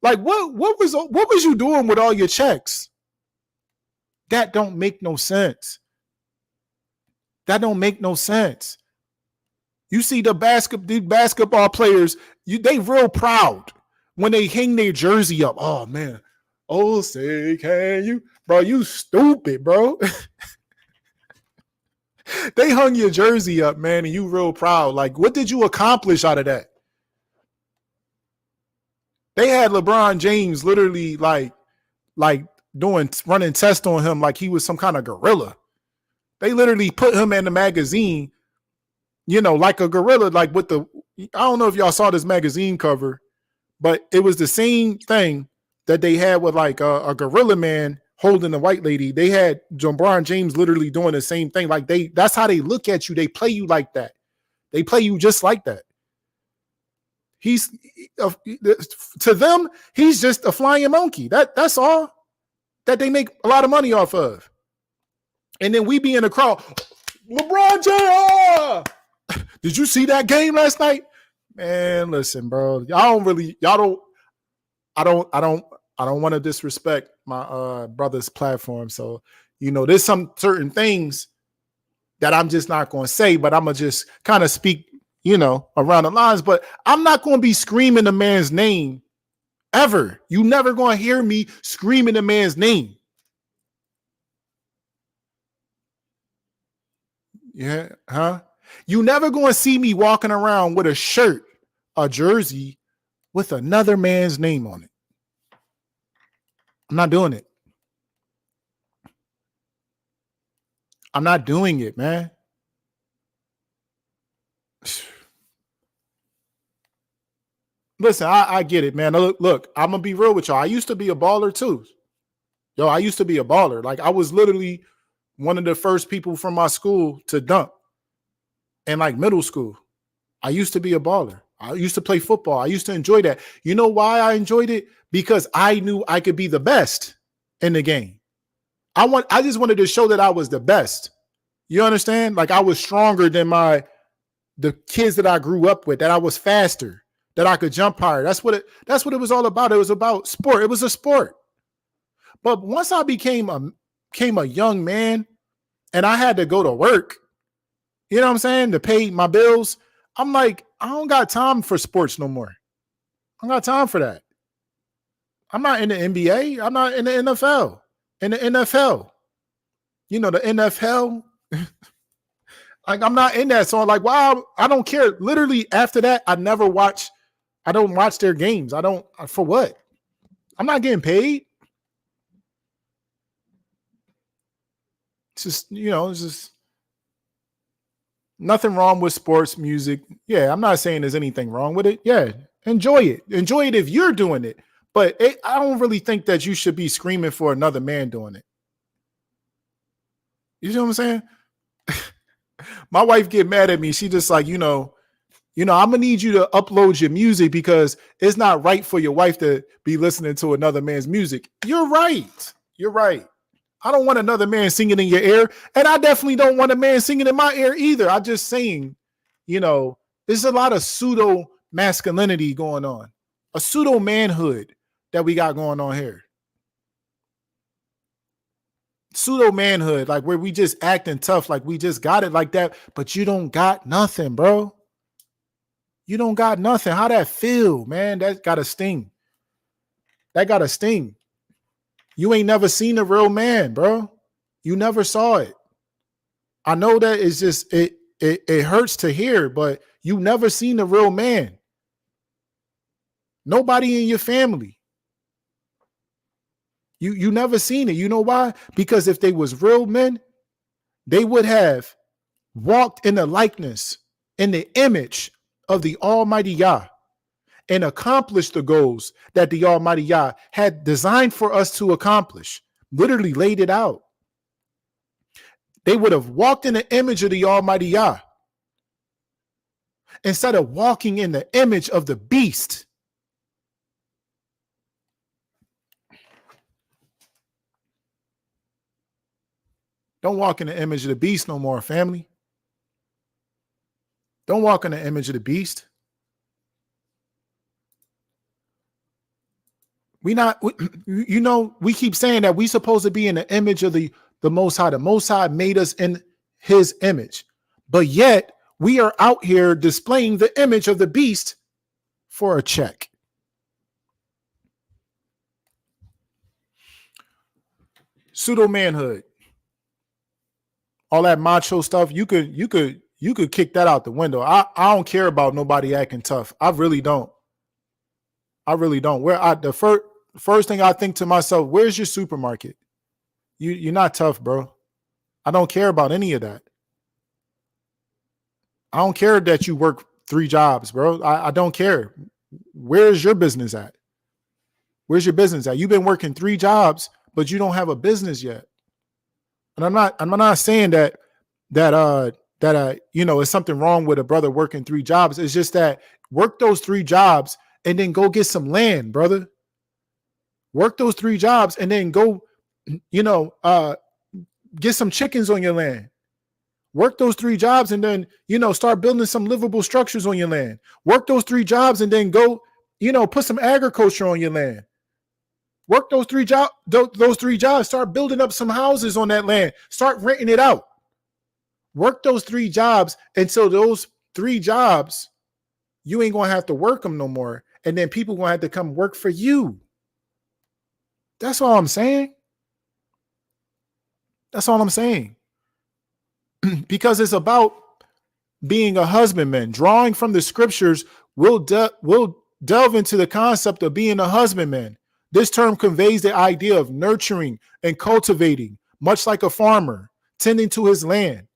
Like, what was you doing with all your checks? That don't make no sense. That don't make no sense. You see the basketball players, they real proud when they hang their jersey up. Oh man, oh say can you, bro? You stupid, bro. They hung your jersey up, man, and you real proud. Like, what did you accomplish out of that? They had LeBron James literally like running tests on him like he was some kind of gorilla. They literally put him in the magazine, like a gorilla, like with I don't know if y'all saw this magazine cover, but it was the same thing that they had with like a gorilla man holding a white lady. They had LeBron James literally doing the same thing. Like that's how they look at you. They play you like that. They play you just like that. To them, he's just a flying monkey. That's all that they make a lot of money off of. And then we be in the crowd, LeBron James. Did you see that game last night? Man, listen, bro. I don't want to disrespect my brother's platform. So, there's some certain things that I'm just not going to say, but I'm going to just kind of speak, around the lines. But I'm not going to be screaming the man's name ever. You never going to hear me screaming the man's name. Yeah, huh? You never going to see me walking around with a shirt, a jersey with another man's name on it. I'm not doing it. I'm not doing it, man. listen, I get it, man. Look, I'm gonna be real with y'all. I used to be a baller too. Yo, I used to be a baller. Like I was literally one of the first people from my school to dunk in like middle school. I used to be a baller. I used to play football. I used to enjoy that. You know why I enjoyed it? Because I knew I could be the best in the game. I just wanted to show that I was the best. You understand? Like I was stronger than the kids that I grew up with, that I was faster, that I could jump higher. That's what it was all about. It was about sport. It was a sport. But once I became a young man and I had to go to work, you know what I'm saying, to pay my bills, I'm like, I don't got time for sports no more. I don't got time for that. I'm not in the NBA. I'm not in the NFL. In the NFL, you know, the NFL, like I'm not in that. So I'm like, wow, I don't care. Literally after that, I don't watch their games. For what? I'm not getting paid. It's just, you know, it's just nothing wrong with sports music. Yeah, I'm not saying there's anything wrong with it. Yeah, enjoy it. Enjoy it if you're doing it. But I don't really think that you should be screaming for another man doing it. You know what I'm saying? My wife get mad at me. She just like, I'm gonna need you to upload your music because it's not right for your wife to be listening to another man's music. You're right. You're right. I don't want another man singing in your ear, and I definitely don't want a man singing in my ear either. I'm just saying, there's a lot of pseudo-masculinity going on, a pseudo-manhood that we got going on here. Pseudo-manhood, like where we just acting tough, like we just got it like that, but you don't got nothing, bro. You don't got nothing. How that feel, man? That got to sting. That got to sting. You ain't never seen a real man, bro. You never saw it. I know that it's just, it hurts to hear, but you never seen a real man. Nobody in your family. You never seen it. You know why? Because if they was real men, they would have walked in the likeness, in the image of the Almighty Yah, and accomplished the goals that the Almighty Yah had designed for us to accomplish. Literally laid it out. They would have walked in the image of the Almighty Yah instead of walking in the image of the beast. Don't walk in the image of the beast no more, family. Don't walk in the image of the beast. We keep saying that we supposed to be in the image of the Most High. The Most High made us in his image. But yet we are out here displaying the image of the beast for a check. Pseudo-manhood. All that macho stuff, you could kick that out the window. I don't care about nobody acting tough. I really don't. The first thing I think to myself, where's your supermarket? You're not tough, bro. I don't care about any of that. I don't care that you work 3 jobs, bro. I don't care. Where's your business at? Where's your business at? You've been working 3 jobs, but you don't have a business yet. And I'm not saying that it's something wrong with a brother working 3 jobs. It's just that work those 3 jobs and then go get some land, brother. Work those 3 jobs and then go, get some chickens on your land. Work those 3 jobs and then, start building some livable structures on your land. Work those 3 jobs and then go, put some agriculture on your land. Work those 3 jobs. Those 3 jobs. Start building up some houses on that land. Start renting it out. Work those 3 jobs until those 3 jobs, you ain't gonna have to work them no more, and then people gonna have to come work for you. That's all I'm saying. That's all I'm saying. Because it's about being a husbandman. Drawing from the scriptures, we'll delve into the concept of being a husbandman. This term conveys the idea of nurturing and cultivating, much like a farmer tending to his land.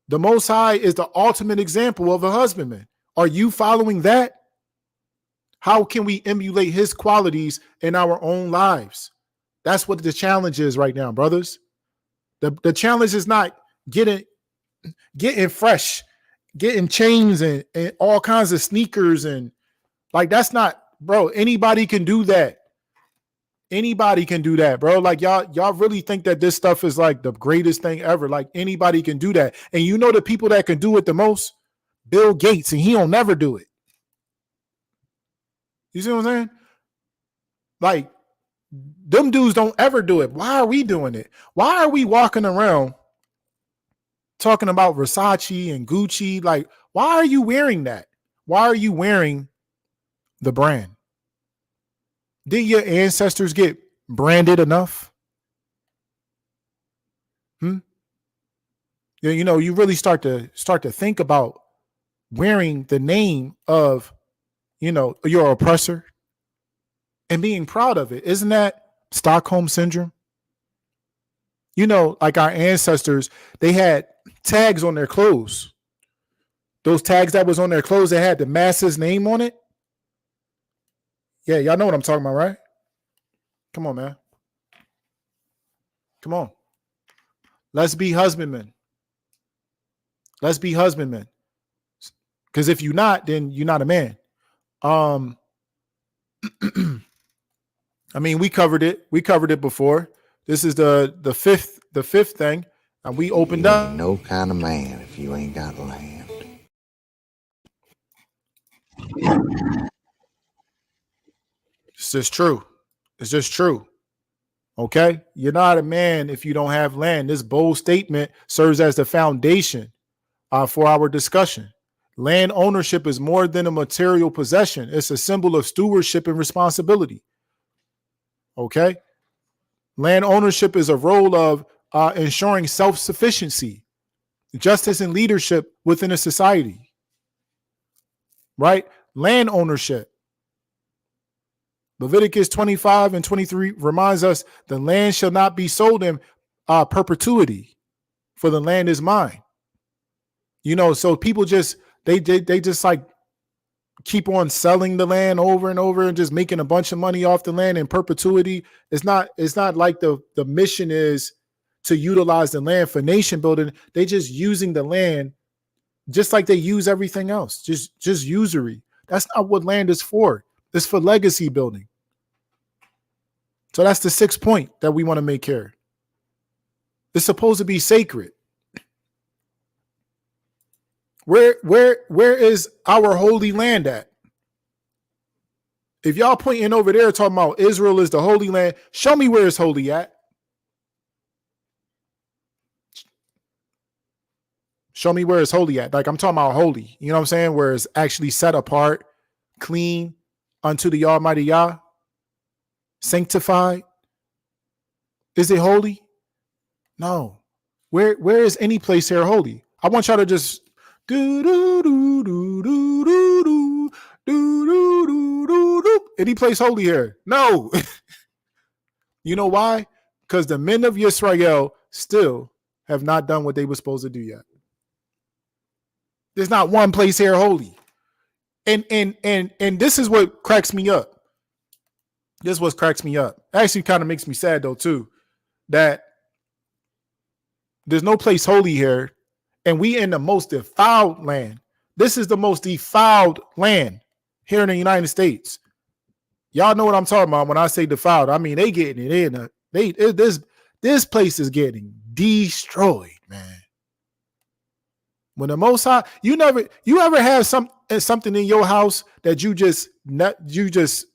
The Most High is the ultimate example of a husbandman. Are you following that? How can we emulate his qualities in our own lives? That's what the challenge is right now, brothers. The challenge is not getting fresh, getting chains and all kinds of sneakers and like that's not, bro. Anybody can do that. Anybody can do that, bro. Like y'all really think that this stuff is like the greatest thing ever. Like anybody can do that. And you know the people that can do it the most? Bill Gates, and he don't never do it. You see what I'm saying? Like them dudes don't ever do it. Why are we doing it? Why are we walking around talking about Versace and Gucci? Like, why are you wearing that? Why are you wearing the brand? Did your ancestors get branded enough? You know, you really start to think about wearing the name of, you know, your oppressor and being proud of it. Isn't that Stockholm syndrome? You know, like our ancestors, they had tags on their clothes. Those tags that was on their clothes, they had the master's name on it. Yeah, y'all know what I'm talking about, right? Come on, man. Come on. Let's be husbandmen. Let's be husbandmen. Because if you're not, then you're not a man. I mean, we covered it. We covered it before. This is the fifth thing. And we opened You up. ain't no kind of man if you ain't got land. It's just true. It's just true. Okay? You're not a man if you don't have land. This bold statement serves as the foundation for our discussion. Land ownership is more than a material possession. It's a symbol of stewardship and responsibility. Okay? Land ownership is a role of ensuring self-sufficiency, justice, and leadership within a society. Right? Land ownership. Leviticus 25 and 23 reminds us the land shall not be sold in perpetuity, for the land is mine. You know, so people just they just like keep on selling the land over and over and just making a bunch of money off the land in perpetuity. It's not like the mission is to utilize the land for nation building. They just using the land just like they use everything else, just usury. That's not what land is for. It's for legacy building. So that's the 6th point that we want to make here. It's supposed to be sacred. Where is our holy land at? If y'all pointing over there talking about Israel is the holy land, show me where it's holy at. Show me where it's holy at. Like I'm talking about holy. You know what I'm saying? Where it's actually set apart, clean unto the Almighty Yah, sanctified. Is it holy? No. Where is any place here holy? I want y'all to just do do do do do do do do do do do. Any place holy here? No. You know why? Because the men of Yisrael still have not done what they were supposed to do yet. There's not one place here holy. And this is what cracks me up. This is what cracks me up. Actually kind of makes me sad though too, that there's no place holy here, and we in the most defiled land. This is the most defiled land here in the United States. Y'all know what I'm talking about when I say defiled. I mean they getting it in. This place is getting destroyed, man. When the Most High, you ever have something in your house that you just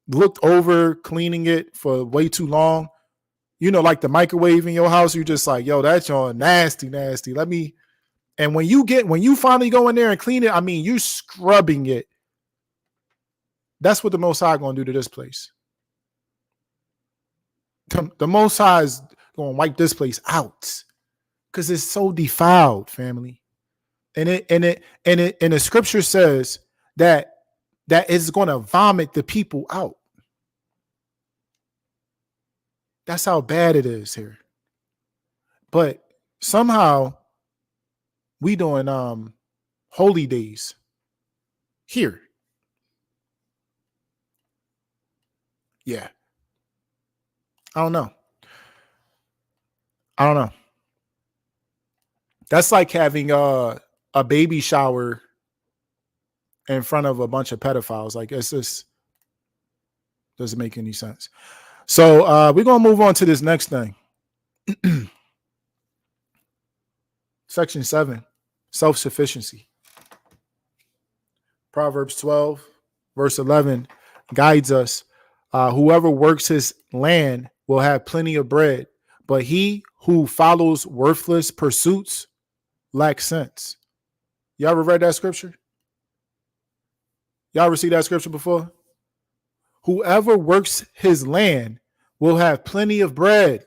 looked over cleaning it for way too long? You know, like the microwave in your house, you're just like, yo, that's on nasty. And when you finally go in there and clean it, I mean, you scrubbing it. That's what the Most High gonna do to this place. The Most High is gonna wipe this place out because it's so defiled, family. And the scripture says that it's gonna vomit the people out. That's how bad it is here. But somehow we doing holy days here. Yeah. I don't know. I don't know. That's like having a baby shower in front of a bunch of pedophiles. Like, it's just doesn't make any sense. So we're gonna move on to this next thing. Section 7, self-sufficiency. Proverbs 12, verse 11 guides us. Whoever works his land will have plenty of bread, but he who follows worthless pursuits lacks sense. Y'all ever read that scripture? Y'all ever see that scripture before? Whoever works his land will have plenty of bread,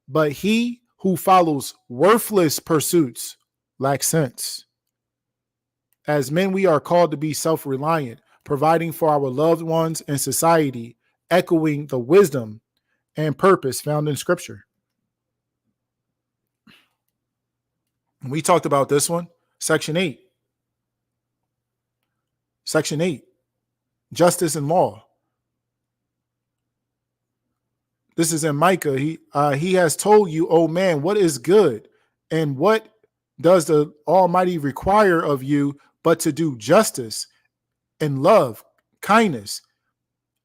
but he who follows worthless pursuits lacks sense. As men, we are called to be self-reliant, providing for our loved ones and society, echoing the wisdom and purpose found in Scripture. We talked about this one, Section 8. Section 8, justice and law. This is in Micah. He has told you, oh man, what is good, and what does the Almighty require of you but to do justice and love, kindness,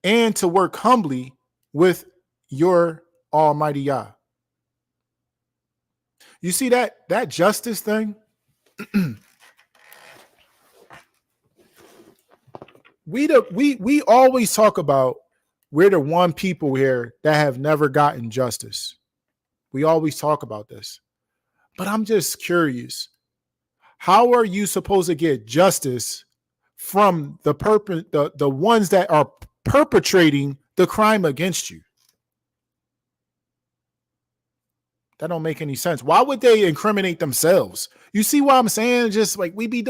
and to work humbly with your Almighty Yah. You see that justice thing? we always talk about we're the one people here that have never gotten justice. We always talk about this. But I'm just curious. How are you supposed to get justice from the ones that are perpetrating the crime against you? That don't make any sense. Why would they incriminate themselves? You see what I'm saying? Just like we be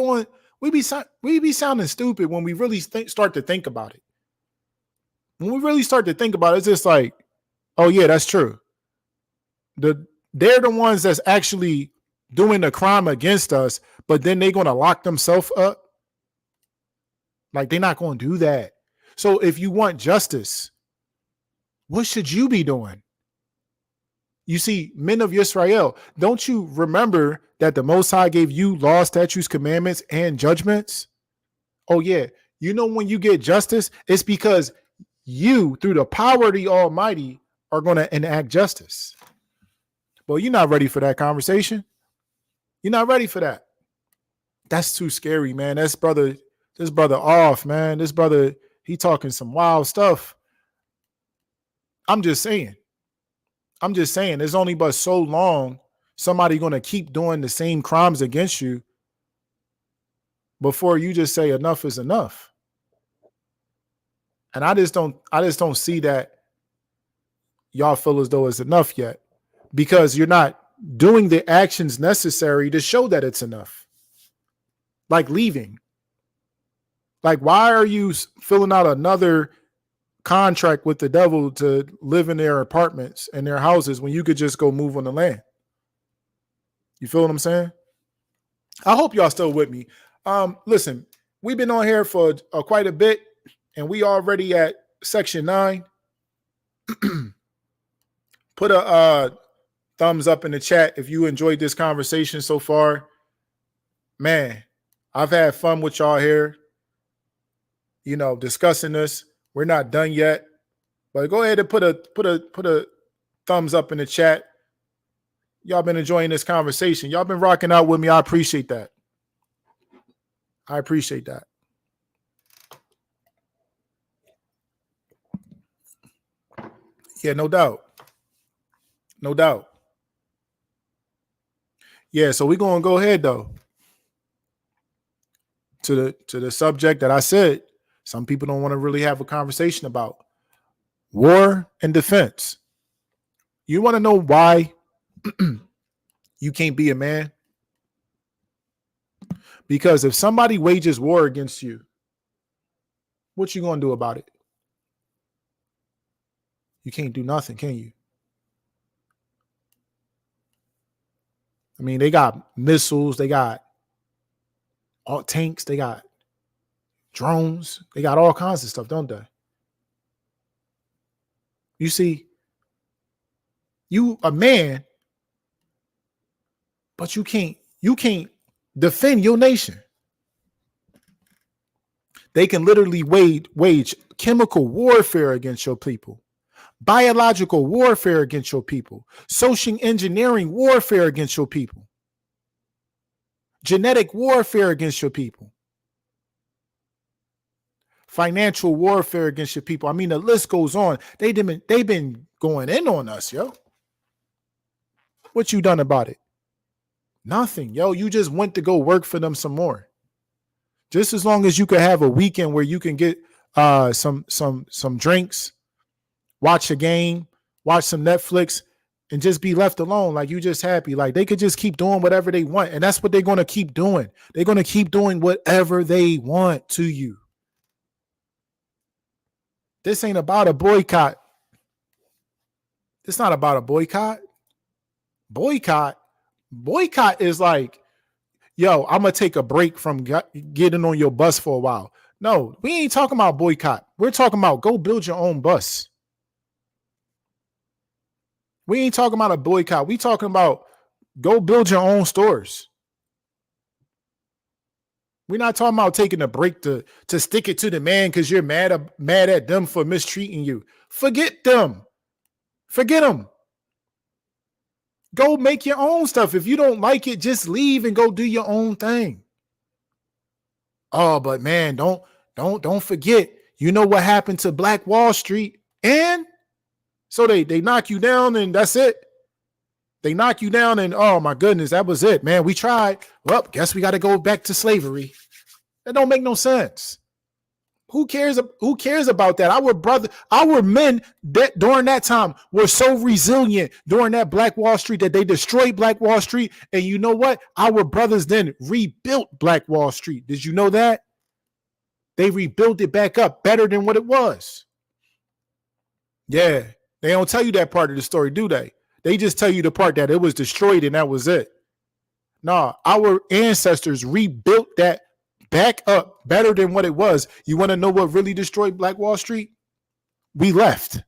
sounding stupid when we really start to think about it. When we really start to think about it, it's just like, oh yeah, that's true. They're the ones that's actually doing the crime against us, but then they're going to lock themselves up. Like, they're not going to do that. So if you want justice, what should you be doing? You see, men of Israel, don't you remember that the Most High gave you laws, statutes, commandments, and judgments? Oh yeah. You know, when you get justice, it's because you, through the power of the Almighty, are going to enact justice. Well, you're not ready for that conversation. You're not ready for that. That's too scary, man. This brother off, man. This brother, he talking some wild stuff. I'm just saying. There's only but so long somebody going to keep doing the same crimes against you before you just say enough is enough. And I just don't see that y'all feel as though it's enough yet, because you're not doing the actions necessary to show that it's enough. Like leaving. Like, why are you filling out another contract with the devil to live in their apartments and their houses when you could just go move on the land? You feel what I'm saying? I hope y'all still with me. Listen, we've been on here for quite a bit, and we already at section 9. Put a thumbs up in the chat if you enjoyed this conversation so far. Man, I've had fun with y'all here, discussing this. We're not done yet, but go ahead and put a thumbs up in the chat. Y'all been enjoying this conversation. Y'all been rocking out with me. I appreciate that. Yeah, no doubt. Yeah, so we're going to go ahead though to the subject that I said some people don't want to really have a conversation about: war and defense. You want to know why you can't be a man? Because if somebody wages war against you, what you going to do about it? You can't do nothing, can you? I mean, they got missiles, they got all tanks, they got drones, they got all kinds of stuff, don't they? You see, you a man, but you can't defend your nation. They can literally wage chemical warfare against your people, biological warfare against your people, social engineering warfare against your people, genetic warfare against your people, financial warfare against your people. I mean, the list goes on. They've been going in on us, yo. What you done about it? Nothing, yo. You just went to go work for them some more. Just as long as you could have a weekend where you can get some drinks, watch a game, watch some Netflix, and just be left alone. Like you just happy. Like they could just keep doing whatever they want. And that's what they're going to keep doing. They're going to keep doing whatever they want to you. This ain't about a boycott. It's not about a boycott. Boycott is like, yo, I'm going to take a break from getting on your bus for a while. No, we ain't talking about boycott. We're talking about go build your own bus. We ain't talking about a boycott. We talking about go build your own stores. We're not talking about taking a break to stick it to the man because you're mad at them for mistreating you. Forget them. Forget them. Go make your own stuff. If you don't like it, just leave and go do your own thing. Oh, but man, don't forget. You know what happened to Black Wall Street? And so they knock you down and that's it. They knock you down and oh my goodness, that was it, man. We tried. Well, guess we got to go back to slavery. That don't make no sense. Who cares about that? Our men that during that time were so resilient during that Black Wall Street that they destroyed Black Wall Street. And you know what? Our brothers then rebuilt Black Wall Street. Did you know that? They rebuilt it back up better than what it was. Yeah. They don't tell you that part of the story, do they? They just tell you the part that it was destroyed and that was it. No, our ancestors rebuilt that back up better than what it was. You want to know what really destroyed Black Wall Street? We left.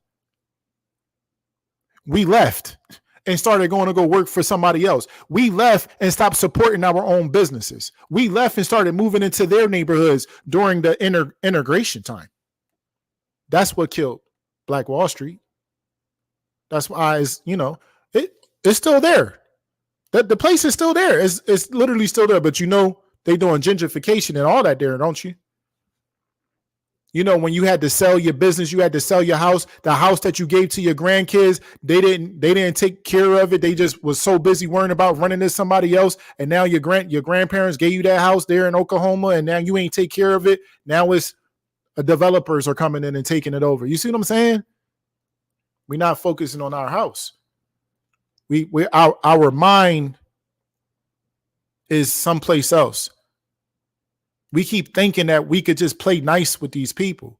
We left and started going to go work for somebody else. We left and stopped supporting our own businesses. We left and started moving into their neighborhoods during the integration time. That's what killed Black Wall Street. That's why it's still there. The place is still there. It's literally still there. But you know, they doing gentrification and all that there, don't you? You know, when you had to sell your business, you had to sell your house, the house that you gave to your grandkids, they didn't take care of it. They just was so busy worrying about running to somebody else. And now your grandparents gave you that house there in Oklahoma, and now you ain't take care of it. Now it's developers are coming in and taking it over. You see what I'm saying? We're not focusing on our house. Our mind is someplace else. We keep thinking that we could just play nice with these people.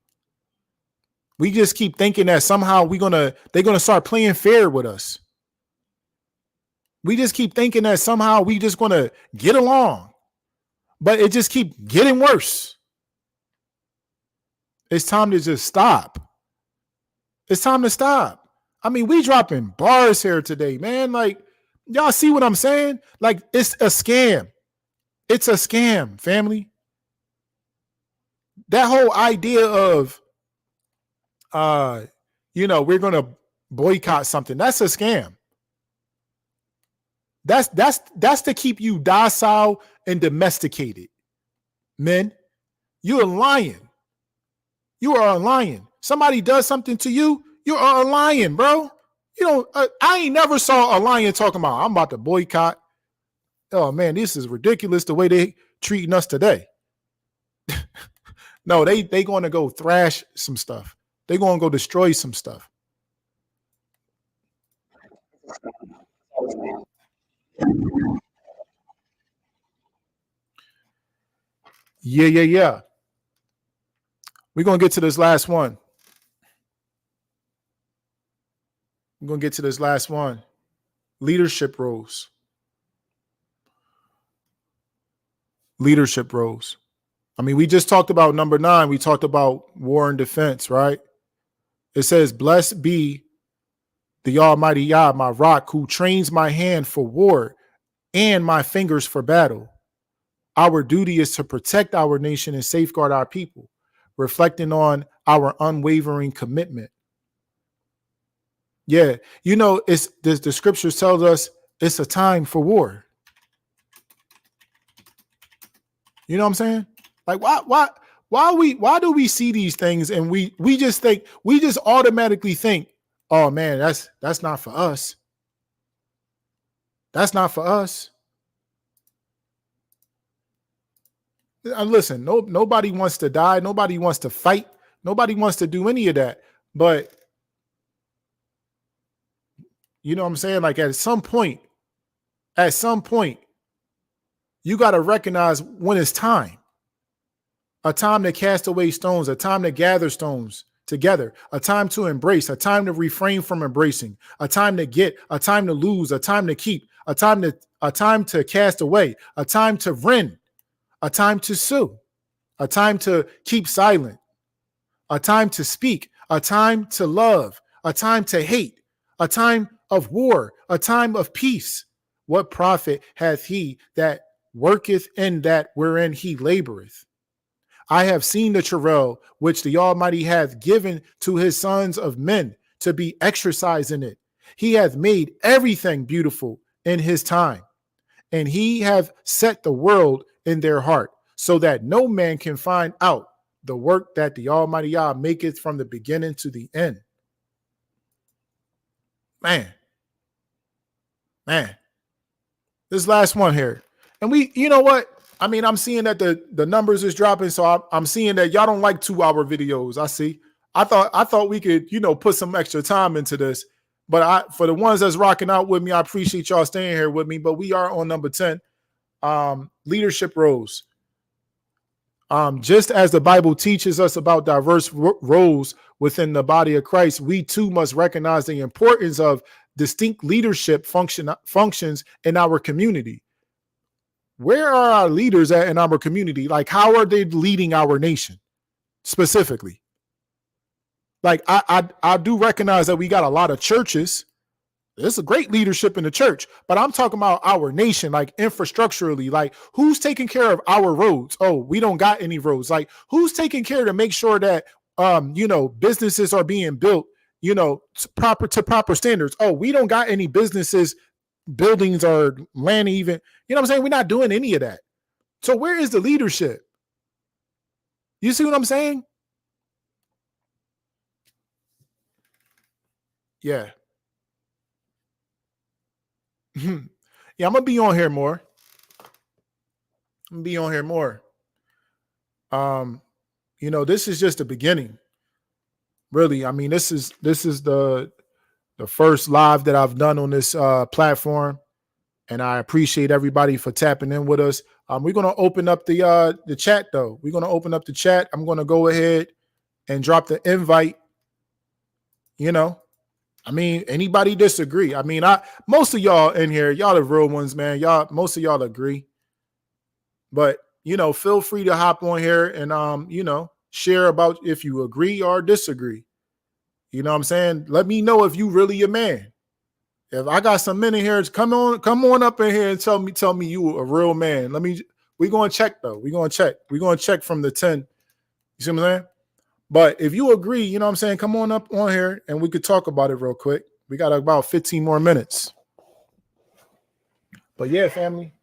We just keep thinking that somehow they're gonna start playing fair with us. We just keep thinking that somehow we just gonna get along, but it just keep getting worse. It's time to just stop. It's time to stop. I mean, we dropping bars here today, man. Like, y'all see what I'm saying? Like, it's a scam. It's a scam, family. That whole idea of, we're going to boycott something. That's a scam. That's to keep you docile and domesticated. Men, you're lying. You are lying. Somebody does something to you, you are a lion, bro. You know, I ain't never saw a lion talking about, I'm about to boycott. Oh, man, this is ridiculous the way they treating us today. No, they going to go thrash some stuff. They going to go destroy some stuff. Yeah. We're going to get to this last one. Leadership roles. I mean, we just talked about number 9. We talked about war and defense, right? It says, blessed be the Almighty Yah, my rock, who trains my hand for war and my fingers for battle. Our duty is to protect our nation and safeguard our people, reflecting on our unwavering commitment. Yeah, you know, it's the scriptures tells us it's a time for war. You know what I'm saying? Like, why do we see these things and we just automatically think, oh man, that's not for us. That's not for us. Listen, nobody wants to die. Nobody wants to fight. Nobody wants to do any of that. But you know what I'm saying? Like at some point, you got to recognize when it's time. A time to cast away stones, a time to gather stones together, a time to embrace, a time to refrain from embracing, a time to get, a time to lose, a time to keep, a time to cast away, a time to rend, a time to sue, a time to keep silent, a time to speak, a time to love, a time to hate, a time of war, a time of peace. What profit hath he that worketh in that wherein he laboreth? I have seen the travail which the Almighty hath given to his sons of men to be exercised in it. He hath made everything beautiful in his time, and he hath set the world in their heart, so that no man can find out the work that the Almighty Yah maketh from the beginning to the end. Man, this last one here. And you know what? I mean, I'm seeing that the numbers is dropping, so I'm seeing that y'all don't like 2-hour videos. I see. I thought we could, put some extra time into this. But for the ones that's rocking out with me, I appreciate y'all staying here with me. But we are on number 10, leadership roles. Just as the Bible teaches us about diverse roles within the body of Christ, we too must recognize the importance of distinct leadership functions in our community. Where are our leaders at in our community? Like, how are they leading our nation specifically? Like, I do recognize that we got a lot of churches. There's a great leadership in the church, but I'm talking about our nation, like infrastructurally, like who's taking care of our roads? Oh, we don't got any roads. Like, who's taking care to make sure that, businesses are being built, to proper standards? Oh, we don't got any businesses, buildings or land even, you know what I'm saying? We're not doing any of that. So where is the leadership? You see what I'm saying? Yeah. Yeah, I'm gonna be on here more. This is just the beginning. Really, I mean, this is the first live that I've done on this platform. And I appreciate everybody for tapping in with us. We're going to open up the chat, though. We're going to open up the chat. I'm going to go ahead and drop the invite. I mean, anybody disagree? I mean, most of y'all in here, y'all the real ones, man. Most of y'all agree. But, feel free to hop on here and, share about if you agree or disagree. You know what I'm saying? Let me know if you really a man. If I got some men in here, come on up in here and tell me you a real man. We're going to check though. We're going to check from the 10. You see what I'm saying? But if you agree, you know what I'm saying? Come on up on here and we could talk about it real quick. We got about 15 more minutes. But yeah, family,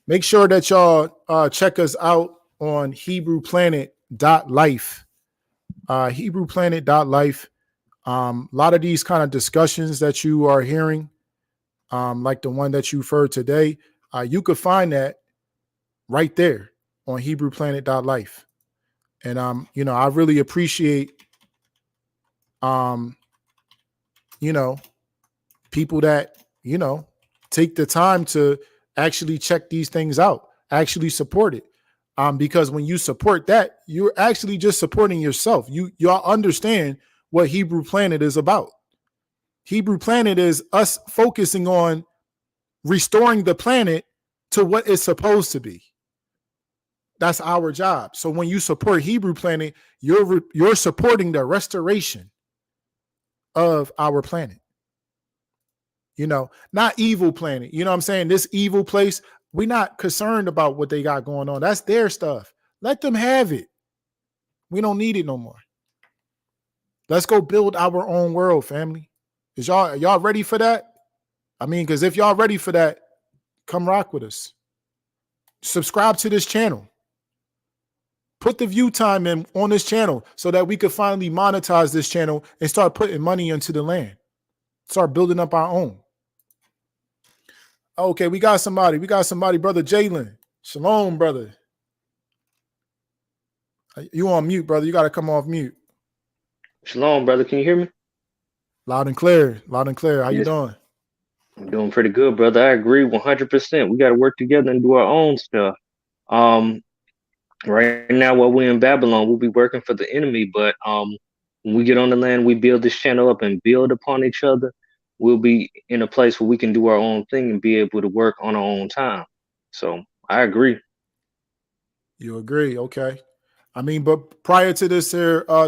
make sure that y'all check us out on HebrewPlanet.life. HebrewPlanet.life. A lot of these kind of discussions that you are hearing, like the one that you've heard today, you could find that right there on HebrewPlanet.life. And, I really appreciate, people that, take the time to actually check these things out, actually support it. Because when you support that, you're actually just supporting yourself. Y'all understand what Hebrew Planet is about. Hebrew Planet is us focusing on restoring the planet to what it's supposed to be. That's our job. So when you support Hebrew Planet, you're supporting the restoration of our planet. You know, not evil planet. You know what I'm saying? This evil place, we're not concerned about what they got going on. That's their stuff. Let them have it. We don't need it no more. Let's go build our own world, family. Are y'all ready for that? I mean, because if y'all ready for that, come rock with us. Subscribe to this channel. Put the view time in on this channel so that we could finally monetize this channel and start putting money into the land. Start building up our own. Okay, we got somebody. Brother Jalen. Shalom, brother. You on mute, brother. You got to come off mute. Shalom, brother. Can you hear me? Loud and clear. Loud and clear. How you doing? I'm doing pretty good, brother. I agree 100%. We got to work together and do our own stuff. Right now, while we're in Babylon, we'll be working for the enemy. But when we get on the land, we build this channel up and build upon each other. We'll be in a place where we can do our own thing and be able to work on our own time. So I agree. You agree? Okay. I mean, but prior to this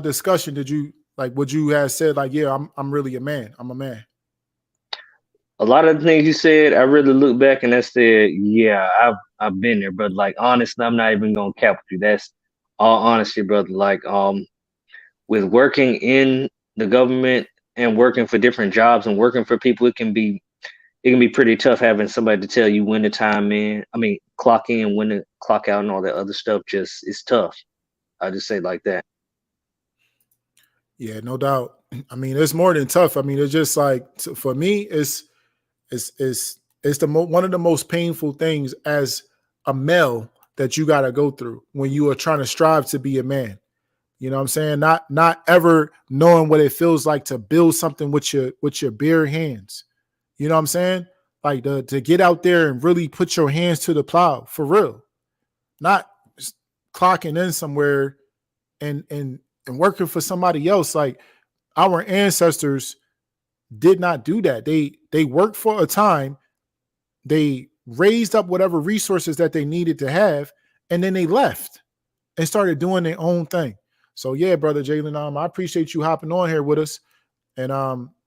discussion, did you would you have said yeah, I'm really a man. I'm a man. A lot of the things you said, I really look back and I said, yeah, I've been there, but honestly, I'm not even gonna cap with you. That's all honesty, brother. With working in the government and working for different jobs and working for people, it can be pretty tough having somebody to tell you when to clock in, when to clock out, and all that other stuff. It's tough. I just say it like that. Yeah, no doubt. I mean, it's more than tough. I mean, it's just for me, it's one of the most painful things as a male that you got to go through when you are trying to strive to be a man. You know what I'm saying? Not ever knowing what it feels like to build something with your bare hands. You know what I'm saying? To get out there and really put your hands to the plow for real. Not clocking in somewhere and working for somebody else. Our ancestors did not do that. They worked for a time. They raised up whatever resources that they needed to have, and then they left and started doing their own thing. So yeah, brother Jalen, I appreciate you hopping on here with us. And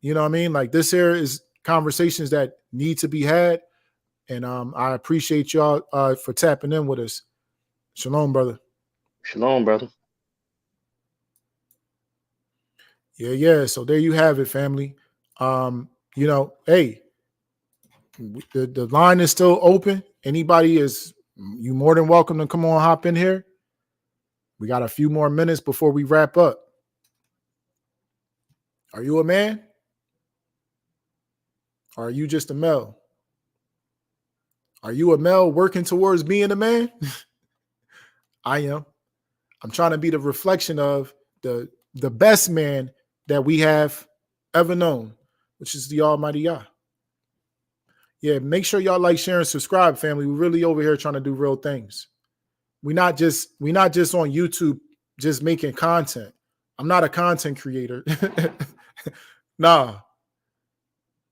you know what I mean? This here is conversations that need to be had. And I appreciate y'all for tapping in with us. Shalom, brother. Shalom, brother. Yeah. So there you have it, family. Hey, the line is still open. You more than welcome to come on, hop in here. We got a few more minutes before we wrap up. Are you a man? Or are you just a male? Are you a male working towards being a man? I am. I'm trying to be the reflection of the best man that we have ever known, which is the Almighty Yah. Yeah, make sure y'all like, share, and subscribe, family. We're really over here trying to do real things. We're not just on YouTube just making content. I'm not a content creator. No,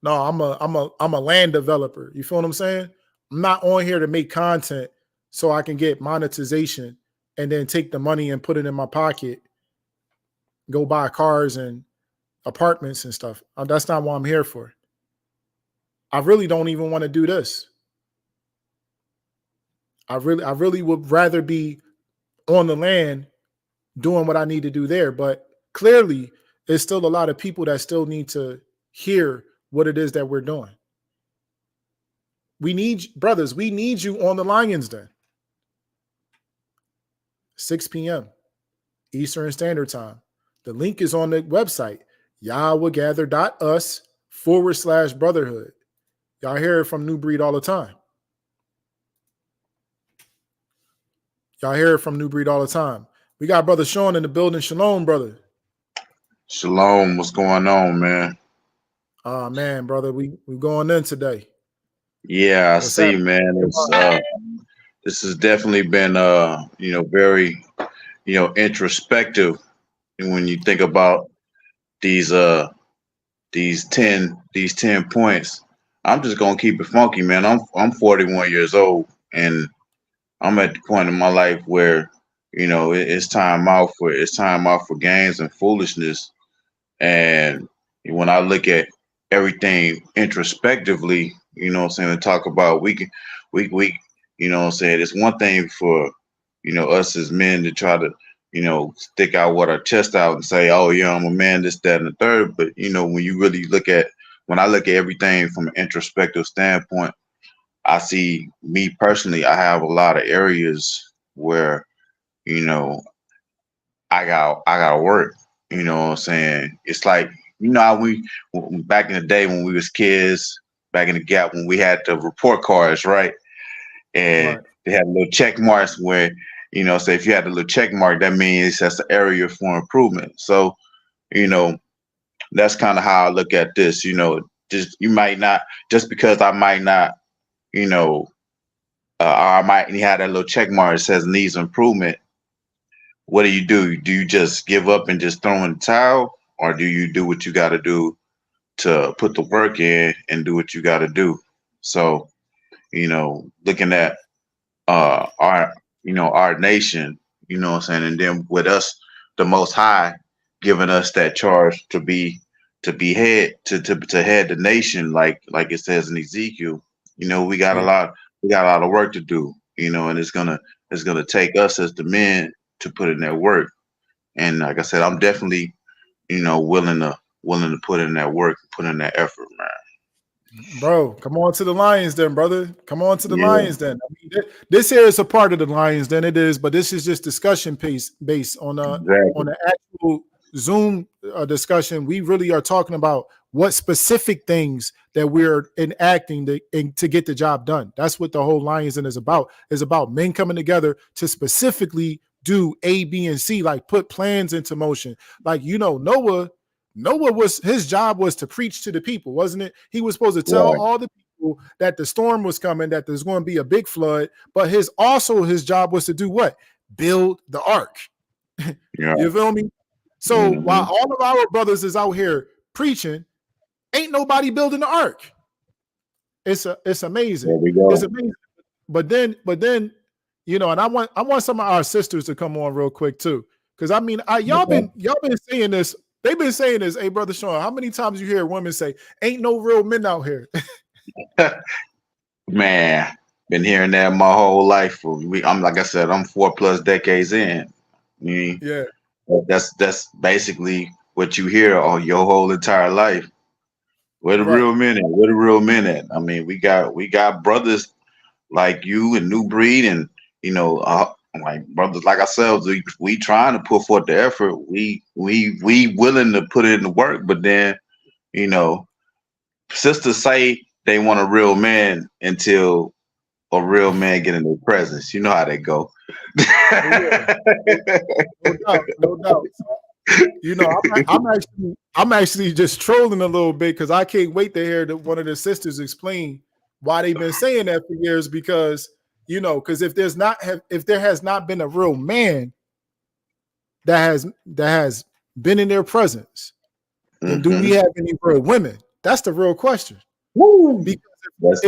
I'm a land developer. You feel what I'm saying? I'm not on here to make content so I can get monetization and then take the money and put it in my pocket, go buy cars and apartments and stuff. That's not what I'm here for. I really don't even want to do this. I really would rather be on the land doing what I need to do there. But clearly, there's still a lot of people that still need to hear what it is that we're doing. We need you on the Lions Den. 6 p.m. Eastern Standard Time. The link is on the website, yahwehgather.us/brotherhood. Y'all hear it from New Breed all the time. We got Brother Sean in the building. Shalom, brother. Shalom. What's going on, man? Oh, man, brother. We going in today. Yeah, I see, man. This has definitely been very introspective when you think about these 10 points. I'm just gonna keep it funky, man. I'm 41 years old, and I'm at the point in my life where, it's time out for games and foolishness. And when I look at everything introspectively, and talk about we, it's one thing for, us as men to try to, stick out what our chest out and say, oh yeah, I'm a man, this, that, and the third. But when you really when I look at everything from an introspective standpoint, I see me personally, I have a lot of areas where, you know, I gotta work. You know what I'm saying? It's like, how back in the day when we was kids, back in the gap when we had the report cards, right? And Right. they had little check marks where, say if you had a little check mark, that means that's the area for improvement. So, you know, that's kind of how I look at this. Just you might not, just because I might not, you know, or I might have that little check mark that says needs improvement. What do? Do you just give up and just throw in the towel, or do you do what you got to do to put the work in and do what you got to do? So, looking at our nation, what I'm saying, and then with us, the Most High giving us that charge to head to head the nation, like it says in Ezekiel. We got a lot of work to do. And it's gonna take us as the men to put in that work. And like I said, I'm definitely willing to put in that work, put in that effort, man. Bro, come on to the Lions then, brother. Come on to the Yeah. Lions then. I mean, this here is a part of the Lions then it is, but this is just discussion piece based on Exactly. the actual Zoom discussion. We really are talking about what specific things that we're enacting to get the job done. That's what the whole Lions Den is about. It's about men coming together to specifically do A, B, and C, like put plans into motion. Like, Noah was, his job was to preach to the people, wasn't it? He was supposed to tell Right. all the people that the storm was coming, that there's going to be a big flood, but his job was to do what? Build the ark. Yeah. You feel me? So while all of our brothers is out here preaching, ain't nobody building the ark. It's amazing. There we go. It's amazing. But then, and I want some of our sisters to come on real quick too. Because I mean, y'all been saying this. They've been saying this. Hey, brother Sean, how many times you hear women say, "Ain't no real men out here"? Man, been hearing that my whole life. I'm like I said, I'm 4+ decades in. Yeah, That's basically what you hear all your whole entire life. Where the right. real men at? Where the real men at? I mean, we got brothers like you and New Breed, and like brothers like ourselves. We trying to put forth the effort. We willing to put in the work, but then sisters say they want a real man until a real man get in their presence. You know how they go. No doubt. I'm actually just trolling a little bit because I can't wait to hear one of the sisters explain why they've been saying that for years. Because because if there has not been a real man that has been in their presence, then do we have any real women? That's the real question. Because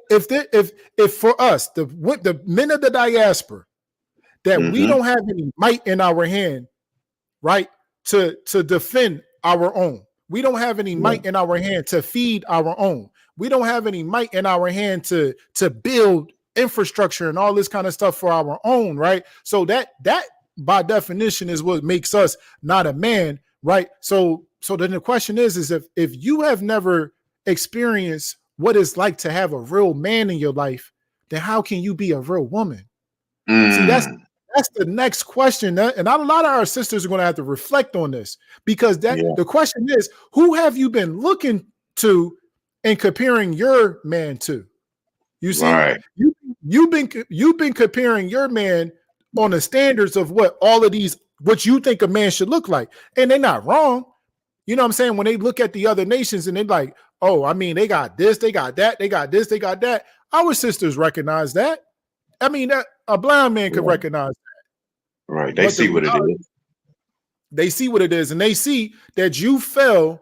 if for us, the men of the diaspora, that we don't have any might in our hand, right, to defend our own. We don't have any might in our hand to feed our own. We don't have any might in our hand to build infrastructure and all this kind of stuff for our own, right? So that by definition is what makes us not a man, right? So then the question is if you have never experienced what it's like to have a real man in your life, then how can you be a real woman? See, that's the next question, and a lot of our sisters are going to have to reflect on this, because the question is, who have you been looking to and comparing your man to? You see, right. you've been comparing your man on the standards of what you think a man should look like, and they're not wrong. You know what I'm saying? When they look at the other nations and they're like, oh, I mean, they got this, they got that, they got this, they got that. Our sisters recognize that. I mean, that a blind man could recognize that. Right. They see what it is. They see what it is, and they see that you fell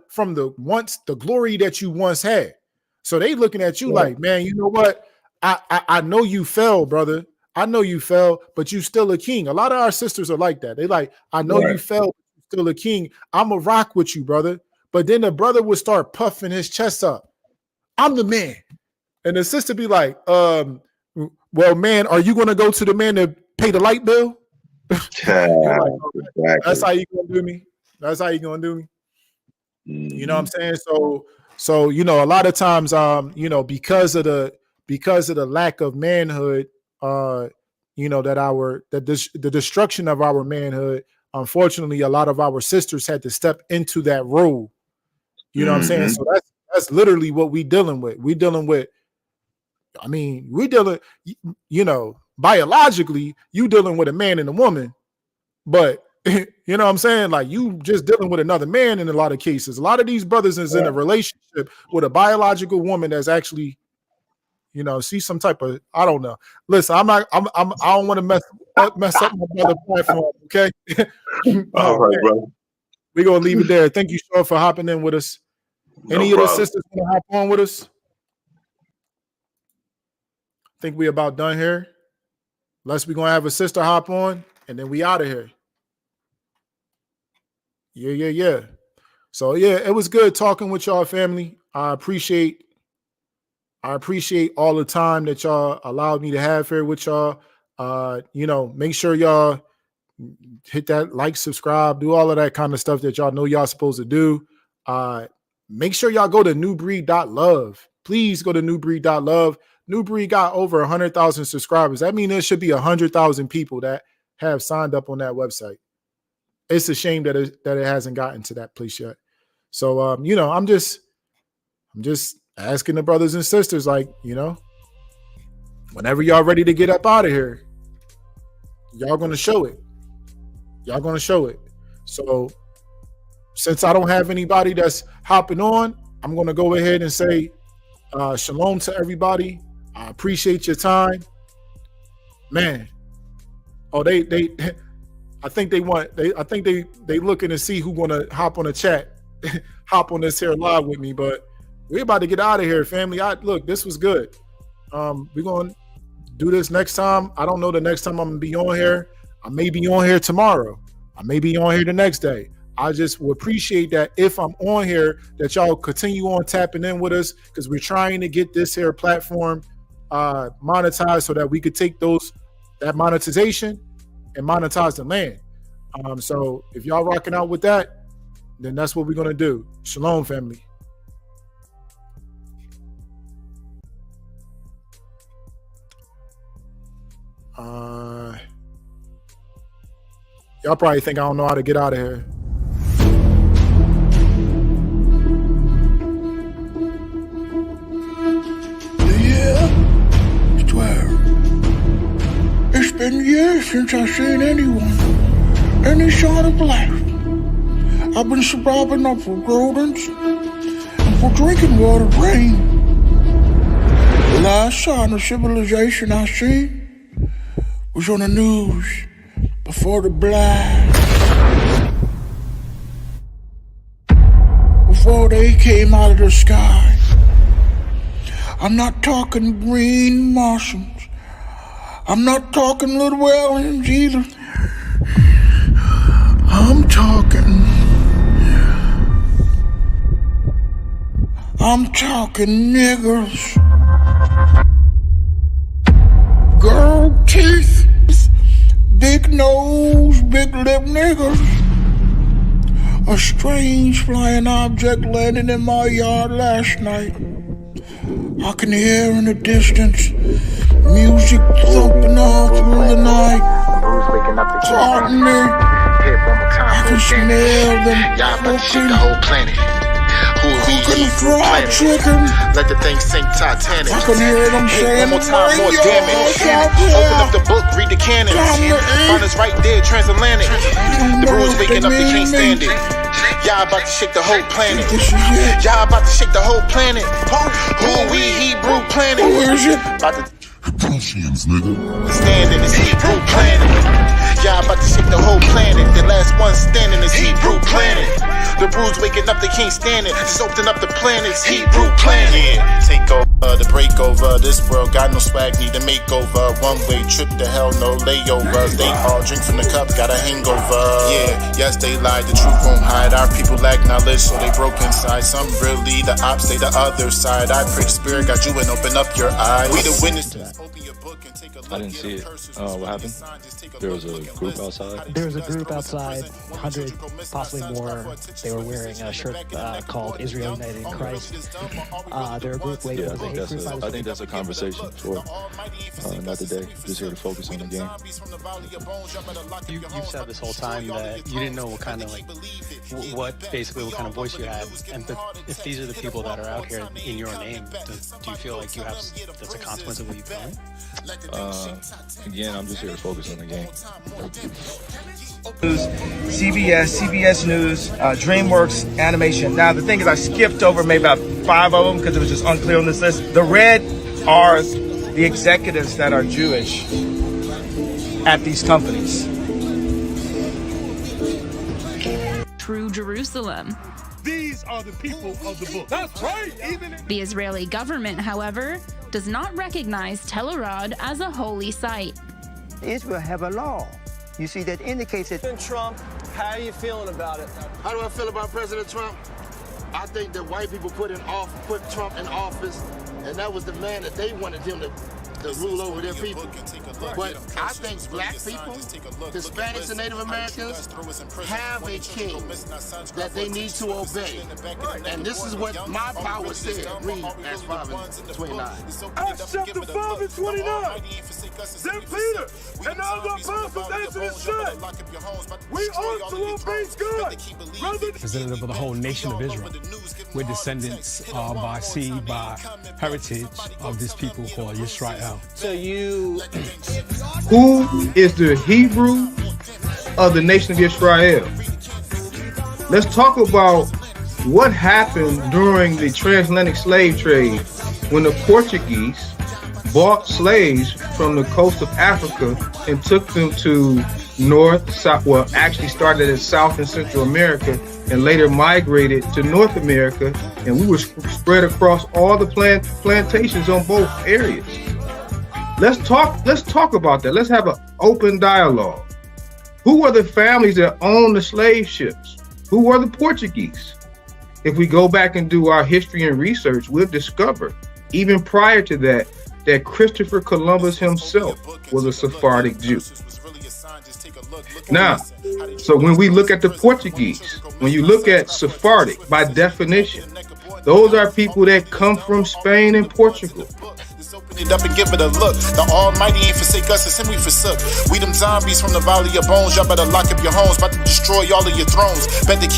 from the glory that you once had. So they looking at you like, man, you know what? I know you fell, brother. I know you fell, but you still a king. A lot of our sisters are like that. They like, I know you fell, but you still a king. I'm a rock with you, brother. But then the brother would start puffing his chest up. I'm the man. And the sister be like, well, man, are you going to go to the man to pay the light bill? Like, okay, that's how you going to do me. That's how you going to do me. You know what I'm saying? So, you know, a lot of times, you know, because of the lack of manhood, you know, the destruction of our manhood, unfortunately, a lot of our sisters had to step into that role. You know what I'm saying? So that's literally what we dealing with. We dealing with, I mean, you know, biologically, you dealing with a man and a woman, but you know what I'm saying? Like, you just dealing with another man in a lot of cases. A lot of these brothers is in a relationship with a biological woman that's actually, you know, see some type of, I don't know. Listen, I don't want to mess up my brother platform, okay? All right, brother. We're gonna leave it there. Thank you, Sean, for hopping in with us. Any of the sisters want to hop on with us? I think we about done here. Unless we're gonna have a sister hop on and then we out of here. Yeah. So yeah, it was good talking with y'all, family. I appreciate all the time that y'all allowed me to have here with y'all. You know, make sure y'all hit that like, subscribe, do all of that kind of stuff that y'all know y'all supposed to do. Make sure y'all go to newbreed.love. Please go to newbreed.love. New Breed got over 100,000 subscribers. That means there should be 100,000 people that have signed up on that website. It's a shame that it hasn't gotten to that place yet. So, you know, I'm just asking the brothers and sisters, like, you know, whenever y'all ready to get up out of here, y'all going to show it. Y'all going to show it. So since I don't have anybody that's hopping on, I'm going to go ahead and say shalom to everybody. I appreciate your time, man. Oh, I think they looking to see who's going to hop on the chat, hop on this here live with me, but we're about to get out of here, family. Look, this was good. We're going to do this next time. I don't know the next time I'm going to be on here. I may be on here tomorrow. I may be on here the next day. I just would appreciate that if I'm on here, that y'all continue on tapping in with us, because we're trying to get this here platform monetized so that we could take that monetization and monetize the land. So if y'all rocking out with that, then that's what we're going to do. Shalom, family. Y'all probably think I don't know how to get out of here. It's been years since I've seen anyone, any sign of life. I've been surviving off of rodents and for drinking water rain. The last sign of civilization I seen was on the news before the blast. Before they came out of the sky. I'm not talking green Martians. I'm not talking little aliens either. I'm talking niggers. Girl teeth, big nose, big lip niggers. A strange flying object landed in my yard last night. I can hear in the distance music thumping all through the night. Pardon me, I can smell them cooking. Cooking fried chicken. Let the thing sink Titanic. I can hear them saying, one more time, more damage. Open up the book, read the canon. Find us right there, transatlantic. The rules waking up, they can't stand it. Y'all about to shake the whole planet. Y'all about to shake the whole planet. Who are we, Hebrew planet? Who is it? About to Prussians, nigga. stand in this Hebrew planet. Y'all about to shake the whole planet. The last one standing is Hebrew planet. The brew's waking up, they can't stand it. Just open up the planets, Hebrew planet. Yeah, take makeover, the breakover. This world got no swag, need a makeover. One way trip to hell, no layovers. They all drink from the cup, got a hangover. Yeah, yes, they lied, the truth won't hide. Our people lack knowledge, so they broke inside. Some really, the ops, they the other side. I pray the spirit got you and open up your eyes. We the witnesses. Open your book and take a look. I didn't see it. What happened? There was a group outside? There was a group outside, 100, possibly more. They were wearing a shirt called Israel United in Christ. They're a group labeled as a hate group. I think that's a conversation for another day. Just here to focus on the game. You've said this whole time that you didn't know what kind of what kind of voice you had, and if these are the people that are out here in your name, do you feel like that's a consequence of what you've done? Again, I'm just here to focus on the game. News, CBS News, DreamWorks Animation. Now, the thing is, I skipped over maybe about 5 of them because it was just unclear on this list. The red are the executives that are Jewish at these companies. True Jerusalem. These are the people of the book. That's right. The Israeli government, however, does not recognize Tel Arad as a holy site. Israel have a law, you see, that indicates that. Trump, how are you feeling about it? How do I feel about President Trump? I think that white people put Trump in office, and that was the man that they wanted him to rule over their people. But I think black people, Hispanics and Native Americans have a king that they need to obey. And this is what my power said. Read Acts 5:29. Acts chapter 5 and 29. Then Peter and all the apostles answered and said, we ought to obey God. Representative of the whole nation of Israel. We're descendants by seed, by heritage of this people called Yisrael. So you... Who is the Hebrew of the nation of Israel? Let's talk about what happened during the transatlantic slave trade when the Portuguese bought slaves from the coast of Africa and took them to North, South, well, actually started in South and Central America and later migrated to North America, and we were spread across all the plantations on both areas. Let's talk about that. Let's have an open dialogue. Who were the families that owned the slave ships? Who were the Portuguese? If we go back and do our history and research, we'll discover, even prior to that, that Christopher Columbus himself was a Sephardic Jew. Now, so when we look at the Portuguese, when you look at Sephardic, by definition, those are people that come from Spain and Portugal. Open it up and give it a look. The Almighty ain't forsake us, it's him we forsook. We them zombies from the valley of bones. Y'all better lock up your homes, about to destroy all of your thrones. Bet the